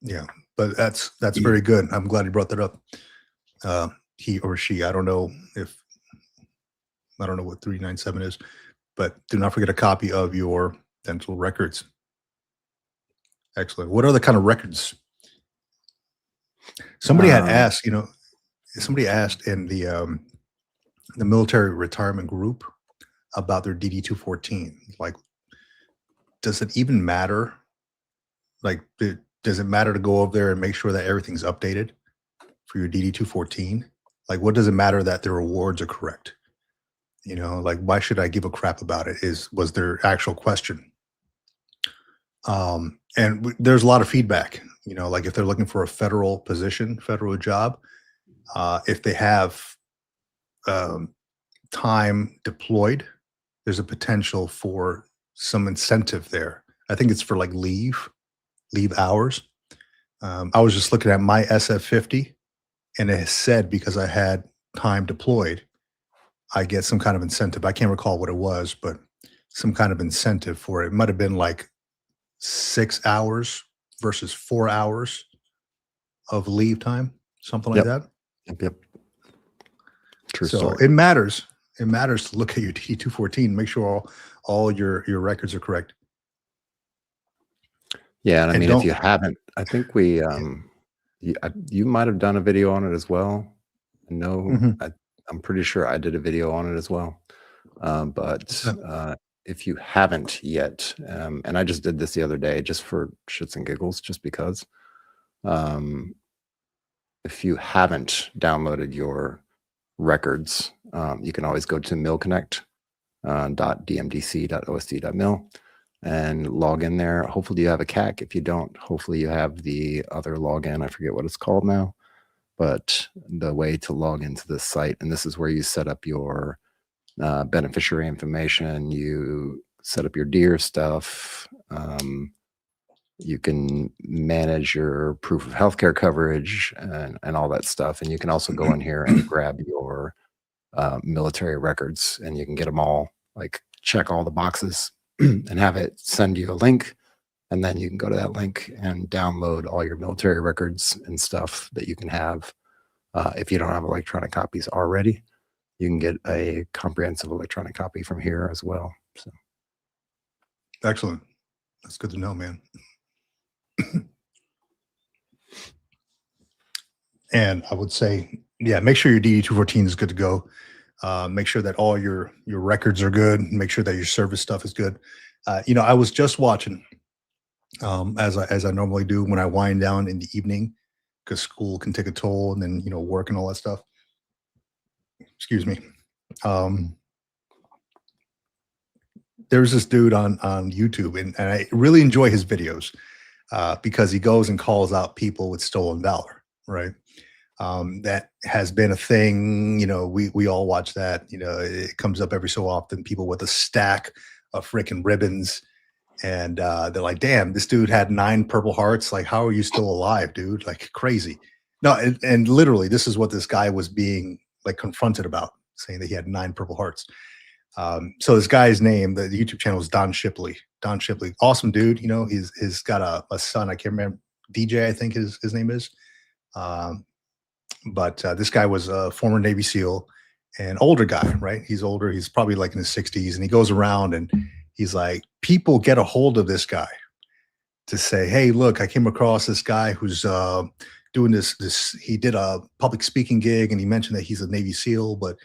Yeah, but that's very good. I'm glad you brought that up. He or she, I don't know what 397 is, but do not forget a copy of your dental records. Excellent. What other kind of records? Somebody had asked, somebody asked in the military retirement group about their DD-214. Like, does it even matter? Like, does it matter to go over there and make sure that everything's updated for your DD-214? Like, what does it matter that their awards are correct? Like, why should I give a crap about it? Was their actual question. And there's a lot of feedback, like if they're looking for a federal position, federal job, if they have time deployed, there's a potential for some incentive there. I think it's for like leave hours. I was just looking at my SF50, and it said because I had time deployed, I get some kind of incentive. I can't recall what it was, but some kind of incentive for it. It might have been like 6 hours versus 4 hours of leave time, something like that. Yep. True so story. It matters to look at your DD-214, make sure all your records are correct. Yeah, and I mean, if you haven't, I think we you might have done a video on it as well. No, I'm pretty sure I did a video on it as well. But if you haven't yet, and I just did this the other day just for shits and giggles, just because, if you haven't downloaded your records, you can always go to millconnect.dmdc.osd.mil and log in there. Hopefully you have a CAC. If you don't, hopefully you have the other login. I forget what it's called now, but the way to log into this site, and this is where you set up your beneficiary information, you set up your DEER stuff, you can manage your proof of healthcare coverage and all that stuff. And you can also go in here and grab your military records, and you can get them all, like check all the boxes and have it send you a link. And then you can go to that link and download all your military records and stuff that you can have. If you don't have electronic copies already, you can get a comprehensive electronic copy from here as well. So, excellent. That's good to know, man. And I would say, make sure your DD-214 is good to go. Make sure that all your records are good. Make sure that your service stuff is good. I was just watching, as I normally do when I wind down in the evening, because school can take a toll, and then work and all that stuff. excuse me. Um, there's this dude on YouTube, and I really enjoy his videos because he goes and calls out people with stolen valor, right? That has been a thing. We all watch that. It comes up every so often. People with a stack of freaking ribbons, and they're like, "Damn, this dude had 9 Purple Hearts. Like, how are you still alive, dude? Like, crazy." No, and literally, this is what this guy was being like confronted about, saying that he had 9 Purple Hearts. So this guy's name, the YouTube channel is Don Shipley. Don Shipley, awesome dude. He's got a son. I can't remember, DJ, I think his name is. But this guy was a former Navy SEAL, an older guy, right? He's older. He's probably like in his 60s, and he goes around and he's like, people get a hold of this guy to say, "Hey, look, I came across this guy who's doing this. He did a public speaking gig, and he mentioned that he's a Navy SEAL, but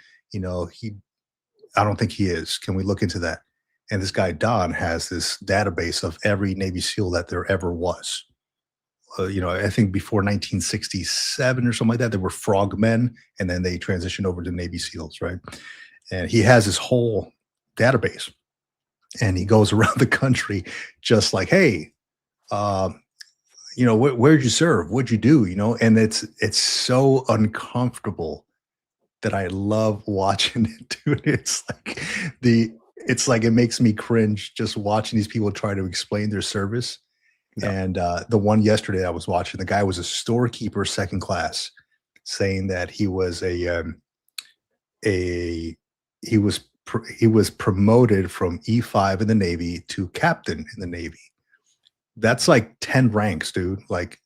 I don't think he is. Can we look into that?" And this guy Don has this database of every Navy SEAL that there ever was. I think before 1967 or something like that, there were frogmen, and then they transitioned over to Navy SEALs, right? And he has this whole database, and he goes around the country just like, "Hey, where'd you serve? What'd you do?" And it's so uncomfortable that I love watching it, dude. It's like it makes me cringe just watching these people try to explain their service. Yeah. And the one yesterday I was watching, the guy was a storekeeper, second class, saying that he was he was promoted from E5 in the Navy to captain in the Navy. That's like 10 ranks, dude. Like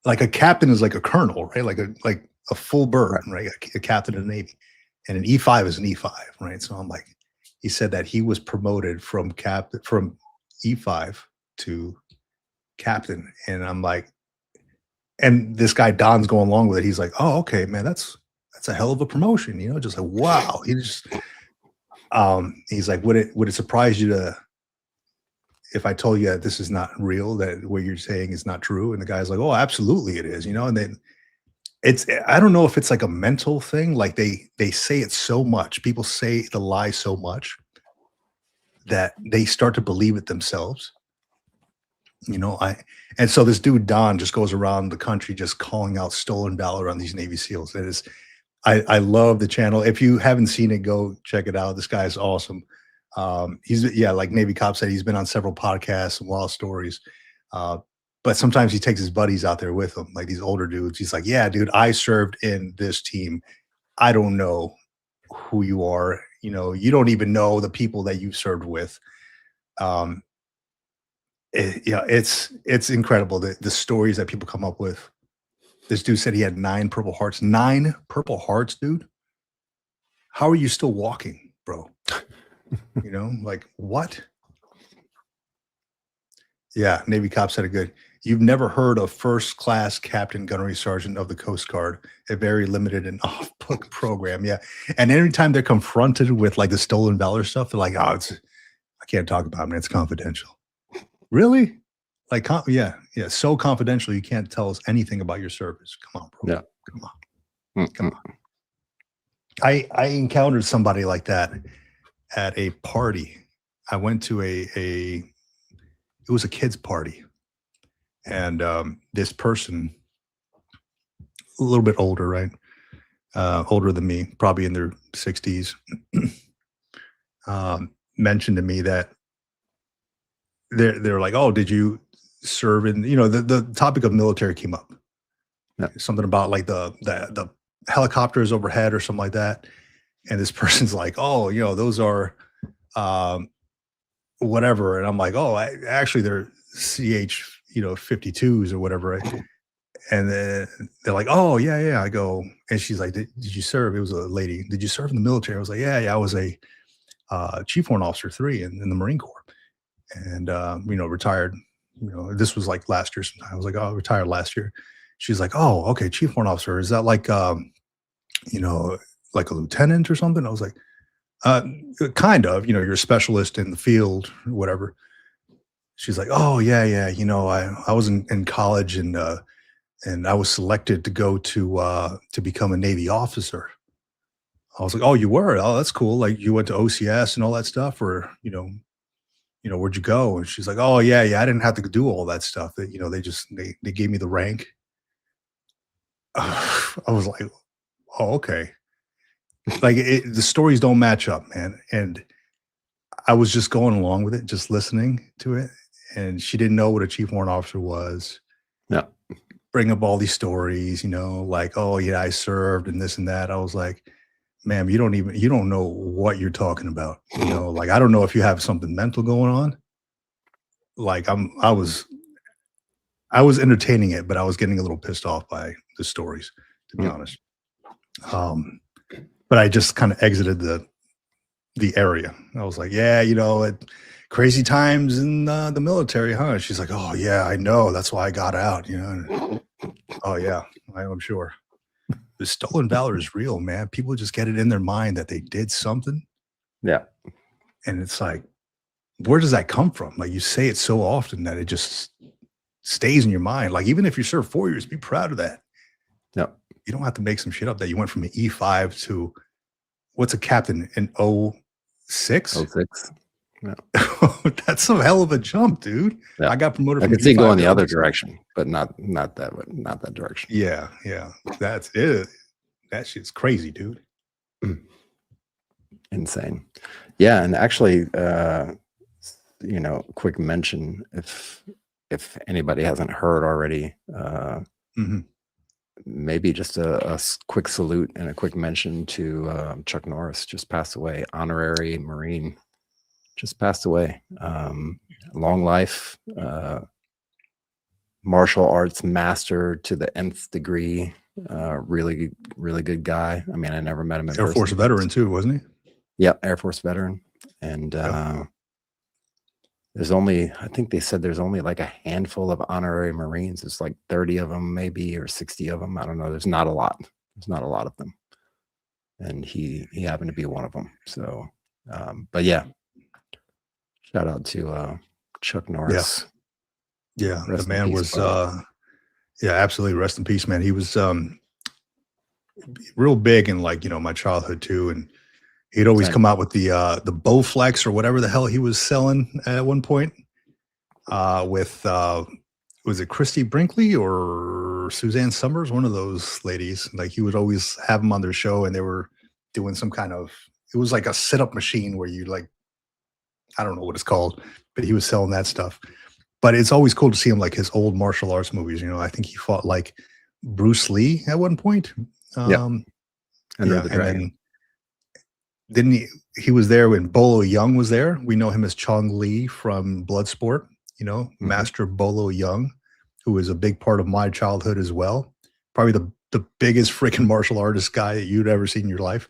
like a captain is like a colonel, right? Like a full bird, right? A captain in the Navy, and an E5 is an E5, right? So I'm like, he said that he was promoted from E5 to captain, and I'm like, and this guy Don's going along with it. He's like, "Oh, okay, man, that's a hell of a promotion," just like, wow. He's like, would it surprise you if I told you that this is not real, that what you're saying is not true? And the guy's like, "Oh, absolutely it is," and then I don't know if it's like a mental thing. Like they say it so much. People say the lie so much that they start to believe it themselves. And so this dude Don just goes around the country just calling out stolen valor on these Navy SEALs. I love the channel. If you haven't seen it, go check it out. This guy is awesome. Like Navy Cop said, he's been on several podcasts and wild stories. But sometimes he takes his buddies out there with him, like these older dudes. He's like, "Yeah, dude, I served in this team. I don't know who you are. You don't even know the people that you served with." It's incredible the stories that people come up with. This dude said he had 9 Purple Hearts. 9 Purple Hearts, dude. How are you still walking, bro? Like what? Yeah, Navy Cop said it good. "You've never heard of first class captain gunnery sergeant of the Coast Guard, a very limited and off-book program." Yeah. And anytime they're confronted with like the stolen valor stuff, they're like, "Oh, I can't talk about it, man. It's confidential." Really? Like, yeah. So confidential, you can't tell us anything about your service. Come on, bro. Yeah. Come on. Come on. I encountered somebody like that at a party. I went to it was a kids party, and this person, a little bit older, right? Older than me, probably in their 60s, mentioned to me that they're like, "Oh, did you serve in?" The topic of military came up. Yeah. Something about like the helicopters overhead or something like that. And this person's like, "Oh, those are whatever." And I'm like, "Oh, actually they're CH 52s or whatever." Right? And then they're like, "Oh, yeah." I go, and she's like, did you serve?" It was a lady. "Did you serve in the military?" I was like, "Yeah. I was a Chief Warrant Officer 3 in the Marine Corps, and retired. This was like last year sometime." I was like, "Oh, retired last year." She's like, "Oh, okay, Chief Warrant Officer. Is that like like a lieutenant or something?" I was like, kind of. You're a specialist in the field, or whatever." She's like, "Oh, yeah. I was in college, and I was selected to go to become a Navy officer." I was like, "Oh, you were? Oh, that's cool. Like, you went to OCS and all that stuff, or where'd you go?" And she's like, "Oh, yeah, yeah. I didn't have to do all that stuff. That they gave me the rank." I was like, "Oh, okay." Like the stories don't match up, man. And I was just going along with it, just listening to it. And she didn't know what a chief warrant officer was. Yeah. Bring up all these stories, like, "Oh, yeah, I served and this and that." I was like, "Ma'am, you don't know what you're talking about. Like, I don't know if you have something mental going on." Like, I was entertaining it, but I was getting a little pissed off by the stories, to be honest. Um, but I just kind of exited the area. I was like, "Yeah, crazy times in the military, huh?" She's like, "Oh, yeah, I know. That's why I got out." Oh, yeah, I'm sure. The stolen valor is real, man. People just get it in their mind that they did something, Yeah. and it's like, where does that come from? Like, you say it so often that it just stays in your mind. Like, even if you serve 4 years, be proud of that. Yeah. You don't have to make some shit up that you went from an E5 to what's a captain in 06? 06. Yeah. That's some hell of a jump, dude. Yeah. I got promoted I from could see E5 going the to other 06. direction, but not that direction. Yeah, yeah. That's it. That shit's crazy, dude. Insane. Yeah, and actually, quick mention if anybody hasn't heard already, Mhm. maybe just a quick salute and a quick mention to Chuck Norris, just passed away, honorary Marine, just passed away. Long life, martial arts master to the nth degree. Really, really good guy. I mean, I never met him in Air person. Force veteran too, wasn't he? Yep, Air Force veteran. And I think they said there's only like a handful of honorary Marines. It's like 30 of them, maybe, or 60 of them. I don't know. There's not a lot. There's not a lot of them. And he happened to be one of them. So, but yeah, shout out to Chuck Norris. Yeah, the Rest in man peace, was yeah, absolutely. Rest in peace, man. He was real big in my childhood too. And he'd always Same. come out with the Bowflex or whatever the hell he was selling at one point. With was it Christy Brinkley or Suzanne Summers? One of those ladies. Like, he would always have them on their show, and they were doing some kind of, it was like a sit-up machine where you I don't know what it's called, but he was selling that stuff. But it's always cool to see him, like his old martial arts movies. I think he fought like Bruce Lee at one point. Yeah. And the Dragon. then didn't he was there when Bolo Young was there. We know him as Chong Li from Bloodsport, Master Bolo Young, who is a big part of my childhood as well. Probably the biggest freaking martial artist guy that you'd ever seen in your life,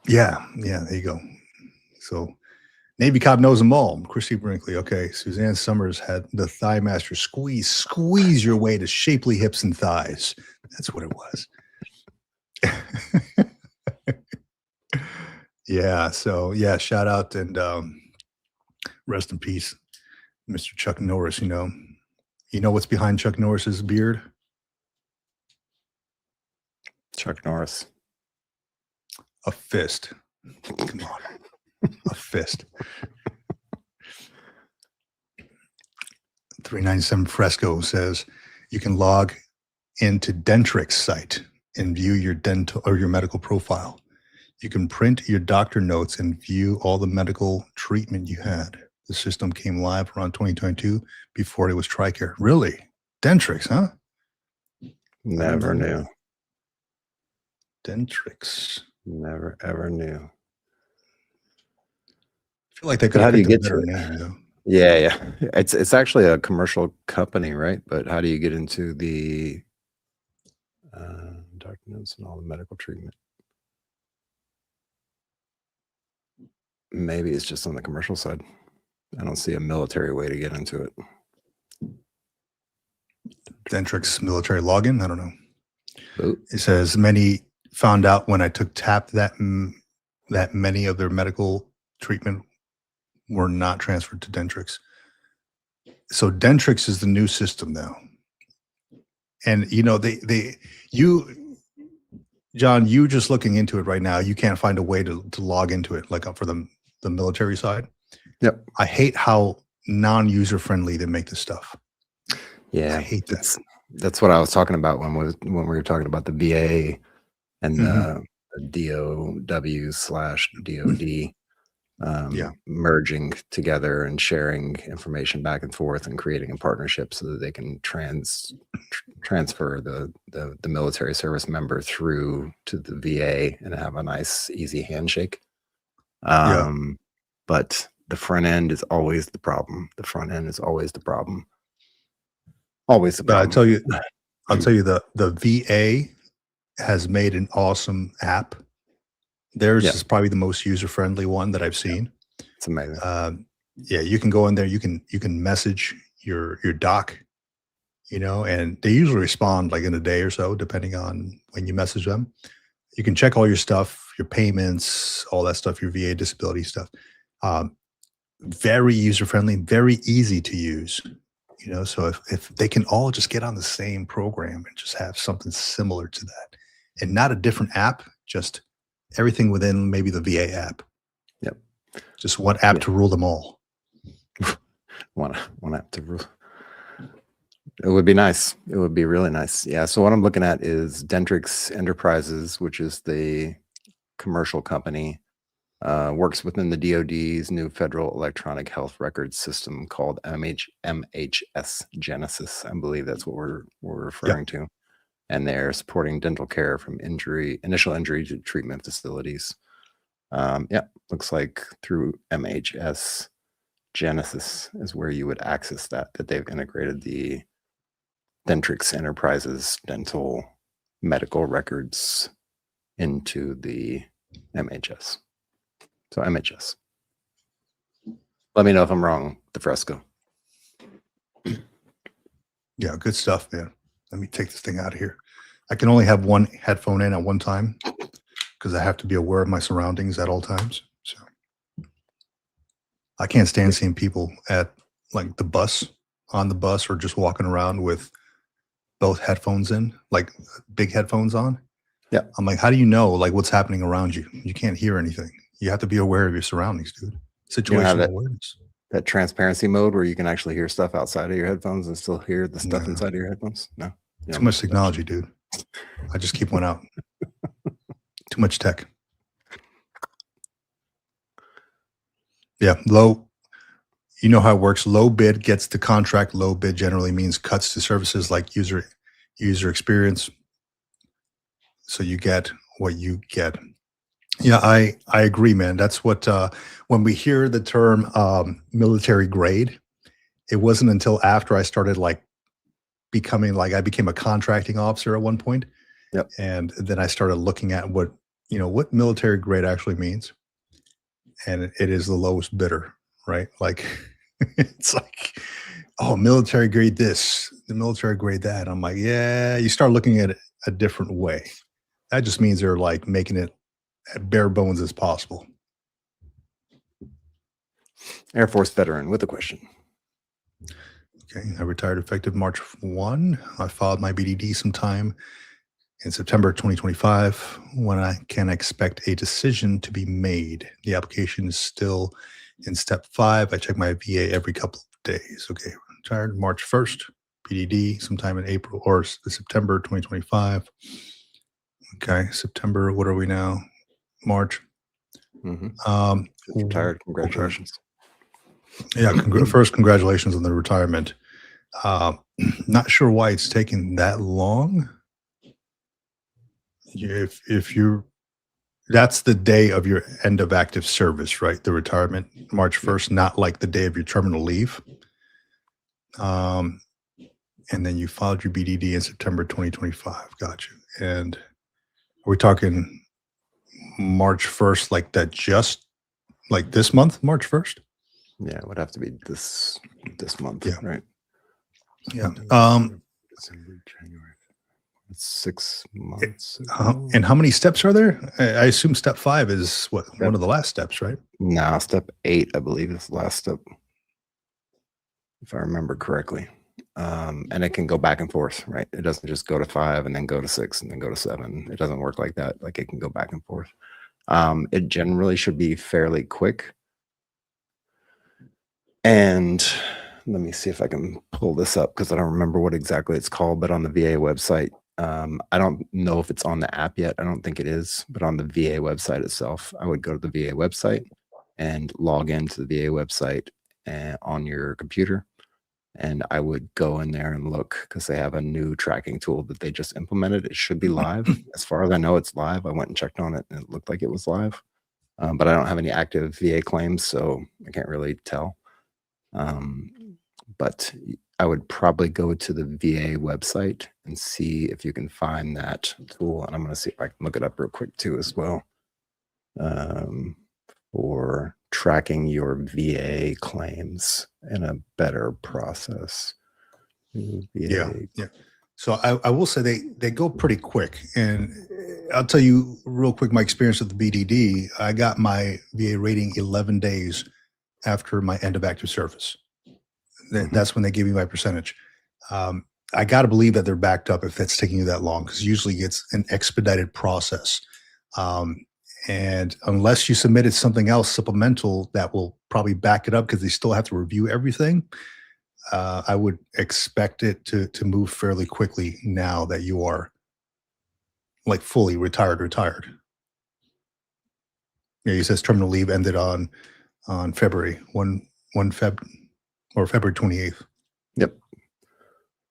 yeah, there you go. So Navy cop knows them all. Christy Brinkley. Okay. Suzanne Summers had the Thigh Master squeeze your way to shapely hips and thighs. That's what it was. Yeah. So yeah, shout out and rest in peace, Mr. Chuck Norris. You know what's behind Chuck Norris's beard? Chuck Norris. A fist. Come on. A fist. 397 Fresco says you can log into Dentrix site and view your dental or your medical profile. You can print your doctor notes and view all the medical treatment you had. The system came live around 2022 before it was TRICARE. Really? Dentrix, huh? Never knew. Dentrix. Never ever knew. I feel like they could have picked a better name, though. Yeah. It's actually a commercial company, right? But how do you get into the doctor notes and all the medical treatment? Maybe it's just on the commercial side. I don't see a military way to get into it. Dentrix military login? I don't know. Ooh. It says many found out when I took TAP that many of their medical treatment were not transferred to Dentrix. So Dentrix is the new system now. And John, you just looking into it right now, you can't find a way to log into it, like for the military side. Yep. I hate how non-user friendly they make this stuff. I Yeah, hate that. that's what I was talking about when we were talking about the VA and Mhm. the DOW/DOD Yeah. merging together and sharing information back and forth and creating a partnership so that they can transfer the military service member through to the VA and have a nice easy handshake. Yeah. But the front end is always the problem. The front end is always the problem. Always the But problem. I'll tell you the VA has made an awesome app. Theirs Yeah. is probably the most user friendly one that I've seen. It's amazing. Yeah, you can go in there. You can message your doc, and they usually respond like in a day or so, depending on when you message them. You can check all your stuff, your payments, all that stuff, your VA disability stuff. Um, Very user friendly, very easy to use. So if they can all just get on the same program and just have something similar to that, and not a different app, just everything within maybe the VA app. Yep. Just one app Yeah. to rule them all. One app to rule. It would be nice. It would be really nice. Yeah. So what I'm looking at is Dentrix Enterprises, which is the commercial company, works within the DoD's new federal electronic health records system called MHS Genesis. I believe that's what we're referring to. And they're supporting dental care from initial injury to treatment facilities. Looks like through MHS Genesis is where you would access that they've integrated the Dentrix Enterprises dental medical records into the MHS. So MHS. Let me know if I'm wrong, DeFresco. Yeah, good stuff, man. Let me take this thing out of here. I can only have one headphone in at one time because I have to be aware of my surroundings at all times. So I can't stand seeing people at like on the bus or just walking around with both headphones in, like big headphones on. Yeah. I'm like, how do you know like what's happening around you? You can't hear anything. You have to be aware of your surroundings, dude. Situational awareness. That transparency mode where you can actually hear stuff outside of your headphones and still hear the stuff No. inside of your headphones? No. Too much technology, dude. I just keep one out. Too much tech. Yeah, low. You know how it works. Low bid gets the contract. Low bid generally means cuts to services like user experience. So you get what you get. Yeah, I agree, man. That's what when we hear the term military grade, it wasn't until after I started like I became a contracting officer at one point. Yep. And then I started looking at what military grade actually means. And it is the lowest bidder, right? Like it's like, oh, military grade this, the military grade that. I'm like, yeah, you start looking at it a different way. That just means they're like making it at bare bones as possible. Air Force veteran with a question. Okay, I retired effective March 1. I filed my BDD sometime in September 2025 when I can expect a decision to be made. The application is still in step 5. I check my VA every couple of days. Okay, retired March 1st, BDD sometime in April or September 2025. Okay, September, what are we now? March. Retired, congratulations. Yeah, first, congratulations on the retirement. Not sure why it's taking that long. If you're, that's the day of your end of active service, right? The retirement, March 1st, not like the day of your terminal leave. And then you filed your BDD in September 2025. Got you. And are we talking March 1st, like that, just like this month, March 1st? Yeah, it would have to be this month, Yeah. right? Yeah. December, January. It's 6 months. And how many steps are there? I assume step 5 is one of the last steps, right? No, step 8, I believe, is the last step, if I remember correctly. and it can go back and forth, right? It doesn't just go to 5 and then go to 6 and then go to 7. It doesn't work like that. Like, it can go back and forth. It generally should be fairly quick. And let me see if I can pull this up because I don't remember what exactly it's called, but on the VA website, I don't know if it's on the app yet. I don't think it is, but on the VA website itself, I would go to the VA website and log into the VA website on your computer. And I would go in there and look because they have a new tracking tool that they just implemented. It should be live. As far as I know, it's live. I went and checked on it and it looked like it was live. But I don't have any active VA claims, so I can't really tell. But I would probably go to the VA website and see if you can find that tool. And I'm going to see if I can look it up real quick too as well. For tracking your VA claims in a better process. Yeah. So I will say they go pretty quick. And I'll tell you real quick my experience with the BDD. I got my VA rating 11 days after my end of active service. That's when they give me my percentage. I got to believe that they're backed up if that's taking you that long, because usually it's an expedited process. And unless you submitted something else supplemental that will probably back it up because they still have to review everything, I would expect it to move fairly quickly now that you are like fully retired. Yeah, he says terminal leave ended on February 1 or February 28th. Yep.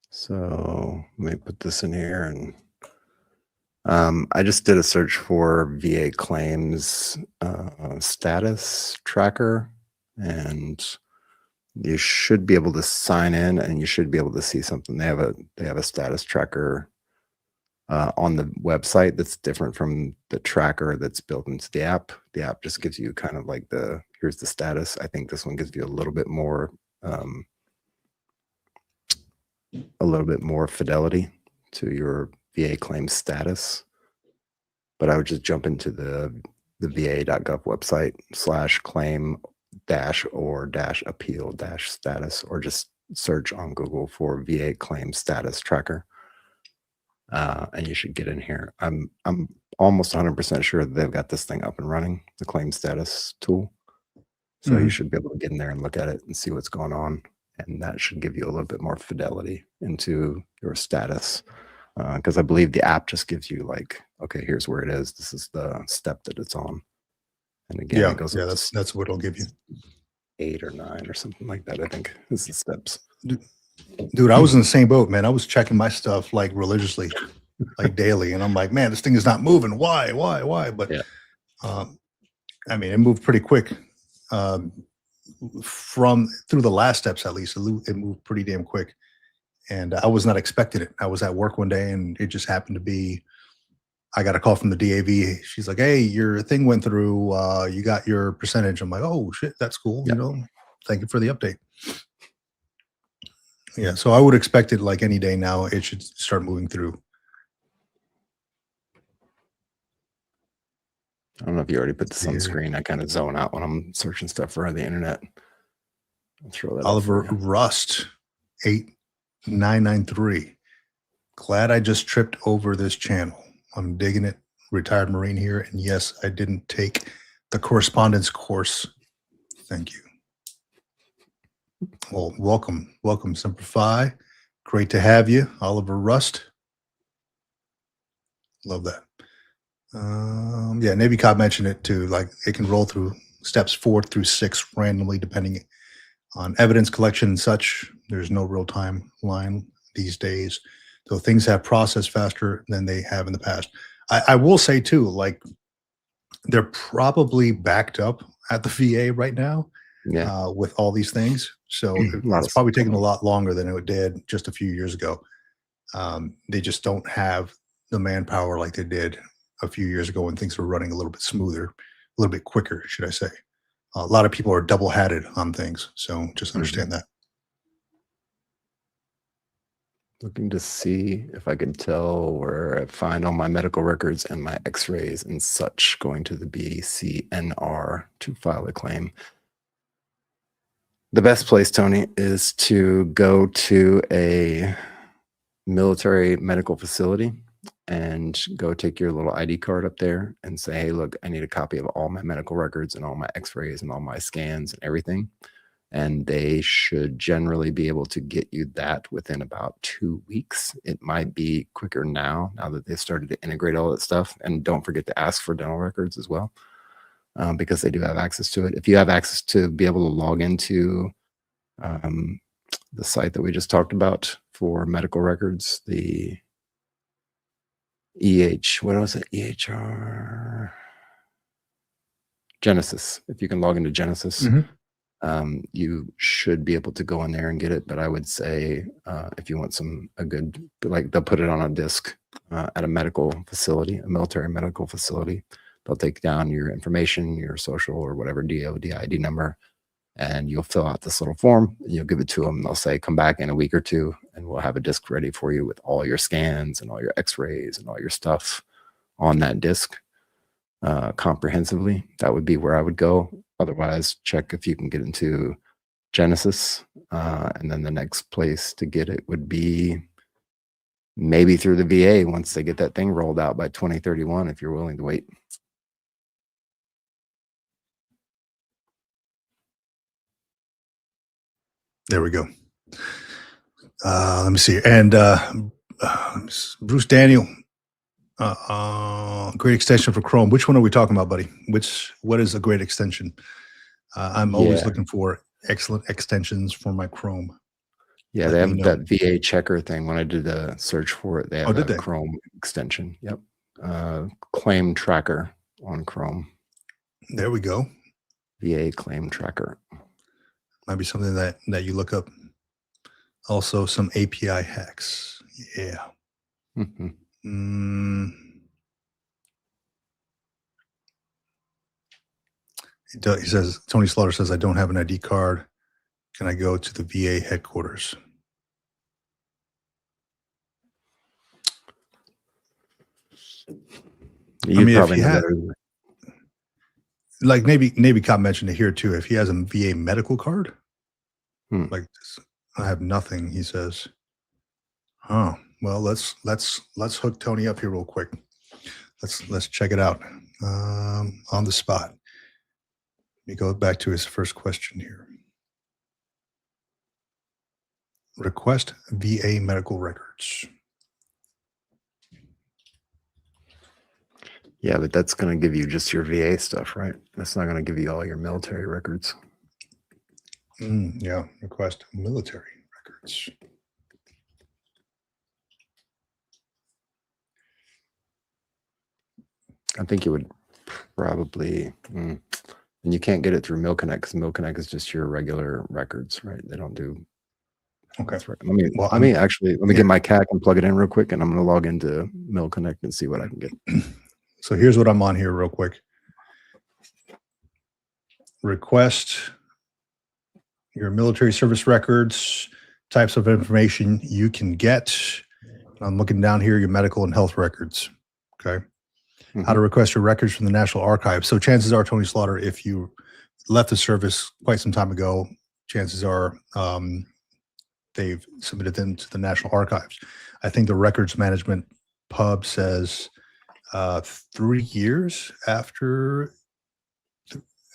So let me put this in here, and I just did a search for VA claims status tracker, and you should be able to sign in, and you should be able to see something. They have a status tracker on the website that's different from the tracker that's built into the app. The app just gives you kind of like here's the status. I think this one gives you a little bit more fidelity to your VA claim status. But I would just jump into the va.gov website /claim-or-appeal-status, or just search on Google for VA claim status tracker. And you should get in here. I'm almost 100% sure that they've got this thing up and running, the claim status tool. So you should be able to get in there and look at it and see what's going on. And that should give you a little bit more fidelity into your status. Because I believe the app just gives you like, okay, here's where it is. This is the step that it's on. And again, it goes that's what it'll give you. 8 or 9 or something like that, I think, is the steps. Dude, I was in the same boat, man. I was checking my stuff like religiously, like daily. And I'm like, man, this thing is not moving. Why? But I mean, it moved pretty quick. Through the last steps, at least, it moved pretty damn quick. And I was not expecting it. I was at work one day and it just happened to be, I got a call from the DAV. She's like, hey, your thing went through. You got your percentage. I'm like, oh, shit, that's cool. Yep. You know, thank you for the update. Yeah, so I would expect it like any day now. It should start moving through. I don't know if you already put this on screen. I kind of zone out when I'm searching stuff for the internet. I'll throw that Oliver Rust 8993. Glad I just tripped over this channel. I'm digging it. Retired Marine here. And yes, I didn't take the correspondence course. Thank you. Well, welcome, Semper Fi. Great to have you, Oliver Rust. Love that. Yeah, Navy Cop mentioned it too. Like, it can roll through steps 4 through 6 randomly, depending on evidence collection and such. There's no real timeline these days, so things have processed faster than they have in the past. I will say too, like, they're probably backed up at the VA right now. Yeah. With all these things. So it's probably taking a lot longer than it did just a few years ago. They just don't have the manpower like they did a few years ago when things were running a little bit smoother, a little bit quicker, should I say. A lot of people are double-hatted on things, so just understand that. Looking to see if I can tell where I find all my medical records and my x-rays and such, going to the BCNR to file a claim. The best place, Tony, is to go to a military medical facility and go take your little ID card up there and say, hey, look, I need a copy of all my medical records and all my x-rays and all my scans and everything. And they should generally be able to get you that within about 2 weeks. It might be quicker now that they've started to integrate all that stuff. And don't forget to ask for dental records as well, because they do have access to it. If you have access to be able to log into the site that we just talked about for medical records, the what was it? EHR Genesis. If you can log into Genesis, you should be able to go in there and get it. But I would say if you want a good, like they'll put it on a disk at a medical facility, a military medical facility. They'll take down your information, your social or whatever DOD ID number, and you'll fill out this little form. And you'll give it to them. They'll say, come back in a week or two, and we'll have a disk ready for you with all your scans and all your x-rays and all your stuff on that disk comprehensively. That would be where I would go. Otherwise, check if you can get into Genesis. And then the next place to get it would be maybe through the VA once they get that thing rolled out by 2031, if you're willing to wait. There we go. Let me see. And Bruce Daniel, great extension for Chrome. Which one are we talking about, buddy? What is a great extension? I'm always looking for excellent extensions for my Chrome. Yeah, they have that VA checker thing. When I did the search for it, they have a Chrome extension. Yep. Claim tracker on Chrome. There we go. VA claim tracker. Might be something that you look up. Also, some API hacks. Yeah. He says, Tony Slaughter says, I don't have an ID card. Can I go to the VA headquarters? If he had, like Navy Cop mentioned it here too. If he has a VA medical card, like I have nothing. He says, "Oh, well, let's hook Tony up here real quick. Let's check it out on the spot." Let me go back to his first question here. Request VA medical records. Yeah, but that's going to give you just your VA stuff, right? That's not going to give you all your military records. Yeah, request military records. I think you would probably, and you can't get it through MilConnect because MilConnect is just your regular records, right? They don't do. Okay. Right. Let me get my CAC and plug it in real quick, and I'm going to log into MilConnect and see what I can get. So here's what I'm on here real quick. Request your military service records, types of information you can get. I'm looking down here, your medical and health records. Okay. How to request your records from the National Archives. So chances are, Tony Slaughter, if you left the service quite some time ago, chances are they've submitted them to the National Archives. I think the records management pub says 3 years after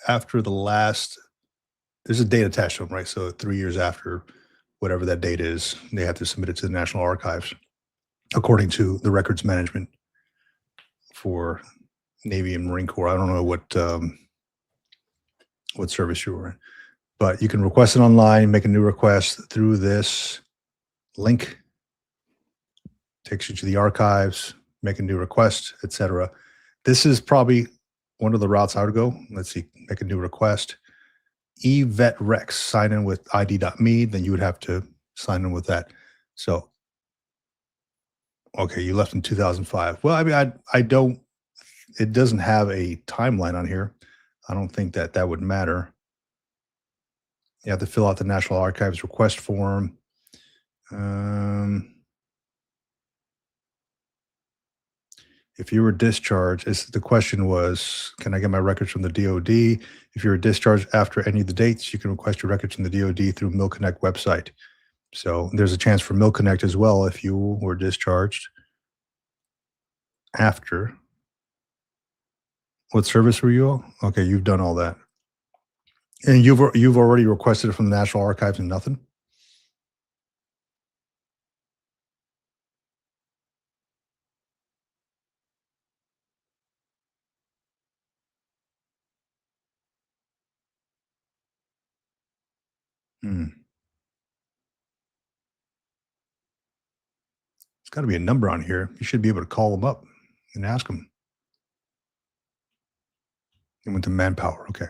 the last, there's a date attached to them, right? So 3 years after whatever that date is, they have to submit it to the National Archives, according to the records management for Navy and Marine Corps. I don't know what service you were in, but you can request it online, make a new request through this link, takes you to the archives, make a new request, etc. This is probably one of the routes I would go. Let's see, make a new request. eVetRex, sign in with ID.me, then you would have to sign in with that. So, okay, you left in 2005. Well, I mean, I don't, it doesn't have a timeline on here. I don't think that would matter. You have to fill out the National Archives request form. If you were discharged, the question was, can I get my records from the DOD? If you were discharged after any of the dates, you can request your records from the DOD through Mill Connect website. So there's a chance for Mill Connect as well if you were discharged after. What service were you on? Okay, you've done all that. And you've already requested it from the National Archives and nothing? Hmm. There's got to be a number on here. You should be able to call them up and ask them. It went to Manpower. Okay.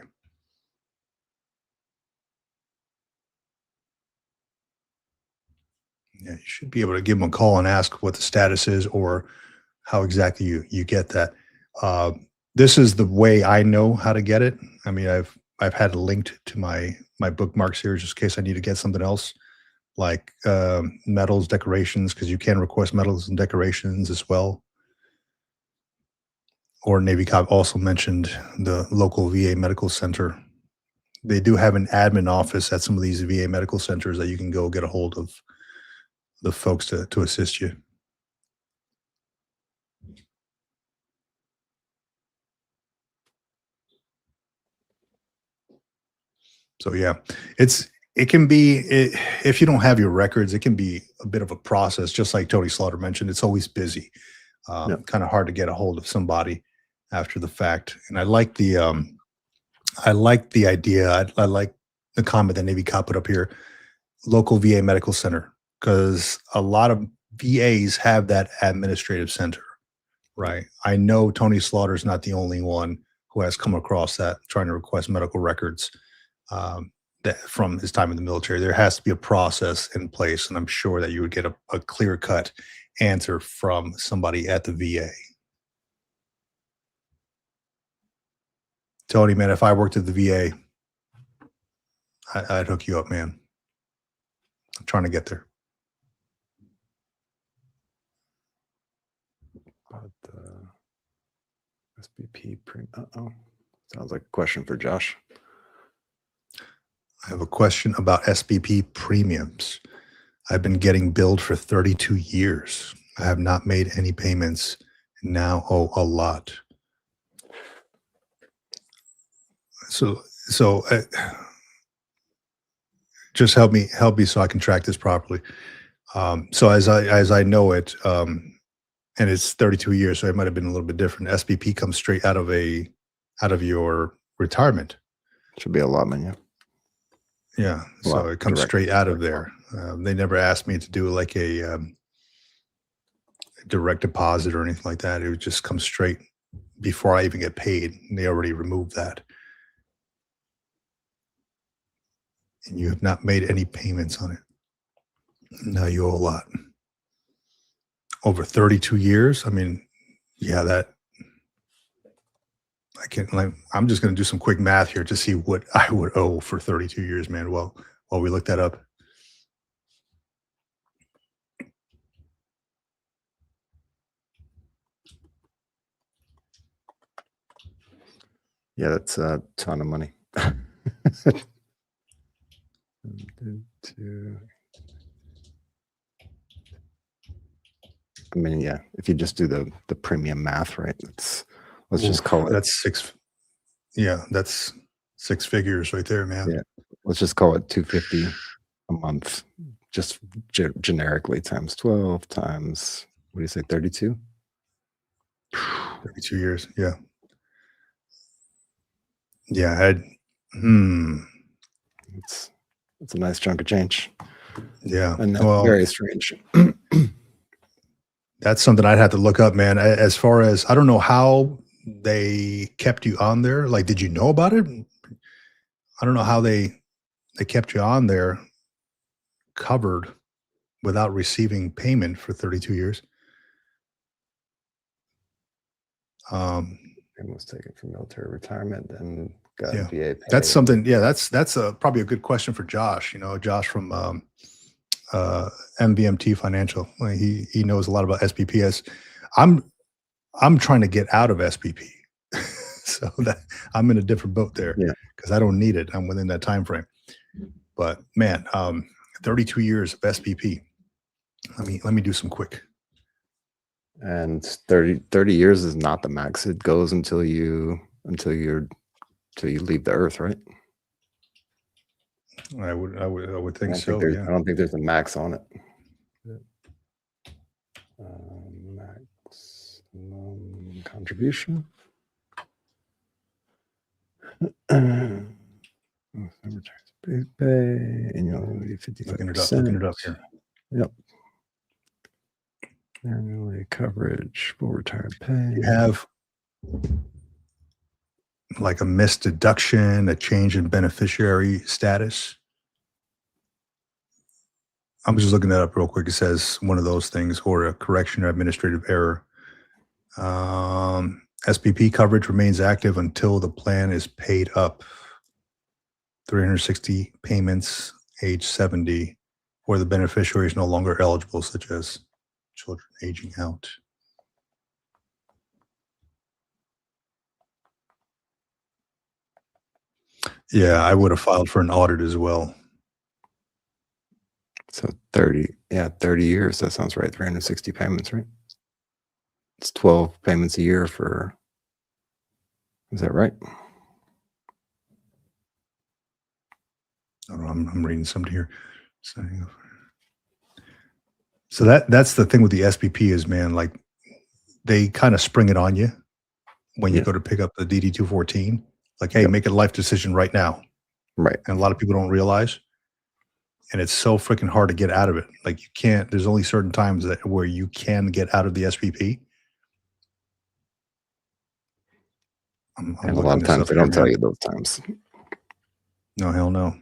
Yeah, you should be able to give them a call and ask what the status is or how exactly you get that. Uh, this is the way I know how to get it. I mean, I've had it linked to my bookmarks here just in case I need to get something else, like medals, decorations, because you can request medals and decorations as well. Or Navy Cop also mentioned the local VA medical center. They do have an admin office at some of these VA medical centers that you can go get a hold of the folks to assist you. So yeah, it can be if you don't have your records, it can be a bit of a process. Just like Tony Slaughter mentioned, it's always busy, Yep. kind of hard to get a hold of somebody after the fact. And I like the idea. I like the comment that Navy Cop put up here, local VA medical center, because a lot of VAs have that administrative center, right? I know Tony Slaughter is not the only one who has come across that trying to request medical records that from his time in the military. There has to be a process in place, and I'm sure that you would get a clear cut answer from somebody at the VA. Tony, man, if I worked at the VA, I'd hook you up, man. I'm trying to get there. But SBP premium. Sounds like a question for Josh. I have a question about SBP premiums. I've been getting billed for 32 years. I have not made any payments and now owe a lot. So just help me so I can track this properly. So as I know it, and it's 32 years, so it might have been a little bit different. SBP comes straight out of your retirement. Should be allotment, yeah. Yeah, so it comes straight out of there. They never asked me to do like a direct deposit or anything like that. It would just come straight before I even get paid. And they already removed that. And you have not made any payments on it. Now you owe a lot. Over 32 years? I mean, yeah, that I'm just going to do some quick math here to see what I would owe for 32 years, man. While we look that up. Yeah, that's a ton of money. I mean, yeah, if you just do the premium math, right? Let's just call it. That's six. Yeah, that's six figures right there, man. Yeah, let's just call it 250 a month, just generically times 12 times, what do you say, 32? 32 years, yeah. Yeah, it's a nice chunk of change. Yeah, and well, very strange. That's something I'd have to look up, man. As far as, I don't know how they kept you on there. Like, did you know about it? I don't know how they kept you on there covered without receiving payment for 32 years. And was taken from military retirement and got Yeah. VA pay. That's something. Yeah, that's probably a good question for Josh. You know, Josh from MVMT Financial. Like, he knows a lot about SPPS. I'm trying to get out of SPP. So that I'm in a different boat there because I don't need it. I'm within that time frame. But man, 32 years of SPP. Let me do some quick. And 30 years is not the max. It goes until you leave the earth, right? I would think so. I don't think there's a max on it. Maximum contribution. Pay, annually 55%. Looking it up here. Yep. Annually coverage for retired pay. You have like a missed deduction, a change in beneficiary status. I'm just looking that up real quick. It says one of those things, or a correction or administrative error. SPP coverage remains active until the plan is paid up. 360 payments, age 70, or the beneficiary is no longer eligible, such as children aging out. Yeah, I would have filed for an audit as well. So 30 years. That sounds right. 360 payments, right? It's 12 payments a year for, is that right? I don't know, I'm reading something here. So that's the thing with the SPP is, man, like they kind of spring it on you when you go to pick up the DD 214. Like, hey, make a life decision right now. Right. And a lot of people don't realize. And it's so freaking hard to get out of it. Like you can't, there's only certain times where you can get out of the SPP. And a lot of times they don't tell you those times. No, hell no.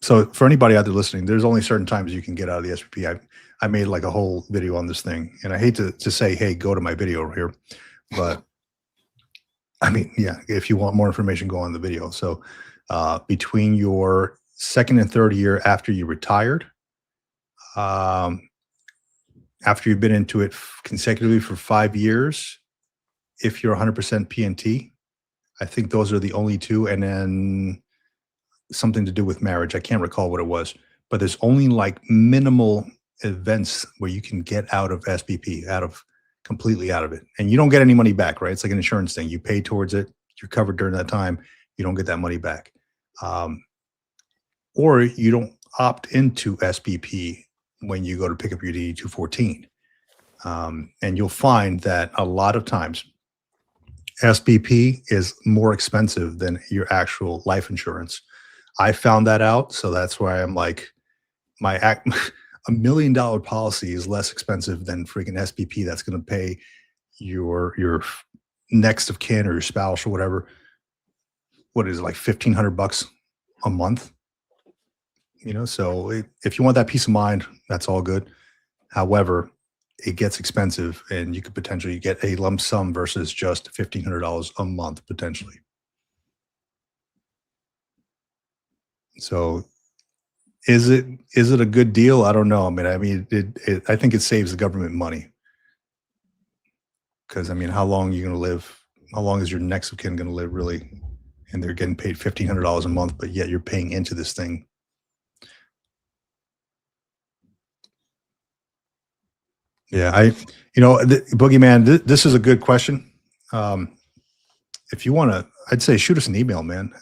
So for anybody out there listening, there's only certain times you can get out of the SPP. I made like a whole video on this thing, and I hate to say, hey, go to my video over here, but I mean, yeah, if you want more information, go on the video. So between your second and third year after you retired, after you've been into it consecutively for 5 years, if you're 100% PNT, I think those are the only two, and then something to do with marriage. I can't recall what it was, but there's only like minimal events where you can get out of SPP, completely out of it. And you don't get any money back, right? It's like an insurance thing. You pay towards it. You're covered during that time. You don't get that money back. Or you don't opt into SPP when you go to pick up your DD 214. And you'll find that a lot of times SPP is more expensive than your actual life insurance. I found that out. So that's why I'm like, $1 million policy is less expensive than freaking SPP. That's going to pay your next of kin or your spouse or whatever. What is it, like $1,500 a month? So if you want that peace of mind, that's all good. However, it gets expensive, and you could potentially get a lump sum versus just $1,500 a month potentially. So is it a good deal? I don't know. I mean, I think it saves the government money. Because how long are you going to live? How long is your next of kin going to live, really? And they're getting paid $1,500 a month, but yet you're paying into this thing. Yeah, Boogeyman, this is a good question. If you want to, I'd say shoot us an email, man.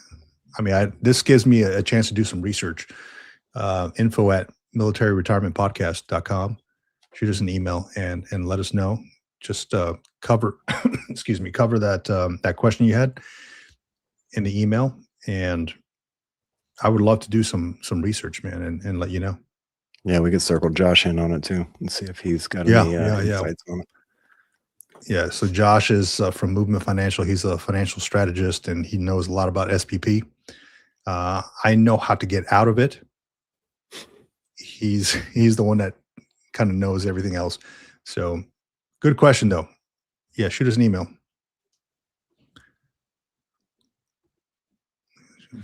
This gives me a chance to do some research. info@militaryretirementpodcast.com. Shoot us an email and let us know. Just cover, cover that question you had in the email, and I would love to do some research, man, and let you know. Yeah, we could circle Josh in on it too and see if he's got any insights on it. Yeah, so Josh is from Movement Financial. He's a financial strategist, and he knows a lot about SPP. I know how to get out of it. He's the one that kind of knows everything else. So good question, though. Yeah, shoot us an email.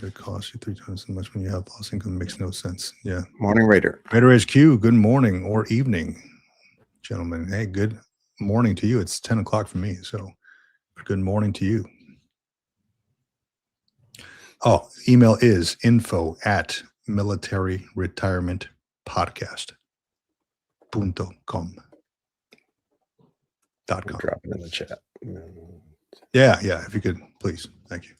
It costs you 3 times as much when you have lost income. Makes no sense. Yeah. Morning, Raider. Raider HQ, good morning or evening, gentlemen. Hey, good morning to you. It's 10 o'clock for me. So good morning to you. Oh, email is info@militaryretirementpodcast.com. Drop it in the chat. Yeah, if you could, please. Thank you.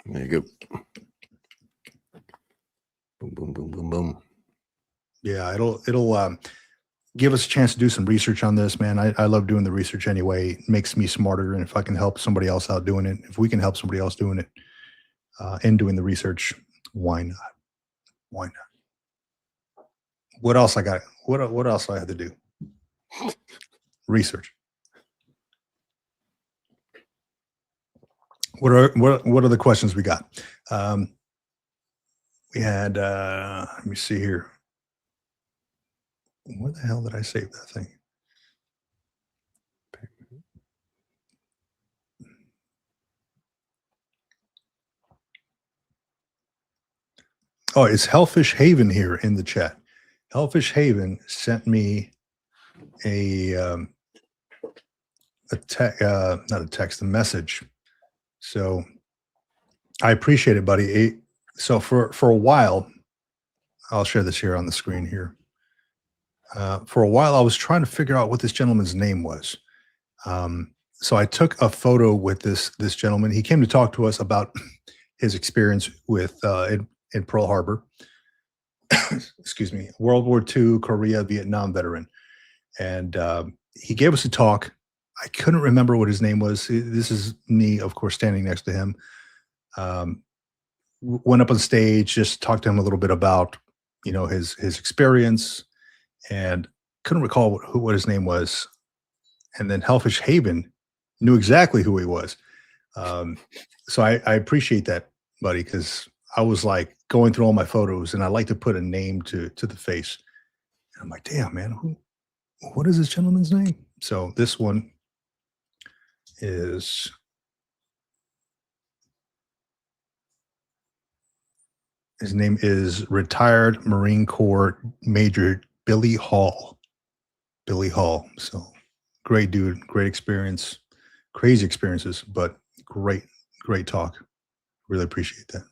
There you go. Boom, boom, boom, boom, boom. Yeah, it'll give us a chance to do some research on this, man. I love doing the research anyway. It makes me smarter, and if I can help somebody else out doing it, if we can help somebody else doing it, and doing the research, why not? Why not? What else I got? What else I had to do? Research. What are the questions we got? We had let me see here. Where the hell did I save that thing? Oh, it's Hellfish Haven here in the chat. Hellfish Haven sent me a message. So I appreciate it, buddy. So for a while, I'll share this here on the screen here. For a while, I was trying to figure out what this gentleman's name was. So I took a photo with this gentleman. He came to talk to us about his experience with in Pearl Harbor. Excuse me, World War II, Korea, Vietnam veteran, and he gave us a talk. I couldn't remember what his name was. This is me, of course, standing next to him. Went up on stage, just talked to him a little bit about, his experience, and couldn't recall what his name was. And then Hellfish Haven knew exactly who he was. So I appreciate that, buddy, because I was like going through all my photos, and I like to put a name to the face. And I'm like, damn, man, what is this gentleman's name? So this one is his name is retired Marine Corps Major Billy Hall. Billy Hall. So great dude, great experience, crazy experiences, but great talk. Really appreciate that.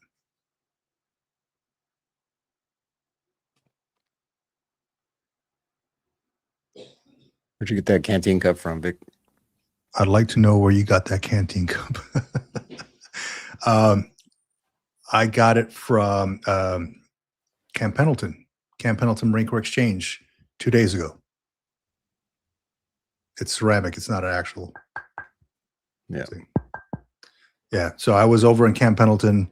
Where'd you get that canteen cup from, Vic? I'd like to know where you got that canteen cup. I got it from Camp Pendleton Marine Corps Exchange 2 days ago. It's ceramic. It's not an actual. Yeah. Yeah. So I was over in Camp Pendleton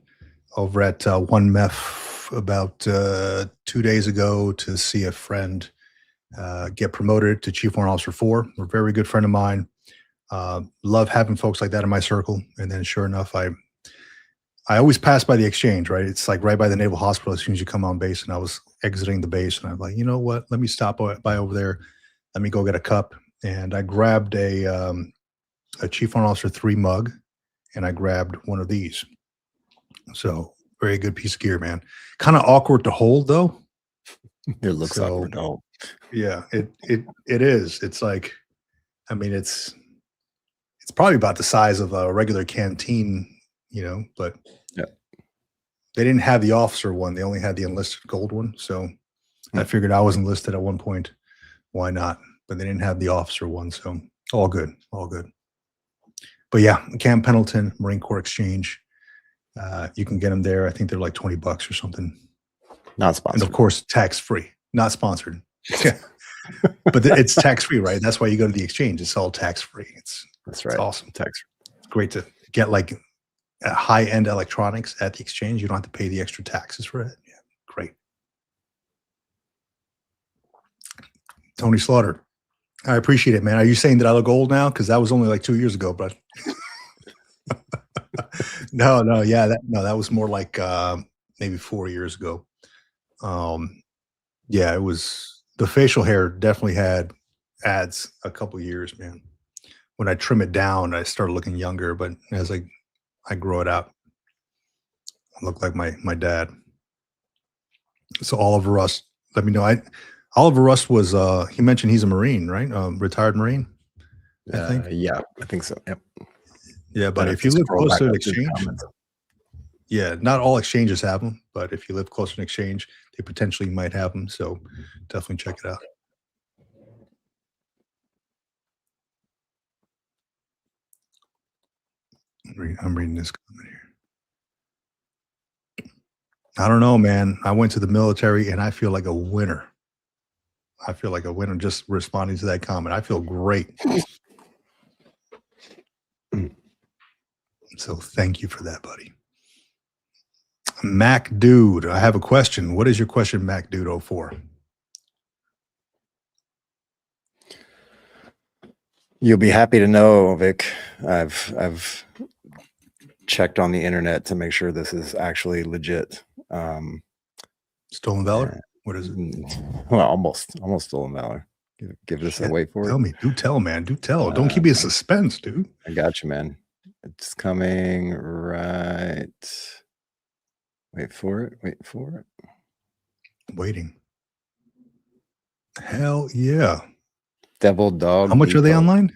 over at 1MEF about 2 days ago to see a friend get promoted to Chief Warrant Officer 4. A very good friend of mine. Love having folks like that in my circle. And then sure enough, I always pass by the exchange, right? It's like right by the Naval Hospital as soon as you come on base. And I was exiting the base, and I'm like, you know what? Let me stop by over there. Let me go get a cup. And I grabbed a Chief Warrant Officer 3 mug, and I grabbed one of these. So very good piece of gear, man. Kind of awkward to hold though. It looks awkward to hold. Yeah, it is. It's like, I mean, it's probably about the size of a regular canteen, but yeah, they didn't have the officer one. They only had the enlisted gold one. So I figured I was enlisted at one point. Why not? But they didn't have the officer one. So all good. But yeah, Camp Pendleton Marine Corps Exchange. You can get them there. I think they're like $20 or something. Not sponsored. And of course, tax-free. Not sponsored. Yeah. But it's tax-free, right? That's why you go to the exchange. It's all tax-free. That's right. It's awesome. Tax. It's great to get like high-end electronics at the exchange. You don't have to pay the extra taxes for it. Yeah, great. Tony Slaughter. I appreciate it, man. Are you saying that I look old now? Because that was only like 2 years ago, but no, yeah, that was more like maybe 4 years ago. Yeah, it was the facial hair definitely had adds a couple years, man. When I trim it down, I start looking younger, but as I grow it out, I look like my dad. So Oliver Russ, let me know. Oliver Rust was he mentioned he's a Marine, right? Retired Marine, I think. Yeah, I think so. Yep. Yeah, Then but I have if to you live scroll close back to an up to the exchange, comments. yeah, not all exchanges have them, but if you live close to an exchange, they potentially might have them. So definitely check it out. I'm reading this comment here. I don't know, man. I went to the military and I feel like a winner. I feel like a winner just responding to that comment. I feel great. So thank you for that, buddy. Mac Dude, I have a question. What is your question, Mac Dude 04? You'll be happy to know, Vic. I've checked on the internet to make sure this is actually legit. Stolen Valor? What is it? Well, almost stolen valor. Give this a wait for Tell it. me. Do tell, man. Do tell. Don't keep me in suspense, dude. I got you, man. It's coming right. Wait for it. Wait for it. Waiting. Hell yeah. Devil Dog. How much are they online?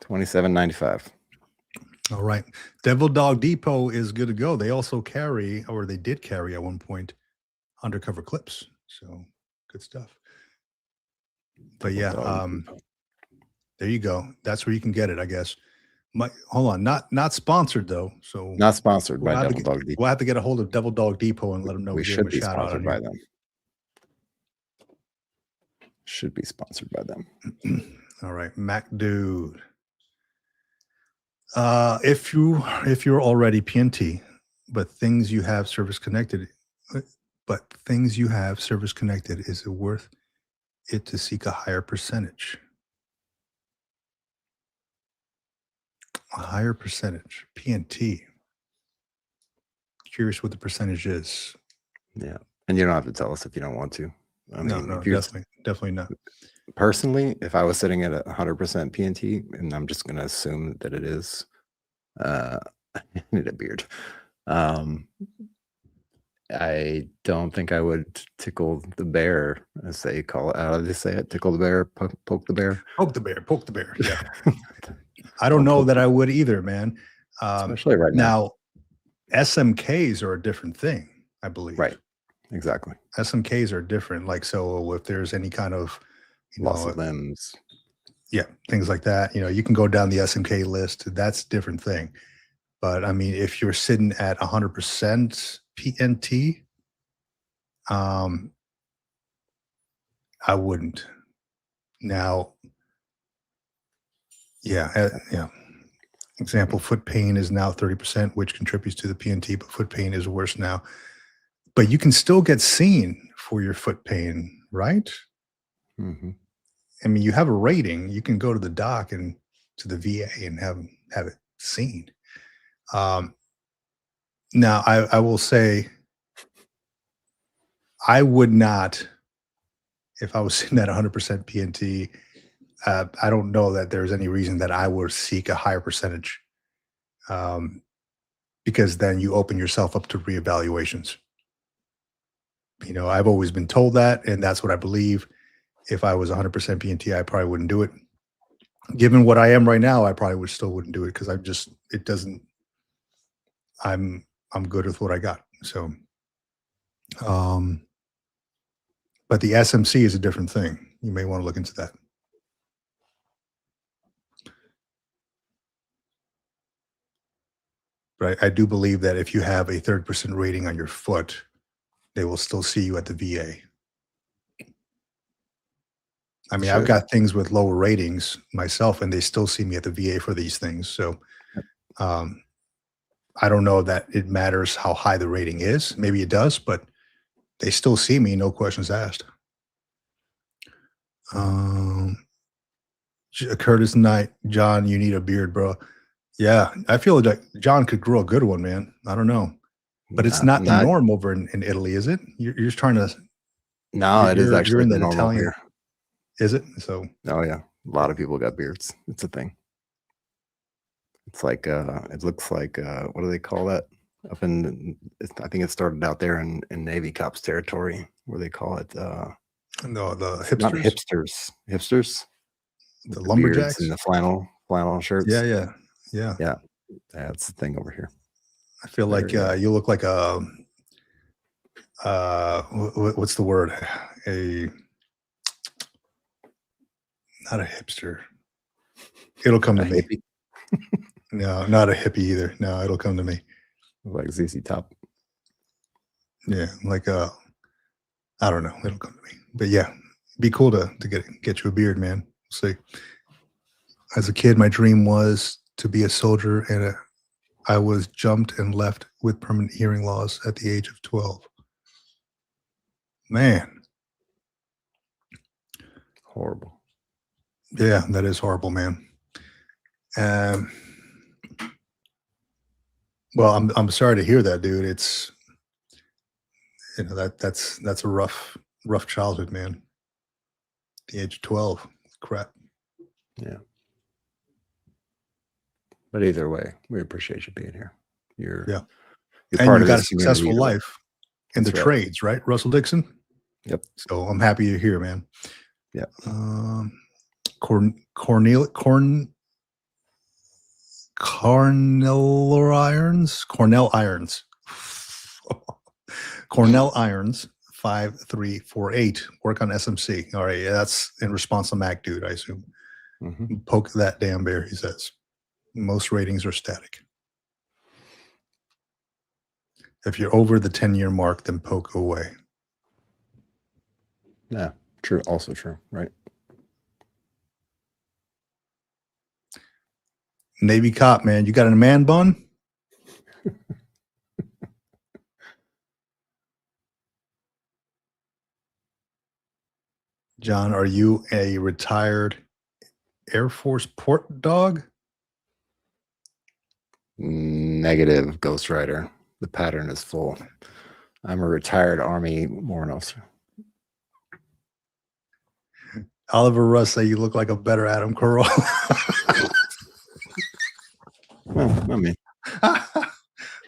$27.95. All right. Devil Dog Depot is good to go. They also carry, or they did carry at one point, undercover clips. So good stuff. But yeah, there you go. That's where you can get it, I guess. Hold on, not sponsored though. So not sponsored by Devil Dog Depot. We'll have to get a hold of Devil Dog Depot and let them know we should be sponsored by them. Should be sponsored by them. All right, Mac Dude. If you're already PNT, but things you have service connected, is it worth it to seek a higher percentage? A higher percentage, PNT. Curious what the percentage is. Yeah, and you don't have to tell us if you don't want to. I mean, no, definitely not. Personally, if I was sitting at 100% PNT, and I'm just going to assume that it is, I need a beard. I don't think I would tickle the bear, as they call it. How do they say it? Tickle the bear, poke the bear? Poke the bear. Yeah. I don't know that I would either, man. Especially right now. SMKs are a different thing, I believe. Right. Exactly. SMKs are different. Like, so if there's any kind of loss of limbs, yeah, things like that, you can go down the SMK list. That's a different thing. But I mean, if you're sitting at 100% PNT, I wouldn't. Now, yeah. Example, foot pain is now 30%, which contributes to the PNT, but foot pain is worse now. But you can still get seen for your foot pain, right? Mm-hmm. I mean, you have a rating. You can go to the doc and to the VA and have it seen. Now, I will say, I would not, if I was sitting at 100% PNT, I don't know that there's any reason that I would seek a higher percentage, because then you open yourself up to reevaluations. I've always been told that, and that's what I believe. If I was 100% PNT, I probably wouldn't do it. Given what I am right now, I probably still wouldn't do it because I'm good with what I got. So, but the SMC is a different thing. You may want to look into that. But I do believe that if you have a 30% rating on your foot, they will still see you at the VA. I mean, I've got things with lower ratings myself, and they still see me at the VA for these things. So I don't know that it matters how high the rating is. Maybe it does, but they still see me, no questions asked. Curtis Knight, John, you need a beard, bro. Yeah, I feel like John could grow a good one, man. I don't know. But it's not the norm over in Italy, is it? You're just trying to... No, it is actually you're in the the normal Italian here. Is it? So, oh yeah, a lot of people got beards. It's a thing. It's like it looks like what do they call that? Up in, I think it started out there in Navy cops territory, where they call it No, the Not hipsters, hipsters with the the beards lumberjacks. and the flannel shirts. Yeah. Yeah, that's the thing over here. I feel like Very, you look like a what's the word? A not a hipster. It'll come a to me. hippie, No, not a hippie either. No, it'll come to me. like ZZ Top. Yeah, like I don't know. It'll come to me. But yeah, be cool to get you a beard, man. See, as a kid, my dream was to be a soldier, and I was jumped and left with permanent hearing loss at the age of 12. Man, Horrible. yeah, that is horrible, man. Um, well, I'm sorry to hear that, dude. It's that's a rough childhood, man. The age of 12, crap. Yeah. But either way, we appreciate you being here. You're Yeah, you're and part you of got a this community successful either way. life in the That's right. trades, right, Russell Dixon? Yep. So I'm happy you're here, man. Yeah. Cornell Irons. Cornell Irons 5348. Work on SMC. All right, yeah, that's in response to Mac, dude, I assume. Mm-hmm. Poke that damn bear, he says. Most ratings are static. If you're over the 10-year mark, then poke away. Yeah, true. Also true, right? Navy cop, man. You got a man bun? John, are you a retired Air Force port dog? Negative, Ghost Rider. The pattern is full. I'm a retired Army warrant officer. Oliver Russ say you look like a better Adam Carolla. Well, I mean,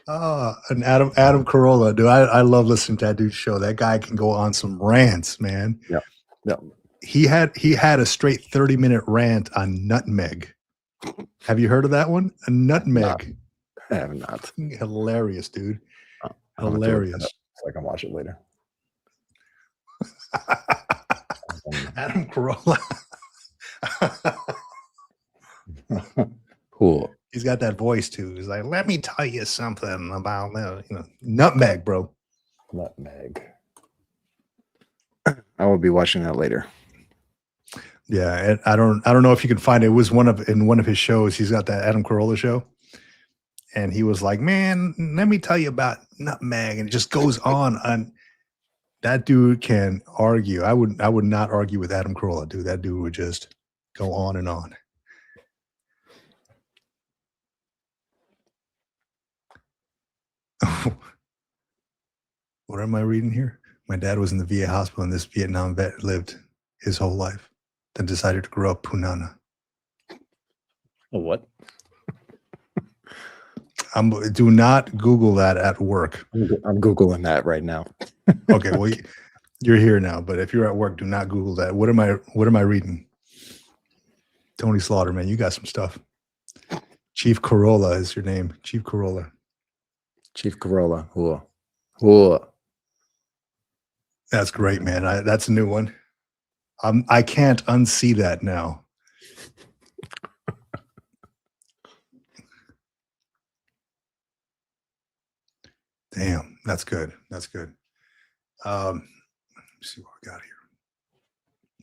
An Adam Carolla, dude. I love listening to that dude's show. That guy can go on some rants, man. yeah. He had a straight 30-minute rant on nutmeg. Have you heard of that one? A nutmeg. I have not. Hilarious, dude. I'm gonna have to look that Hilarious. up so I can watch it later. Adam Carolla. Cool. He's got that voice too. He's like, let me tell you something about nutmeg, bro. Nutmeg. I will be watching that later. Yeah, I don't know if you can find it. It was in one of his shows. He's got that Adam Carolla show, and he was like, "Man, let me tell you about nutmeg," and it just goes on. And that dude can argue. I would not argue with Adam Carolla, dude. That dude would just go on and on. What am I reading here? My dad was in the VA hospital, and this Vietnam vet lived his whole life, then decided to grow up punana. A what? Do not Google that at work. I'm Googling that right now. Okay, well, you're here now, but if you're at work, do not Google that. What am I reading? Tony Slaughter, man, you got some stuff. Chief Corolla is your name. Chief Corolla. Chief Corolla. Whoa. That's great, man. That's a new one. I can't unsee that now. Damn, that's good. That's good. Let me see what I got here.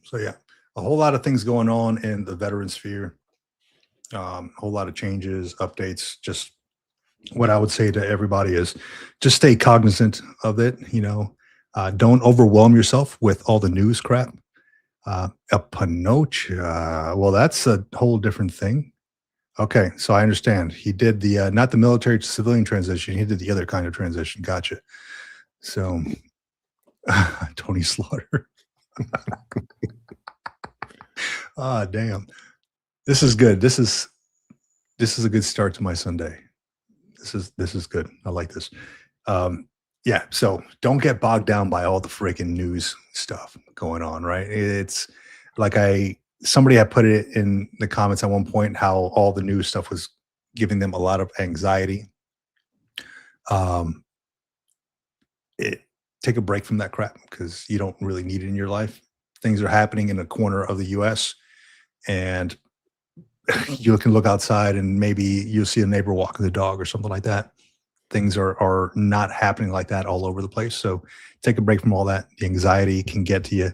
So yeah, a whole lot of things going on in the veteran sphere. A whole lot of changes, updates. Just what I would say to everybody is just stay cognizant of it. Don't overwhelm yourself with all the news crap. A panoche, well, that's a whole different thing. Okay, so I understand. He did the not the military to civilian transition. He did the other kind of transition. Gotcha. So, Tony Slaughter. Ah, damn. This is good. This is a good start to my Sunday. This is good. I like this. Yeah, so don't get bogged down by all the freaking news stuff going on, right? It's like somebody had put it in the comments at one point how all the news stuff was giving them a lot of anxiety. Um, it Take a break from that crap because you don't really need it in your life. Things are happening in a corner of the US, and you can look outside and maybe you'll see a neighbor walking the dog or something like that. Things are not happening like that all over the place. So take a break from all that. The anxiety can get to you,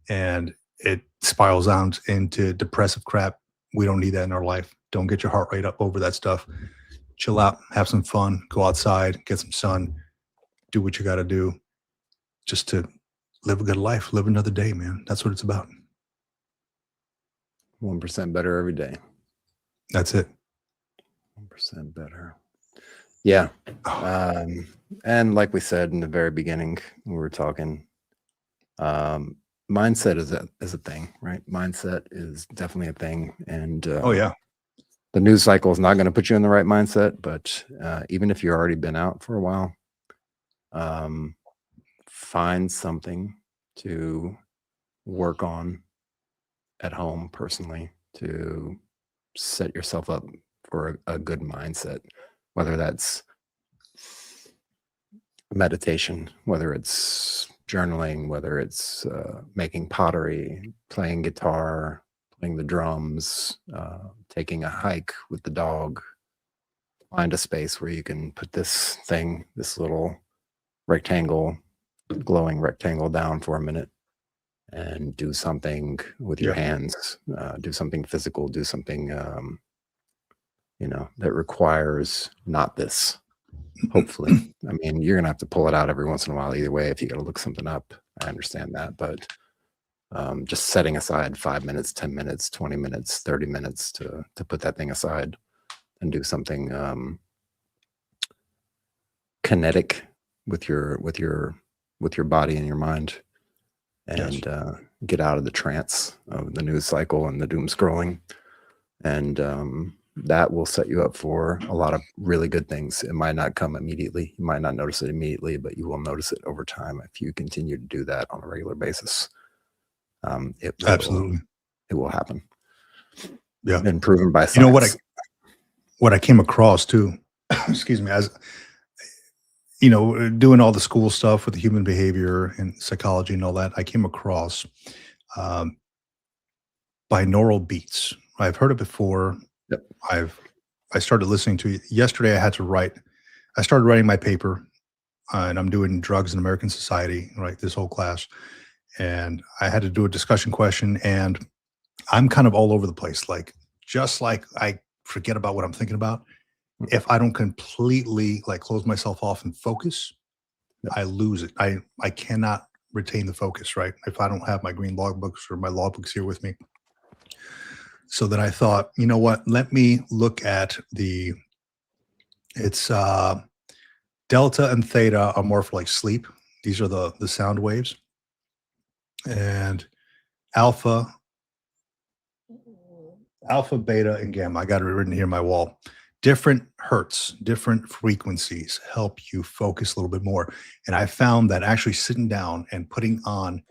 and it spirals out into depressive crap. We don't need that in our life. Don't get your heart rate up over that stuff. Chill out, have some fun, go outside, get some sun, do what you got to do just to live a good life, live another day, man. That's what it's about. 1% better every day. That's it. 1% better. Yeah. Oh, And like we said in the very beginning, when we were talking, mindset is a thing, right? Mindset is definitely a thing. And oh yeah. the news cycle is not going to put you in the right mindset, but even if you've already been out for a while, find something to work on at home personally to set yourself up for a good mindset, whether that's meditation, whether it's journaling, whether it's making pottery, playing guitar, playing the drums, taking a hike with the dog. Find a space where you can put this thing, this little rectangle, glowing rectangle down for a minute and do something with your Yeah. hands, do something physical, do something, that requires not this. Hopefully. I mean, you're going to have to pull it out every once in a while either way if you got to look something up. I understand that. But just setting aside 5 minutes, 10 minutes, 20 minutes, 30 minutes to put that thing aside and do something kinetic with your body and your mind, Yes. and get out of the trance of the news cycle and the doom scrolling. And that will set you up for a lot of really good things. It might not come immediately. You might not notice it immediately, but you will notice it over time if you continue to do that on a regular basis. It Absolutely. will happen. Yeah. Been proven by You know what science. I came across too, excuse me, as doing all the school stuff with the human behavior and psychology and all that, I came across um, binaural beats. I've heard it before. Yep. I started listening to it yesterday. I started writing my paper, and I'm doing drugs in American society, right? This whole class, and I had to do a discussion question, and I'm kind of all over the place. Like, just like I forget about what I'm thinking about. If I don't completely like close myself off and focus, Yep. I lose it. I cannot retain the focus, right? If I don't have my green logbooks or my logbooks here with me. So then I thought, you know what? Let me look at it's delta and theta are more for like sleep. These are the sound waves. And alpha, alpha, beta, and gamma. I got it written here on my wall. Different hertz, different frequencies help you focus a little bit more. And I found that actually sitting down and putting on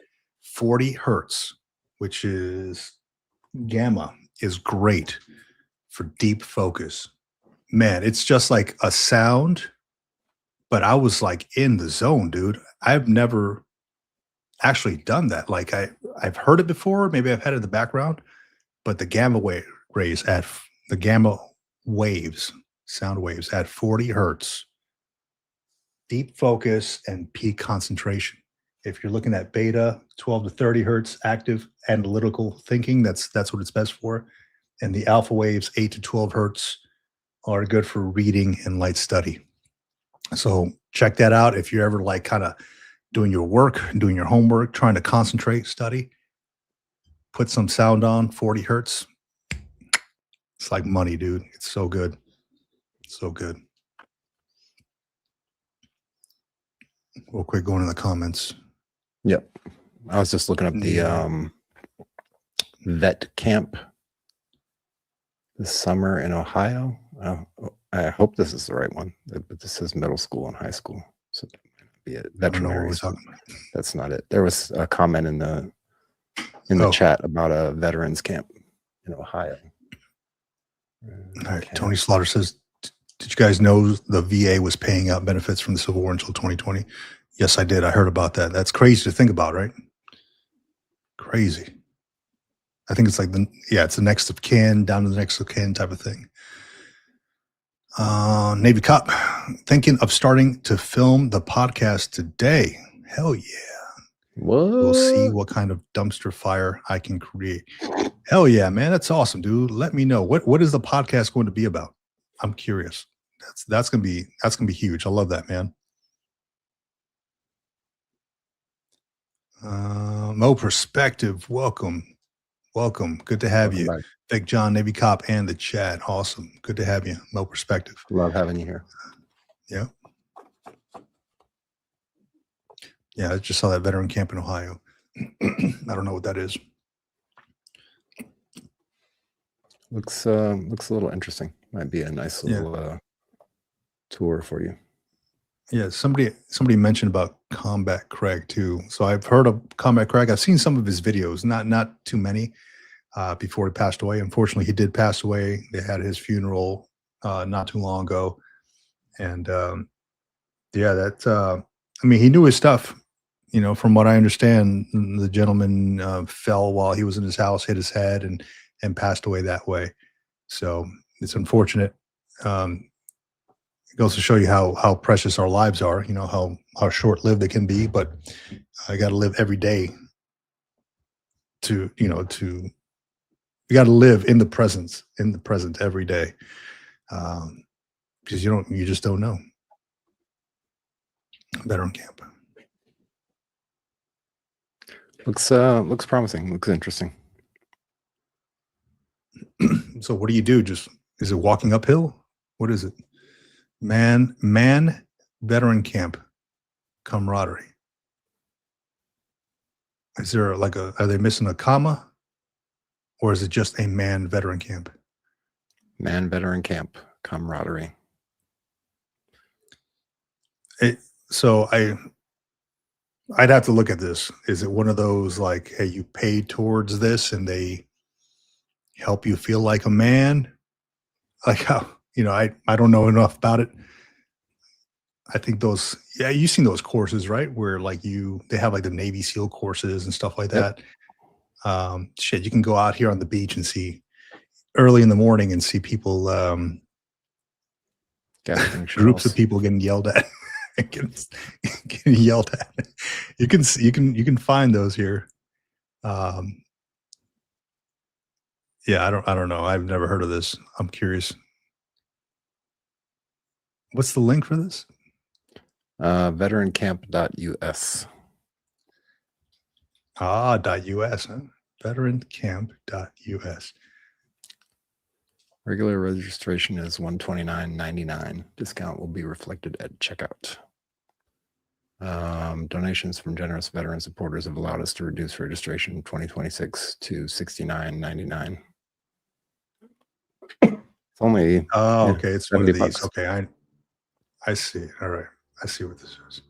40 hertz, which is gamma, is great for deep focus. Man, it's just like a sound, but I was like in the zone, dude. I've never actually done that. Like I've heard it before, maybe I've had it in the background, but the rays at the gamma waves, sound waves at 40 hertz, deep focus and peak concentration. If you're looking at beta, 12 to 30 hertz, active analytical thinking, that's what it's best for. And the alpha waves, 8 to 12 hertz, are good for reading and light study. So check that out if you're ever like kind of doing your work, doing your homework, trying to concentrate, study. Put some sound on, 40 hertz. It's like money, dude. It's so good. So good. Real quick, going in the comments. Yep. I was just looking up the Yeah. vet camp this summer in Ohio. I hope this is the right one, but this says middle school and high school. So be it. I don't know what we're Veterinaries. talking about. That's not it. There was a comment in the chat about a veterans camp in Ohio. All right. Tony Slaughter says, did you guys know the VA was paying out benefits from the Civil War until 2020? Yes, I did. I heard about that. That's crazy to think about, right? Crazy. I think it's like it's the next of kin, down to the next of kin type of thing. Navy Cop, thinking of starting to film the podcast today. Hell yeah. What? We'll see what kind of dumpster fire I can create. Hell yeah, man. That's awesome, dude. Let me know. What is the podcast going to be about? I'm curious. That's gonna be huge. I love that, man. Mo Perspective, welcome. Good to have you. Back. Vic, John, Navy Cop, and the chat. Awesome. Good to have you, Mo Perspective. Love having you here. Yeah. Yeah, I just saw that veteran camp in Ohio. I don't know what that is. Looks a little interesting. Might be a nice little tour for you. Yeah, somebody mentioned about Combat Craig too. So I've heard of Combat Craig. I've seen some of his videos, not too many, before he passed away. Unfortunately, he did pass away. They had his funeral not too long ago, and I mean, he knew his stuff. You know, from what I understand, the gentleman fell while he was in his house, hit his head, and passed away that way. So it's unfortunate. It goes to show you how precious our lives are. You know how short lived they can be, but I got to live every day. You got to live in the present every day, because you just don't know. Veteran camp. Looks promising. Looks interesting. So what do you do? Is it walking uphill? What is it? Man, veteran camp, camaraderie. Is there are they missing a comma, or is it just a man veteran camp? Man veteran camp, camaraderie. So I'd have to look at this. Is it one of those like, hey, you paid towards this and they help you feel like a man? Like how, I don't know enough about it. I think you've seen those courses, right? Where they have like the Navy SEAL courses and stuff like that. You can go out here on the beach and see early in the morning and see people, groups of people getting yelled at. getting yelled at. You can find those here. I don't know. I've never heard of this. I'm curious. What's the link for this? Veterancamp.us. .us, huh? Veterancamp.us. Regular registration is $129.99. Discount will be reflected at checkout. Donations from generous veteran supporters have allowed us to reduce registration in 2026 to $69.99. It's only okay. It's one of these. $70. Okay, I see. All right, I see what this is.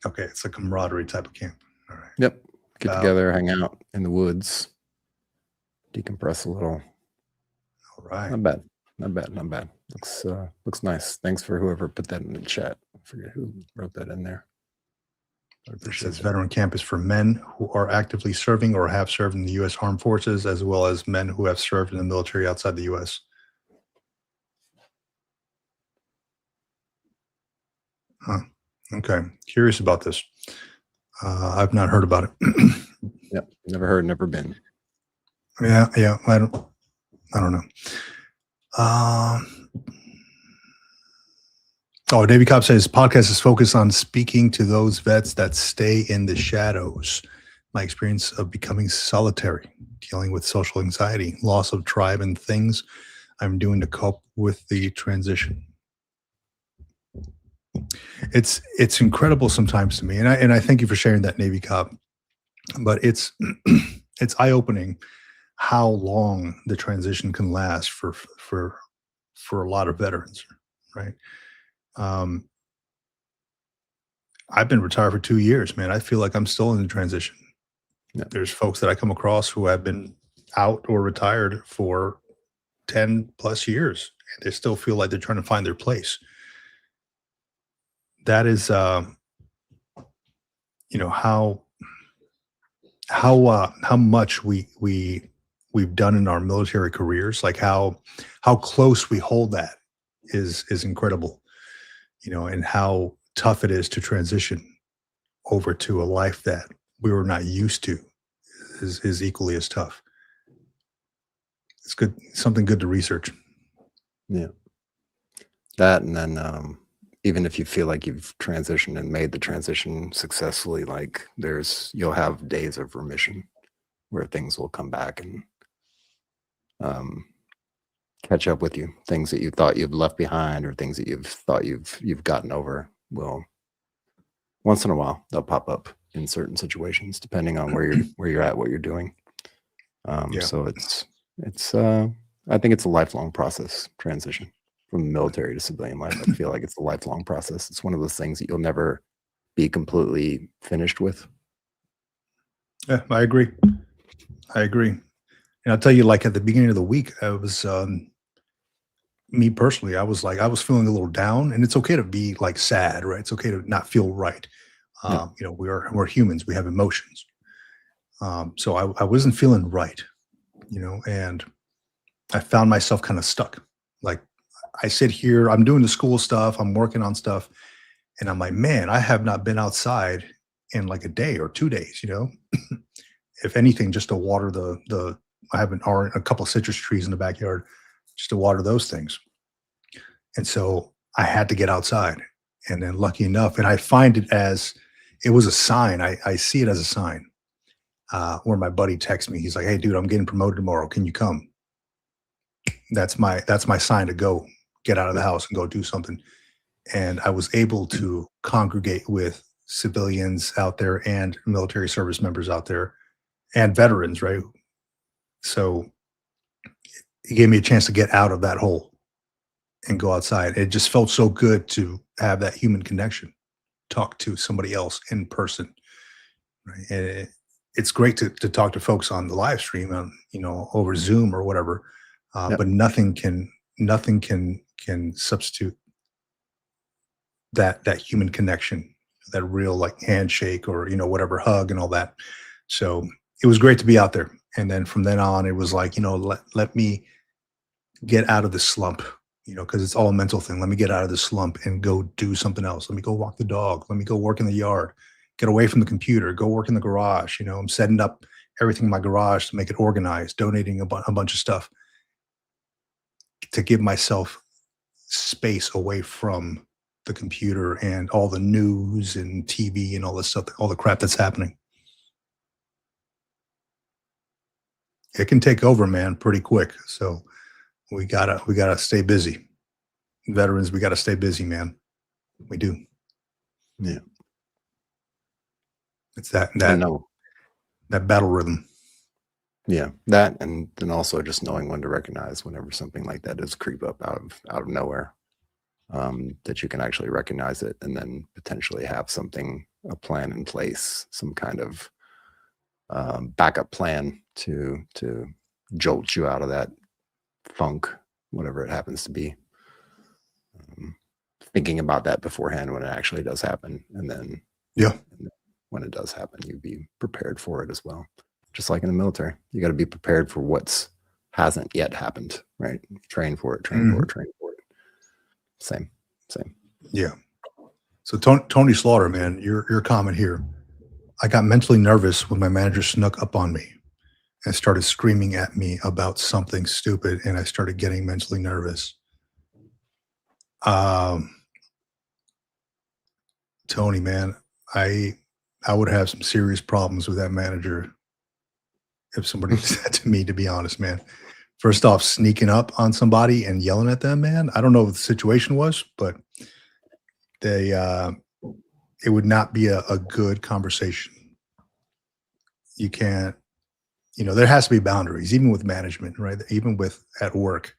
Okay, it's a camaraderie type of camp. All right. Yep. Get together, hang out in the woods, decompress a little. All right. Not bad. Looks nice. Thanks for whoever put that in the chat. I forget who wrote that in there. It says veteran camp is for men who are actively serving or have served in the U.S. Armed Forces, as well as men who have served in the military outside the U.S. Huh. Okay. Curious about this. I've not heard about it. Yep. Never heard, never been. Yeah. I don't know. Davey Cobb says podcast is focused on speaking to those vets that stay in the shadows. My experience of becoming solitary, dealing with social anxiety, loss of tribe, and things I'm doing to cope with the transition. It's incredible sometimes to me, and I thank you for sharing that, Navy Cop. But it's eye-opening how long the transition can last for a lot of veterans, right? I've been retired for 2 years, man. I feel like I'm still in the transition. Yeah. There's folks that I come across who have been out or retired for 10 plus years, and they still feel like they're trying to find their place. That is, you know, how much we've done in our military careers, like how close we hold that is incredible, and how tough it is to transition over to a life that we were not used to is equally as tough. It's good, something good to research. Yeah. That and then even if you feel like you've transitioned and made the transition successfully, like you'll have days of remission where things will come back and um, catch up with you. Things that you thought you've left behind or things that you've thought you've gotten over will once in a while they'll pop up in certain situations depending on where you're at, what you're doing. Yeah. So it's I think it's a lifelong process transition from military to civilian life. I feel like it's a lifelong process. It's one of those things that you'll never be completely finished with. Yeah, I agree. I agree. And I'll tell you, like at the beginning of the week, I was me personally, I was like, I was feeling a little down, and it's okay to be like sad, right? It's okay to not feel right. Yeah. We're humans, we have emotions. So I wasn't feeling right, and I found myself kind of stuck. Like I sit here, I'm doing the school stuff, I'm working on stuff, and I'm like, man, I have not been outside in like a day or 2 days. If anything, just to water the I have a couple of citrus trees in the backyard, just to water those things. And so I had to get outside. And then lucky enough, and I find it was a sign. I see it as a sign. Where my buddy texts me, he's like, "Hey, dude, I'm getting promoted tomorrow. Can you come?" That's my sign to go get out of the Yeah. house and go do something. And I was able to congregate with civilians out there and military service members out there and veterans, right? So it gave me a chance to get out of that hole and go outside. It just felt so good to have that human connection, talk to somebody else in person, right? And it's great to talk to folks on the live stream, on over Zoom or whatever, Yep. but nothing can substitute that human connection, that real like handshake or whatever hug and all that. So it was great to be out there. And then from then on, it was like let me get out of the slump, because it's all a mental thing. Let me get out of the slump and go do something else. Let me go walk the dog. Let me go work in the yard. Get away from the computer. Go work in the garage. I'm setting up everything in my garage to make it organized. Donating a bunch of stuff to give myself space away from the computer and all the news and TV and all this stuff, all the crap that's happening. It can take over, man, pretty quick. So we gotta stay busy. Veterans, we gotta stay busy, man. We do. Yeah. It's that I that know. that battle rhythm. Yeah. That and then also just knowing when to recognize whenever something like that does creep up out of nowhere. That you can actually recognize it and then potentially have a plan in place, some kind of backup plan to jolt you out of that funk, whatever it happens to be. Um, Thinking about that beforehand when it actually does happen, and then Yeah. when it does happen, you be prepared for it as well. Just like in the military, you got to be prepared for what's hasn't yet happened, right? Train for it, train for Mhm. it, train for it. Same, same. Yeah. So Tony Slaughter, man, your comment here. I got mentally nervous when my manager snuck up on me and started screaming at me about something stupid, and I started getting mentally nervous. Um, Tony, man, I I would have some serious problems with that manager if somebody did that to me, to be honest, man. First off, sneaking up on somebody and yelling at them, man. I don't know what the situation was, but they it would not be a good conversation. You can't, there has to be boundaries, even with management, right? Even with at work,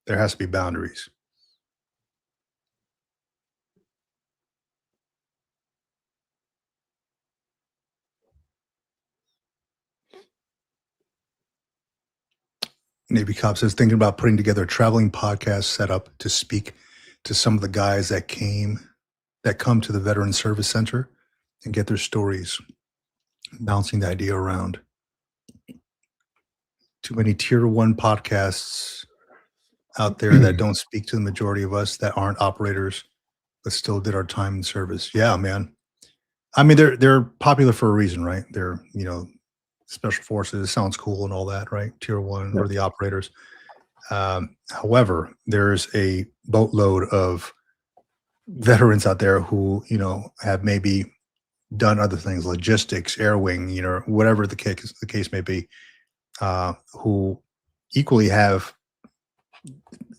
there has to be boundaries. Navy Cop says, thinking about putting together a traveling podcast setup to speak to some of the guys that come to the Veteran Service Center and get their stories, bouncing the idea around. Too many tier one podcasts out there that don't speak to the majority of us that aren't operators, but still did our time in service. Yeah, man. I mean, they're popular for a reason, right? They're, special forces sounds cool and all that, right? Tier one or the operators. However, there's a boatload of veterans out there who, have maybe done other things, logistics, air wing, whatever the case may be, who equally have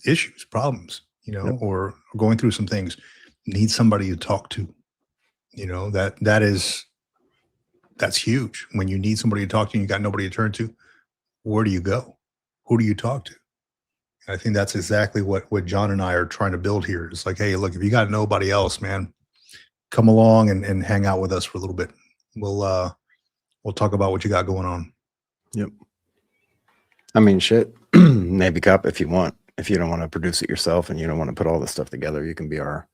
issues, problems, or going through some things, need somebody to talk to. That's huge. When you need somebody to talk to and you got nobody to turn to, where do you go? Who do you talk to? And I think that's exactly what John and I are trying to build here. It's like, hey, look, if you got nobody else, man, come along and hang out with us for a little bit. We'll talk about what you got going on. Yep. I mean, shit, Navy Cop, if you want. If you don't want to produce it yourself and you don't want to put all this stuff together, you can be our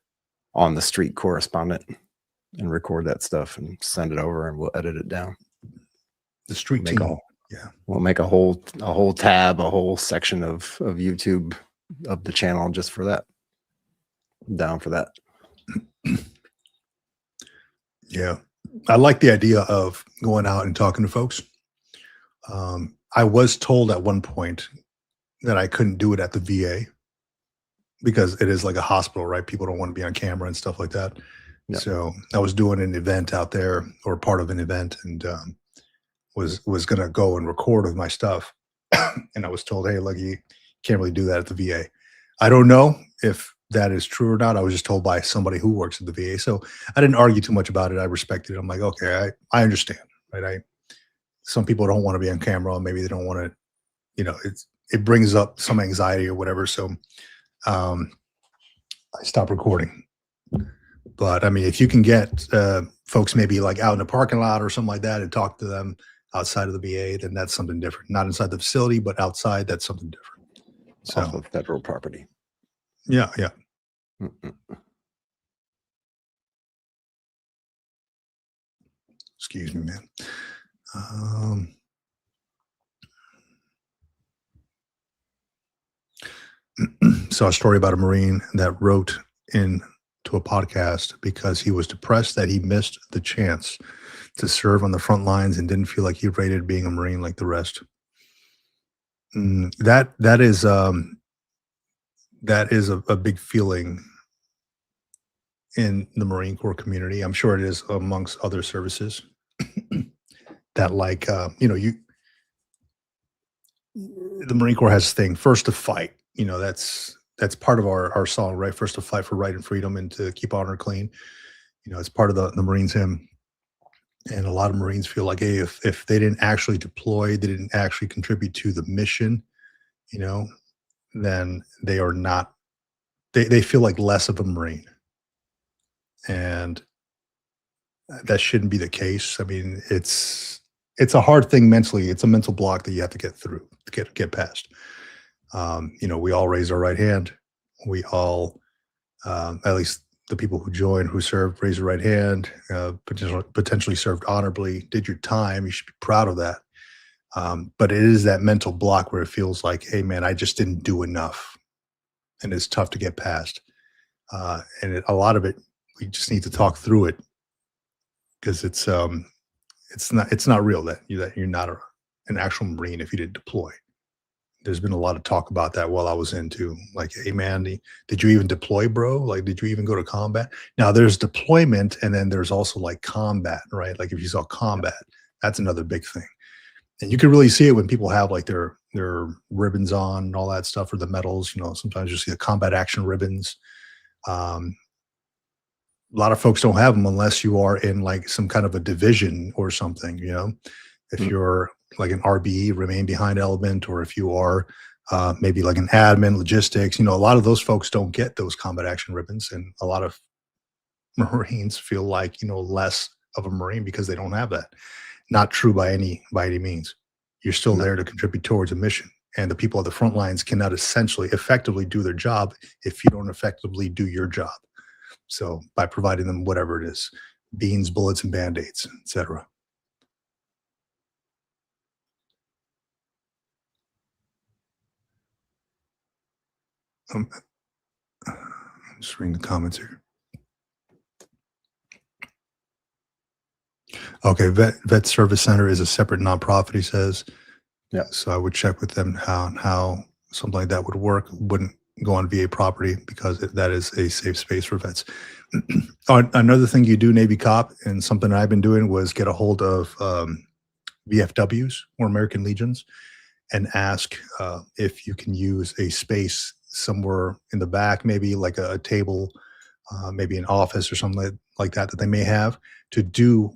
on the street correspondent and record that stuff and send it over, and we'll edit it down. The street team. We'll make a whole tab, a whole section of YouTube of the channel just for that. I'm down for that. Yeah. I like the idea of going out and talking to folks. I was told at one point that I couldn't do it at the VA because it is like a hospital, right? People don't want to be on camera and stuff like that. Yeah. So I was doing an event out there, or part of an event, and was going to go and record with my stuff. And I was told, hey, look, you can't really do that at the VA. I don't know if that is true or not. I was just told by somebody who works at the VA. So I didn't argue too much about it. I respected it. I'm like, okay, I understand, right? Some people don't want to be on camera. Maybe they don't want to, it brings up some anxiety or whatever. So I stopped recording. But I mean, if you can get folks maybe like out in the parking lot or something like that and talk to them outside of the VA, then that's something different. Not inside the facility, but outside, that's something different. So off of federal property. Yeah. Excuse me, man. Saw a story about a Marine that wrote into a podcast because he was depressed that he missed the chance to serve on the front lines and didn't feel like he rated being a Marine like the rest. That is a big feeling in the Marine Corps community. I'm sure it is amongst other services. That like, the Marine Corps has this thing, first to fight, that's part of our song, right? First to fight for right and freedom and to keep honor clean. It's part of the Marines hymn. And a lot of Marines feel like, hey, if they didn't actually deploy, they didn't actually contribute to the mission, then they are not, they feel like less of a Marine. And that shouldn't be the case. I mean, it's a hard thing mentally. It's a mental block that you have to get through, to get past. We all raise our right hand. We all, at least the people who joined, who served, raised your right hand, potentially served honorably, did your time. You should be proud of that. But it is that mental block where it feels like, hey, man, I just didn't do enough. And it's tough to get past. And a lot of it, we just need to talk through it, because it's not real that you're not an actual Marine if you didn't deploy. There's been a lot of talk about that while I was in too. Like, hey man, did you even deploy, bro? Like, did you even go to combat? Now there's deployment, and then there's also like combat, right? Like if you saw combat, that's another big thing. And you can really see it when people have like their ribbons on and all that stuff, or the medals. Sometimes you see the combat action ribbons. A lot of folks don't have them unless you are in like some kind of a division or something, if you're like an RBE, remain behind element, or if you are maybe like an admin, logistics, a lot of those folks don't get those combat action ribbons. And a lot of Marines feel like, less of a Marine because they don't have that. Not true by any means. You're still there to contribute towards a mission. And the people at the front lines cannot essentially effectively do their job if you don't effectively do your job. So by providing them whatever it is, beans, bullets, and band-aids, etc. I'm just reading the comments here. Okay, Vet Service Center is a separate nonprofit, he says. Yeah. So I would check with them how something like that would work. Wouldn't go on VA property because that is a safe space for vets. Another thing you do, Navy cop, and something I've been doing was get a hold of VFWs or American Legions and ask if you can use a space somewhere in the back, maybe like a table, maybe an office or something like that they may have to do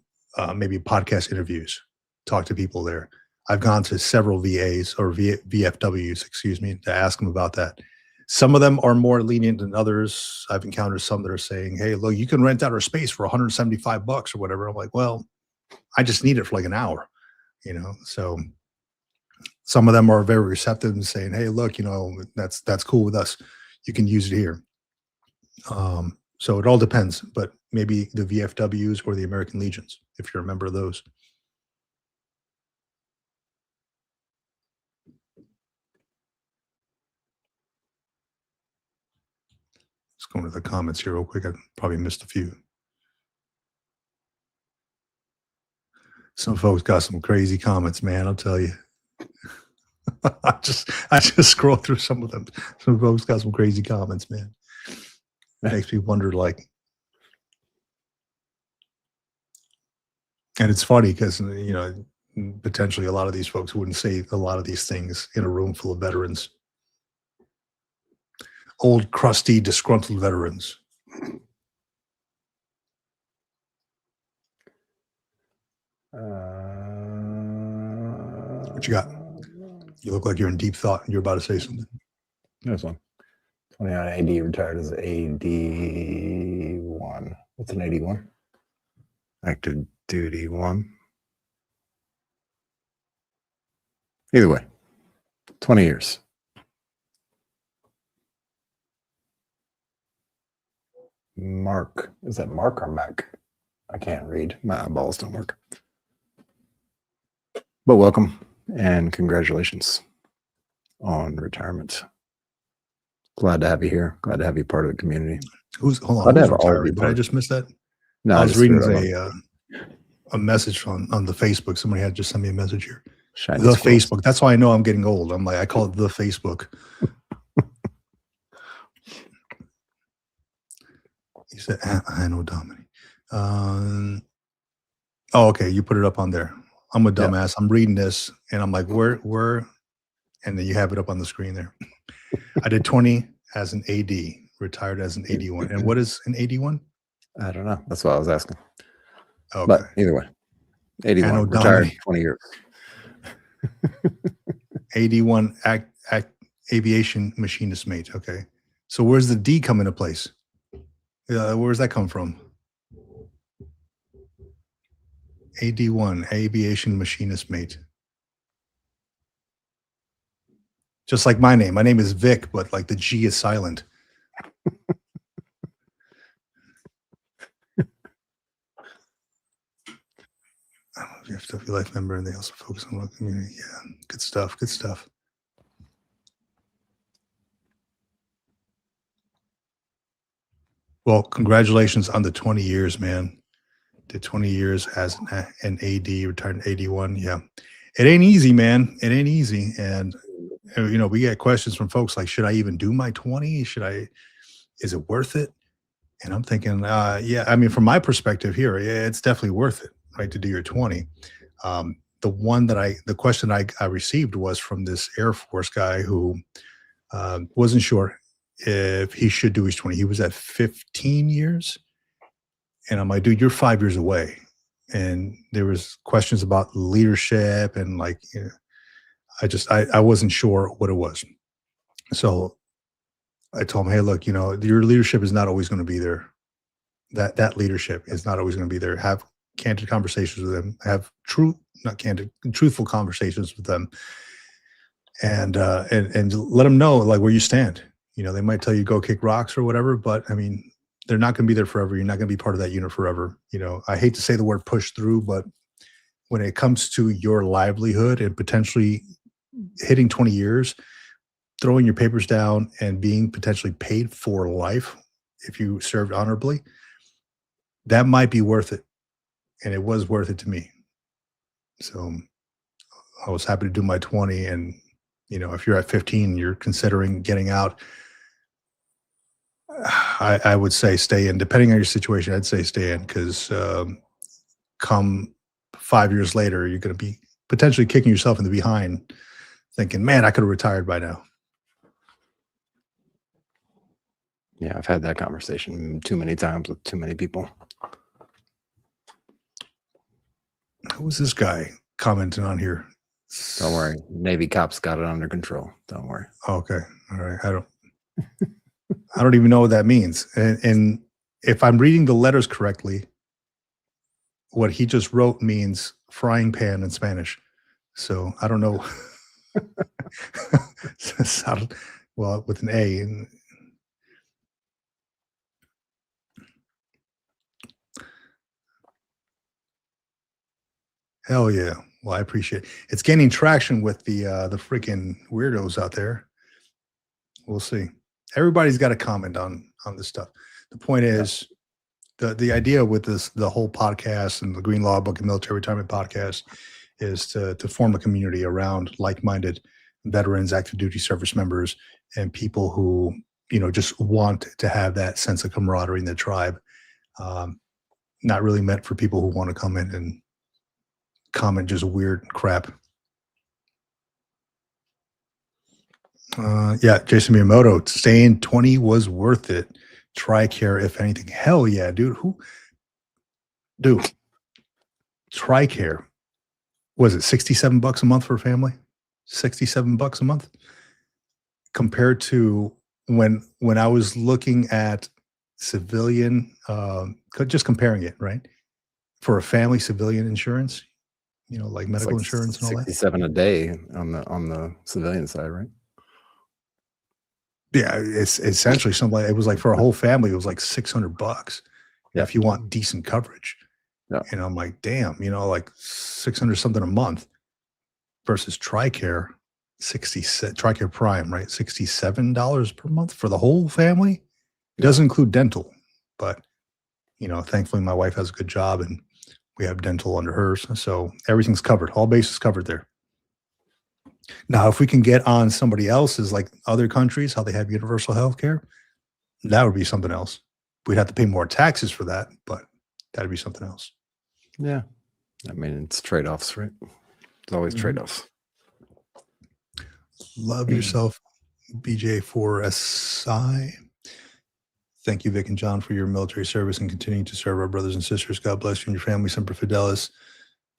maybe podcast interviews, talk to people there. I've gone to several VAs or VFWs, excuse me, to ask them about that. Some of them are more lenient than others. I've encountered some that are saying, hey, look, you can rent out our space for $175 or whatever. I'm like, well, I just need it for like an hour, So some of them are very receptive and saying, hey, look, that's cool with us. You can use it here. So it all depends, but maybe the VFWs or the American Legions, if you're a member of those. Let's go into the comments here real quick. I probably missed a few. Some folks got some crazy comments, man. I'll tell you. I just scrolled through some of them. Some folks got some crazy comments, man. Makes me wonder, like, and it's funny because potentially a lot of these folks wouldn't say a lot of these things in a room full of veterans. Old, crusty, disgruntled veterans. What you got? You look like you're in deep thought and you're about to say something. This one. 29 AD, retired as AD1. What's an AD1? Active duty 1. Either way, 20 years. Mark. Is that Mark or Mac? I can't read. My eyeballs don't work. But welcome and congratulations on retirement. Glad to have you here. Glad to have you part of the community. Hold on. Who's retiring? Did I just miss that? No, I was reading a message on the Facebook. Somebody had just sent me a message here. The Facebook. That's why I know I'm getting old. I call it the Facebook. He said, I know Dominic. Oh, okay. You put it up on there. I'm a dumbass. Yeah. I'm reading this and I'm like, where? And then you have it up on the screen there. I did 20 as an AD, retired as an AD1. And what is an AD1? I don't know. That's what I was asking. Okay. But either way, AD1, retired 20 years. AD1, aviation machinist mate. Okay. So where's the D come into place? Where's that come from? AD1, aviation machinist mate. Just like my name. My name is Vic, but like the G is silent. VFW life member, and they also focus on local community. Yeah, good stuff. Good stuff. Well, congratulations on the 20 years, man. Did 20 years as an AD, retired in 81. Yeah, it ain't easy, man. It ain't easy. And, we get questions from folks like, should I even do my 20? Is it worth it? And I'm thinking, yeah, I mean, from my perspective here, yeah, it's definitely worth it, right, to do your 20. The question I received was from this Air Force guy who wasn't sure if he should do his 20. He was at 15 years. And I'm like, dude, you're 5 years away. And there was questions about leadership and like, I wasn't sure what it was. So I told him, hey, look, your leadership is not always going to be there. That leadership is not always going to be there. Have candid conversations with them. Have truthful conversations with them. and let them know like where you stand. You know, they might tell you go kick rocks or whatever, but I mean, they're not going to be there forever. You're not going to be part of that unit forever. You know, I hate to say the word push through, but when it comes to your livelihood and potentially hitting 20 years, throwing your papers down and being potentially paid for life if you served honorably, that might be worth it. And it was worth it to me. So I was happy to do my 20. And, you know, if you're at 15, you're considering getting out, I would say stay in. Depending on your situation, I'd say stay in because come 5 years later, you're going to be potentially kicking yourself in the behind thinking, man, I could have retired by now. Yeah, I've had that conversation too many times with too many people. Who's this guy commenting on here? Don't worry. Navy cops got it under control. Don't worry. Okay. All right. I don't even know what that means. And if I'm reading the letters correctly, what he just wrote means frying pan in Spanish. So I don't know. Well, with an A. And hell yeah. Well, I appreciate it. It's gaining traction with the freaking weirdos out there. We'll see. Everybody's got a comment on this stuff. The point is, the idea with the whole podcast and the Green Law Book and Military Retirement Podcast is to form a community around like-minded veterans, active duty service members, and people who, you know, just want to have that sense of camaraderie in the tribe. Not really meant for people who want to come in and comment just weird crap. Yeah, Jason Miyamoto saying 20 was worth it. TRICARE, if anything. Hell yeah, dude. Dude, TRICARE, was it $67 a month for a family? $67 a month? Compared to when I was looking at civilian, just comparing it, right? For a family civilian insurance, you know, like medical insurance and all that. 67 a day on the civilian side, right? Yeah, it's essentially something like, it was like for a whole family, it was like $600 if you want decent coverage. Yeah. And I'm like, damn, you know, like 600 something a month versus TRICARE, TRICARE Prime, right? $67 per month for the whole family. It doesn't include dental, but you know, thankfully my wife has a good job and we have dental under hers. So everything's covered. All bases covered there. Now, if we can get on somebody else's, like other countries, how they have universal health care, that would be something else. We'd have to pay more taxes for that, but that'd be something else. Yeah. I mean, it's trade-offs, right? It's always trade-offs. Love yourself, BJ4SI. Thank you, Vic and John, for your military service and continuing to serve our brothers and sisters. God bless you and your family. Semper Fidelis.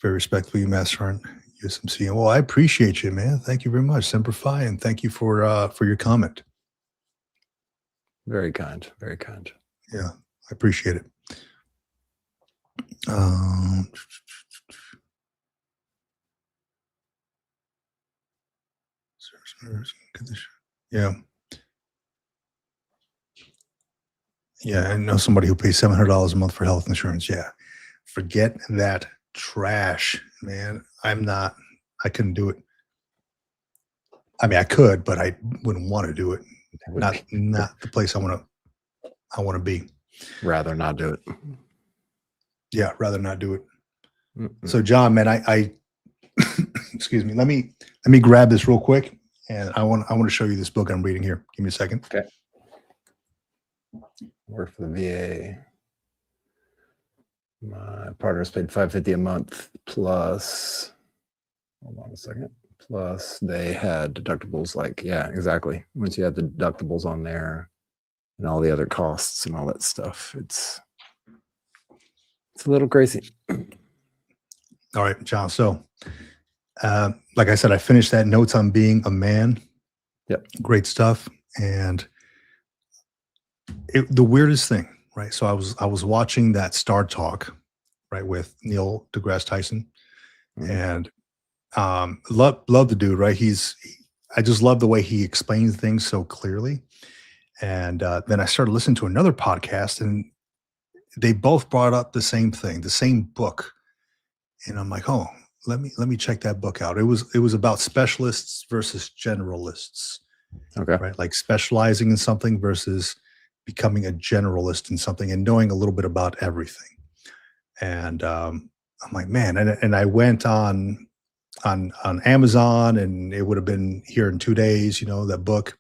Very respectfully, Master Sergeant USMC. Well, I appreciate you, man. Thank you very much. Semper Fi, and thank you for your comment. Very kind. Very kind. Yeah, I appreciate it. Yeah. Yeah, I know somebody who pays $700 a month for health insurance. Yeah. Forget that trash, man. I couldn't do it. I mean, I could, but I wouldn't want to do it. Not the place I want to be. Rather not do it. Yeah, rather not do it. So, John, man, I excuse me. Let me grab this real quick, and I want to show you this book I'm reading here. Give me a second. Okay. Work for the VA. My partner's paid $550 a month plus. Hold on a second. Plus, they had deductibles. Like, yeah, exactly. Once you have the deductibles on there, and all the other costs and all that stuff, it's a little crazy. All right, John. So, like I said, I finished that Notes on Being a Man. Yep. Great stuff. And the weirdest thing, right? So I was watching that Star Talk, right, with Neil deGrasse Tyson, and love the dude, right? I just love the way he explains things so clearly. And then I started listening to another podcast, and they both brought up the same thing, the same book. And I'm like, oh, let me check that book out. It was about specialists versus generalists, Okay. right? Like specializing in something versus becoming a generalist in something and knowing a little bit about everything. And I'm like, man, and I went on Amazon, and it would have been here in 2 days. That book.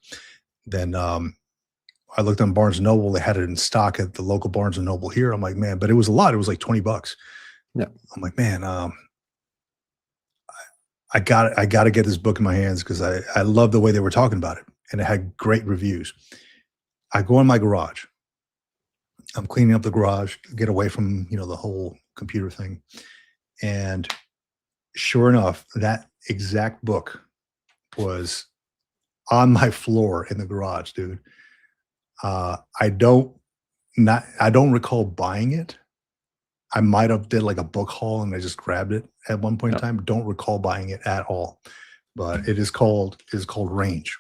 Then I looked on Barnes and Noble; they had it in stock at the local Barnes and Noble here. I'm like, man, but it was a lot. It was like $20. Yeah. I'm like, man, I got to get this book in my hands because I love the way they were talking about it, and it had great reviews. I go in my garage. I'm cleaning up the garage, get away from the whole computer thing, and sure enough, that exact book was on my floor in the garage, dude. I don't recall buying it. I might have did like a book haul and I just grabbed it at one point in Yeah. time. Don't recall buying it at all. But it is called Range.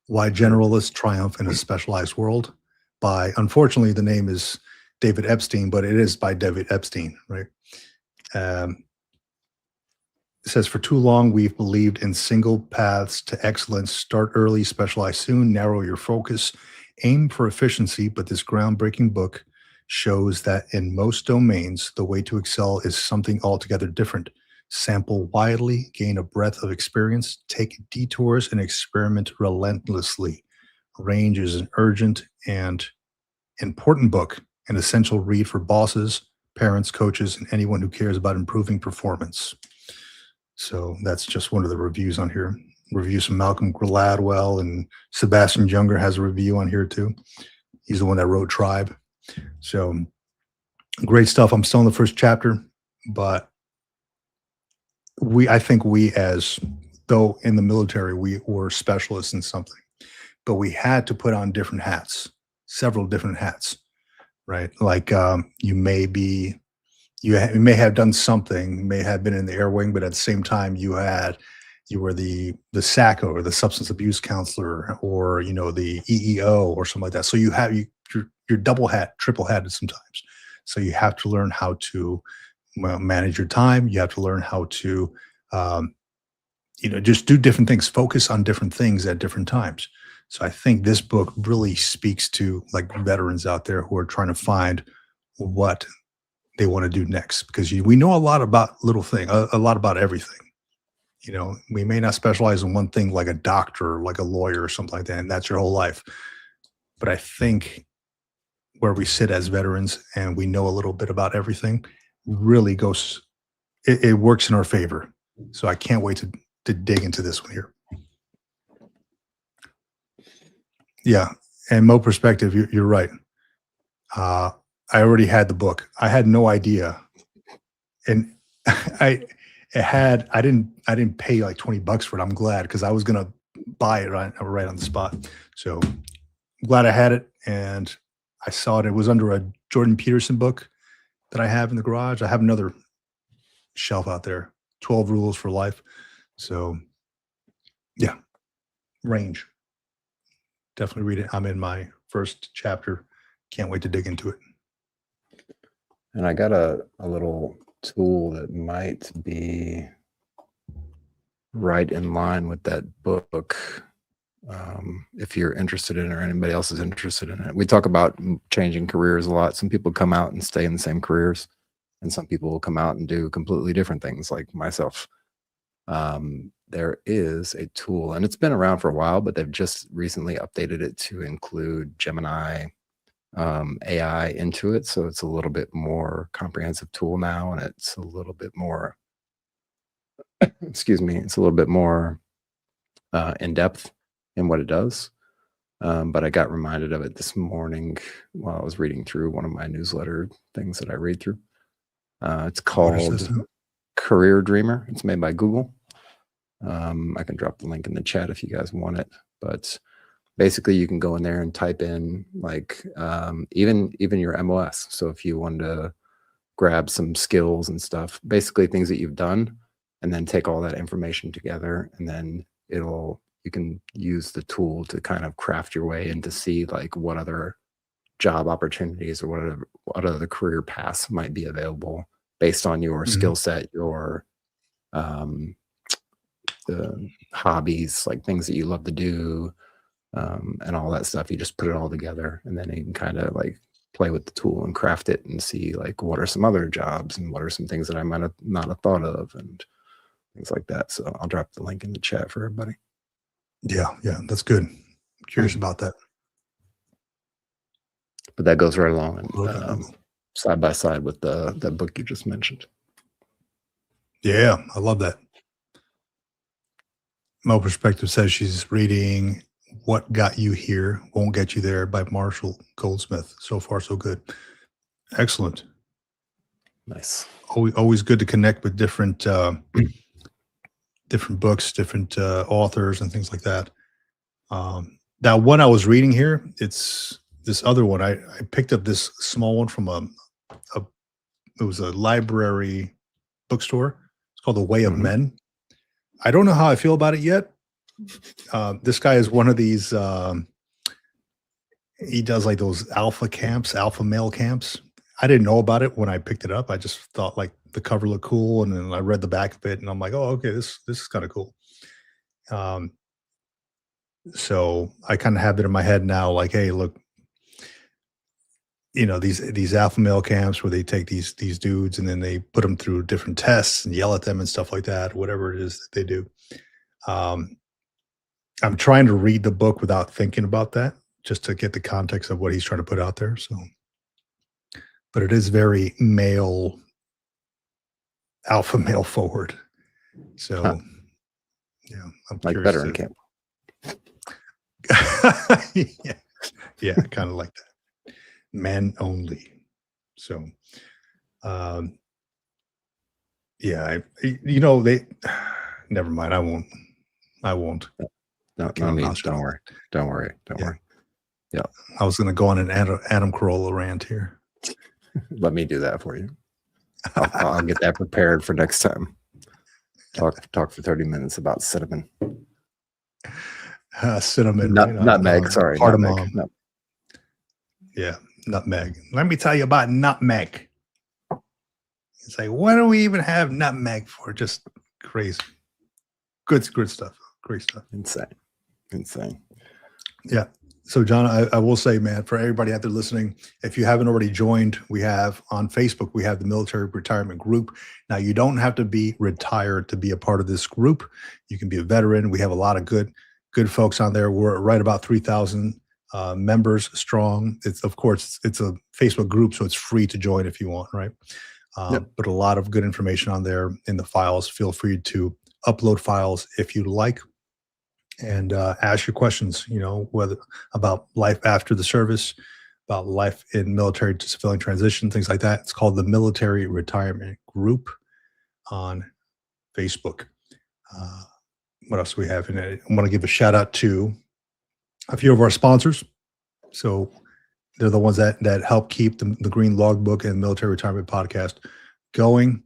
Why Generalists Triumph in a Specialized World by, unfortunately, the name is David Epstein, but it is by David Epstein, right? Um, It says, for too long, we've believed in single paths to excellence. Start early, specialize soon, narrow your focus, aim for efficiency. But this groundbreaking book shows that in most domains, the way to excel is something altogether different. Sample widely, gain a breadth of experience, take detours, and experiment relentlessly. Range is an urgent and important book, an essential read for bosses, parents, coaches, and anyone who cares about improving performance. So that's just one of the reviews on here. Reviews from Malcolm Gladwell, and Sebastian Junger has a review on here too. He's the one that wrote Tribe. So great stuff. I'm still in the first chapter, but I think we, as though in the military, we were specialists in something, but we had to put on different hats, several different hats, right? Like you may have done something, may have been in the air wing, but at the same time you were the SACO or the substance abuse counselor, or the EEO or something like that. So you're double hat, triple hatted sometimes. So you have to learn how to manage your time. You have to learn how to just do different things, focus on different things at different times. So I think this book really speaks to like veterans out there who are trying to find what they want to do next, because we know a lot about little thing, a lot about everything. We may not specialize in one thing like a doctor, like a lawyer or something like that, and that's your whole life. But I think where we sit as veterans and we know a little bit about everything really goes, it works in our favor. So I can't wait to dig into this one here. Yeah. And Mo perspective, you're right. I already had the book. I had no idea. And I didn't pay like $20 for it. I'm glad, because I was gonna buy it right on the spot. So I'm glad I had it, and I saw it. It was under a Jordan Peterson book that I have in the garage. I have another shelf out there, 12 Rules for Life. So yeah, Range. Definitely read it. I'm in my first chapter. Can't wait to dig into it. And I got a little tool that might be right in line with that book. If you're interested in it, or anybody else is interested in it. We talk about changing careers a lot. Some people come out and stay in the same careers, and some people will come out and do completely different things, like myself. There is a tool, and it's been around for a while, but they've just recently updated it to include Gemini AI into it. So it's a little bit more comprehensive tool now, and it's a little bit more, excuse me, it's a little bit more in depth in what it does. But I got reminded of it this morning while I was reading through one of my newsletter things that I read through. It's called Career Dreamer. It's made by Google. I can drop the link in the chat if you guys want it, but basically you can go in there and type in like even your MOS. So if you wanted to grab some skills and stuff, basically things that you've done, and then take all that information together and then you can use the tool to kind of craft your way and to see like what other job opportunities or what other career paths might be available based on your skill set, your the hobbies, like things that you love to do, and all that stuff. You just put it all together, and then you can kind of like play with the tool and craft it and see like what are some other jobs and what are some things that I might have not have thought of and things like that. So I'll drop the link in the chat for everybody. Yeah, that's good. Curious about that. But that goes right along and side by side with that book you just mentioned. Yeah, I love that. Mo Perspective says she's reading What Got You Here Won't Get You There by Marshall Goldsmith. So far, so good. Excellent. Nice. Always good to connect with different different books, different authors and things like that. Now, one I was reading here, it's this other one. I picked up this small one from it was a library bookstore. It's called The Way of Men. I don't know how I feel about it yet. This guy is one of these, he does like those alpha male camps. I didn't know about it when I picked it up. I just thought like the cover looked cool. And then I read the back of it and I'm like, oh, okay, this is kind of cool. So I kind of have it in my head now, like, hey, look, these alpha male camps where they take these dudes and then they put them through different tests and yell at them and stuff like that, whatever it is that they do. I'm trying to read the book without thinking about that, just to get the context of what he's trying to put out there. So, but it is very alpha male forward. So, yeah, I'm like veteran camp. yeah, kind of like that. Men only. So, yeah, they. Never mind. I won't. No need. Don't worry. Yeah, I was going to go on an Adam Carolla rant here. Let me do that for you. I'll get that prepared for next time. Talk for 30 minutes about cinnamon. Cinnamon, nutmeg. Sorry, cardamom. No. Yeah, nutmeg. Let me tell you about nutmeg. It's like, what do we even have nutmeg for? Just crazy. Good stuff. Great stuff. Insane. Yeah. So, John, I will say, man, for everybody out there listening, if you haven't already joined, we have on Facebook, we have the Military Retirement Group. Now, you don't have to be retired to be a part of this group. You can be a veteran. We have a lot of good folks on there. We're right about 3,000 members strong. It's a Facebook group, so it's free to join if you want, right? But a lot of good information on there in the files. Feel free to upload files if you like. And ask your questions, whether about life after the service, about life in military to civilian transition, things like that. It's called the Military Retirement Group on Facebook. What else do we have in it? I want to give a shout out to a few of our sponsors. So they're the ones that help keep the Green Logbook and Military Retirement Podcast going.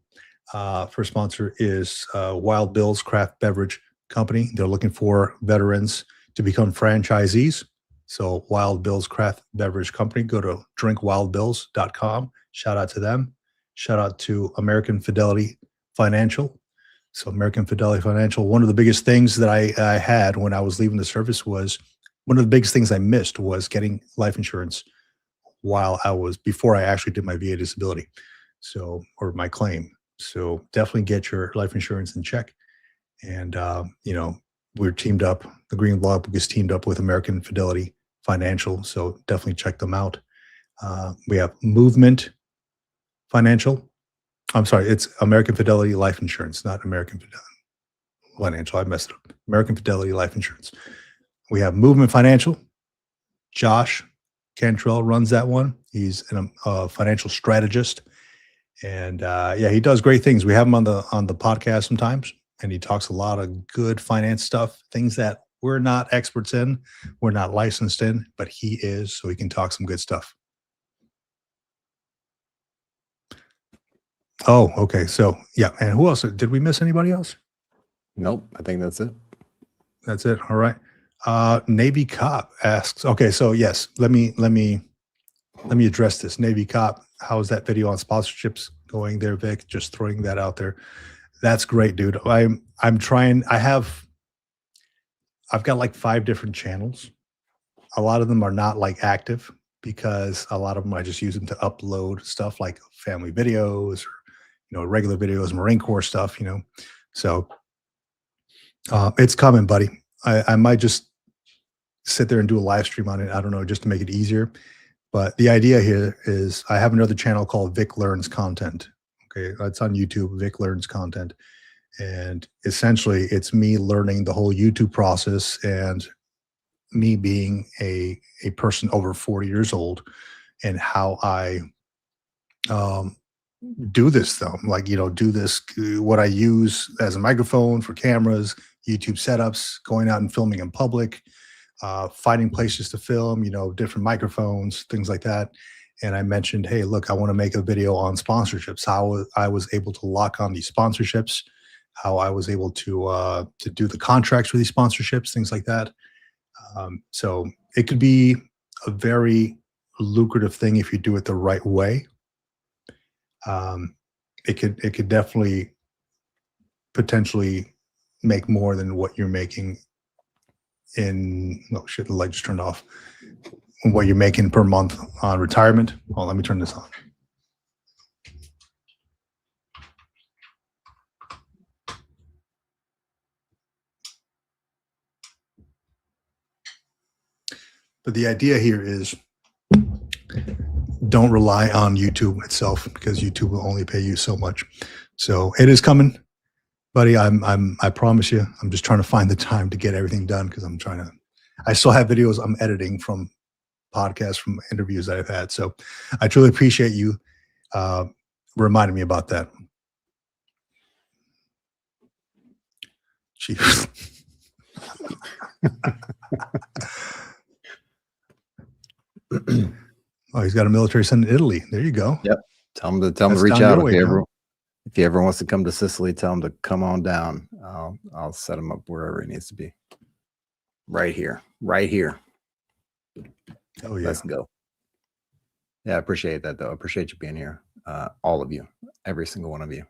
First sponsor is Wild Bill's Craft Beverage Company. They're looking for veterans to become franchisees. So Wild Bill's Craft Beverage Company, go to drinkwildbills.com. Shout out to them. Shout out to American Fidelity Financial. So American Fidelity Financial, one of the biggest things that I had when I was leaving the service was, one of the biggest things I missed was getting life insurance before I actually did my VA disability. So, or my claim. So definitely get your life insurance in check. And, we're teamed up. The Green Logbook is teamed up with American Fidelity Financial. So definitely check them out. We have Movement Financial. I'm sorry, it's American Fidelity Life Insurance, not American Fidelity Financial. I messed it up. American Fidelity Life Insurance. We have Movement Financial. Josh Cantrell runs that one. He's a financial strategist. And he does great things. We have him on the podcast sometimes. And he talks a lot of good finance stuff, things that we're not experts in, we're not licensed in, but he is, so he can talk some good stuff. Oh, okay. So, yeah. And who else? Did we miss anybody else? Nope. I think that's it. That's it. All right. Navy Cop asks. Okay, so yes, let me address this. Navy Cop, how's that video on sponsorships going there, Vic? Just throwing that out there. That's great, dude. I'm trying. I've got like 5 different channels. A lot of them are not like active because a lot of them I just use them to upload stuff like family videos or regular videos, Marine Corps stuff. So it's coming, buddy. I might just sit there and do a live stream on it. I don't know, just to make it easier. But the idea here is I have another channel called Vic Learns Content. Okay, it's on YouTube, Vic Learns Content. And essentially, it's me learning the whole YouTube process and me being a person over 40 years old and how I do this though. Like, do this, what I use as a microphone for cameras, YouTube setups, going out and filming in public, finding places to film, different microphones, things like that. And I mentioned, hey, look, I want to make a video on sponsorships, how I was able to lock on these sponsorships, how I was able to do the contracts for these sponsorships, things like that. So it could be a very lucrative thing if you do it the right way. It could definitely potentially make more than what you're making in, oh shit, the light just turned off, what you're making per month on retirement. Oh, let me turn this on. But the idea here is don't rely on YouTube itself because YouTube will only pay you so much. So it is coming, buddy. I promise you, I'm just trying to find the time to get everything done because I still have videos I'm editing from podcasts, from interviews that I've had. So I truly appreciate you reminding me about that. Chief. Oh, he's got a military son in Italy. There you go. Yep. Tell him to reach out if he ever wants to come to Sicily. Tell him to come on down. I'll set him up wherever he needs to be. Right here. Oh yeah. Let's go. Yeah, I appreciate that though. I appreciate you being here. All of you, every single one of you.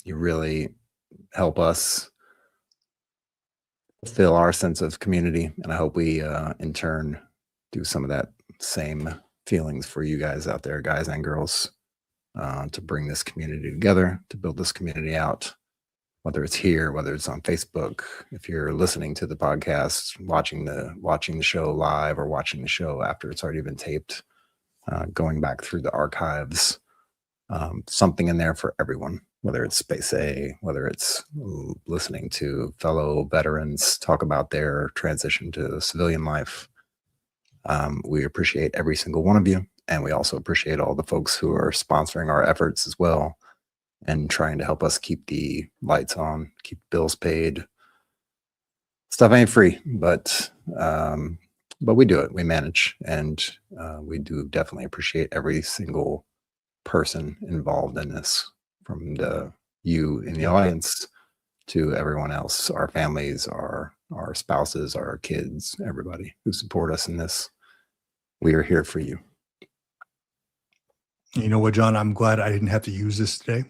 You really help us feel our sense of community, and I hope we in turn do some of that same feelings for you guys out there, guys and girls, to bring this community together, to build this community out, whether it's here, whether it's on Facebook, if you're listening to the podcast, watching the show live, or watching the show after it's already been taped, going back through the archives, something in there for everyone, whether it's Space A, whether it's listening to fellow veterans talk about their transition to civilian life. We appreciate every single one of you. And we also appreciate all the folks who are sponsoring our efforts as well and trying to help us keep the lights on, keep bills paid. Stuff ain't free, but we do it. We manage, and we do definitely appreciate every single person involved in this, from you in the audience to everyone else, our families, our spouses, our kids, everybody who support us in this. We are here for you. You know what, John? I'm glad I didn't have to use this today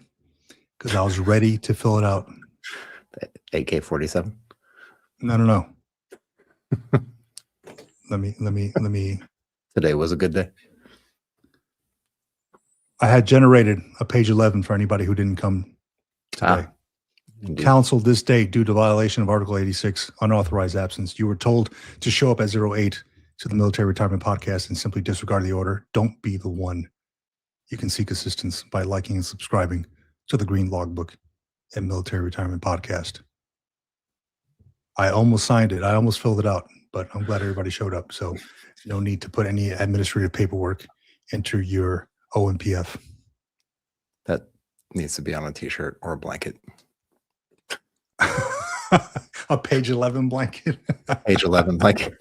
because I was ready to fill it out. AK-47? No. Let me. Today was a good day. I had generated a page 11 for anybody who didn't come today. Counseled this date due to violation of Article 86, unauthorized absence. You were told to show up at 08 to the Military Retirement Podcast and simply disregard the order. Don't be the one. You can seek assistance by liking and subscribing to the Green Logbook and Military Retirement Podcast. I almost signed it. I almost filled it out, but I'm glad everybody showed up. So no need to put any administrative paperwork into your OMPF. That needs to be on a t-shirt or a blanket. A page 11 blanket. Page 11 blanket.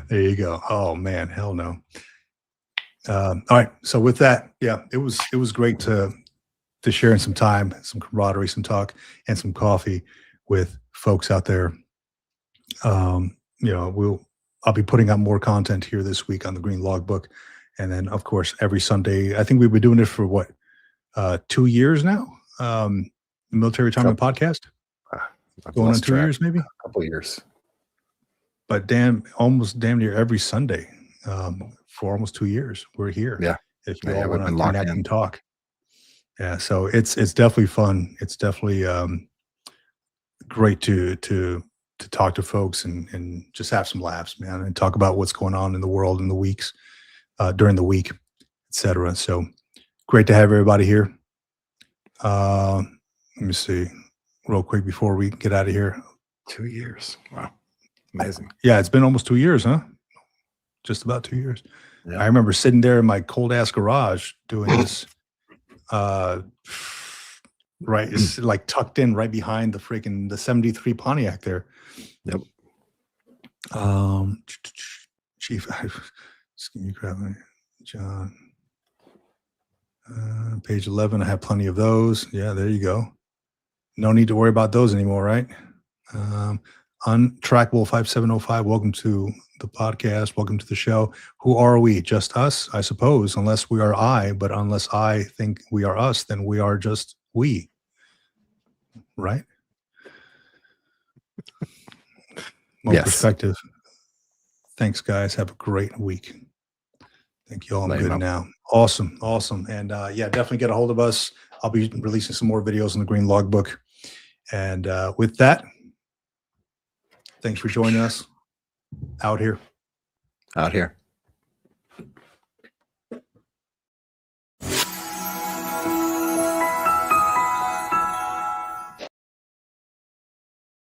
There you go. Oh man, hell no. All right. So with that, yeah, it was great to share in some time, some camaraderie, some talk, and some coffee with folks out there. I'll be putting out more content here this week on the Green Logbook. And then, of course, every Sunday, I think we've been doing it for 2 years now? The Military Retirement Podcast? Going on 2 years, maybe? A couple of years. But almost damn near every Sunday for almost 2 years, we're here. Yeah. If you all want to connect and talk. Yeah, so it's definitely fun. It's definitely great to talk to folks and just have some laughs, man, and talk about what's going on in the world in the weeks, during the week, etc. So great to have everybody here. Let me see real quick before we get out of here. 2 years. Wow. Amazing. Yeah, it's been almost 2 years, huh? Just about 2 years. Yeah. I remember sitting there in my cold ass garage doing this, right? It's like tucked in right behind the 73 Pontiac there. Yep. Chief, just give me grab my John. Page 11. I have plenty of those. Yeah, there you go. No need to worry about those anymore, right? Untrackable 5705. Welcome to the podcast. Welcome to the show. Who are we? Just us, I suppose, unless we are I. But unless I think we are us, then we are just we. Right? More perspective. Thanks, guys. Have a great week. Thank you all. I'm good now. Awesome. And definitely get a hold of us. I'll be releasing some more videos in the Green Logbook. And with that, thanks for joining us out here.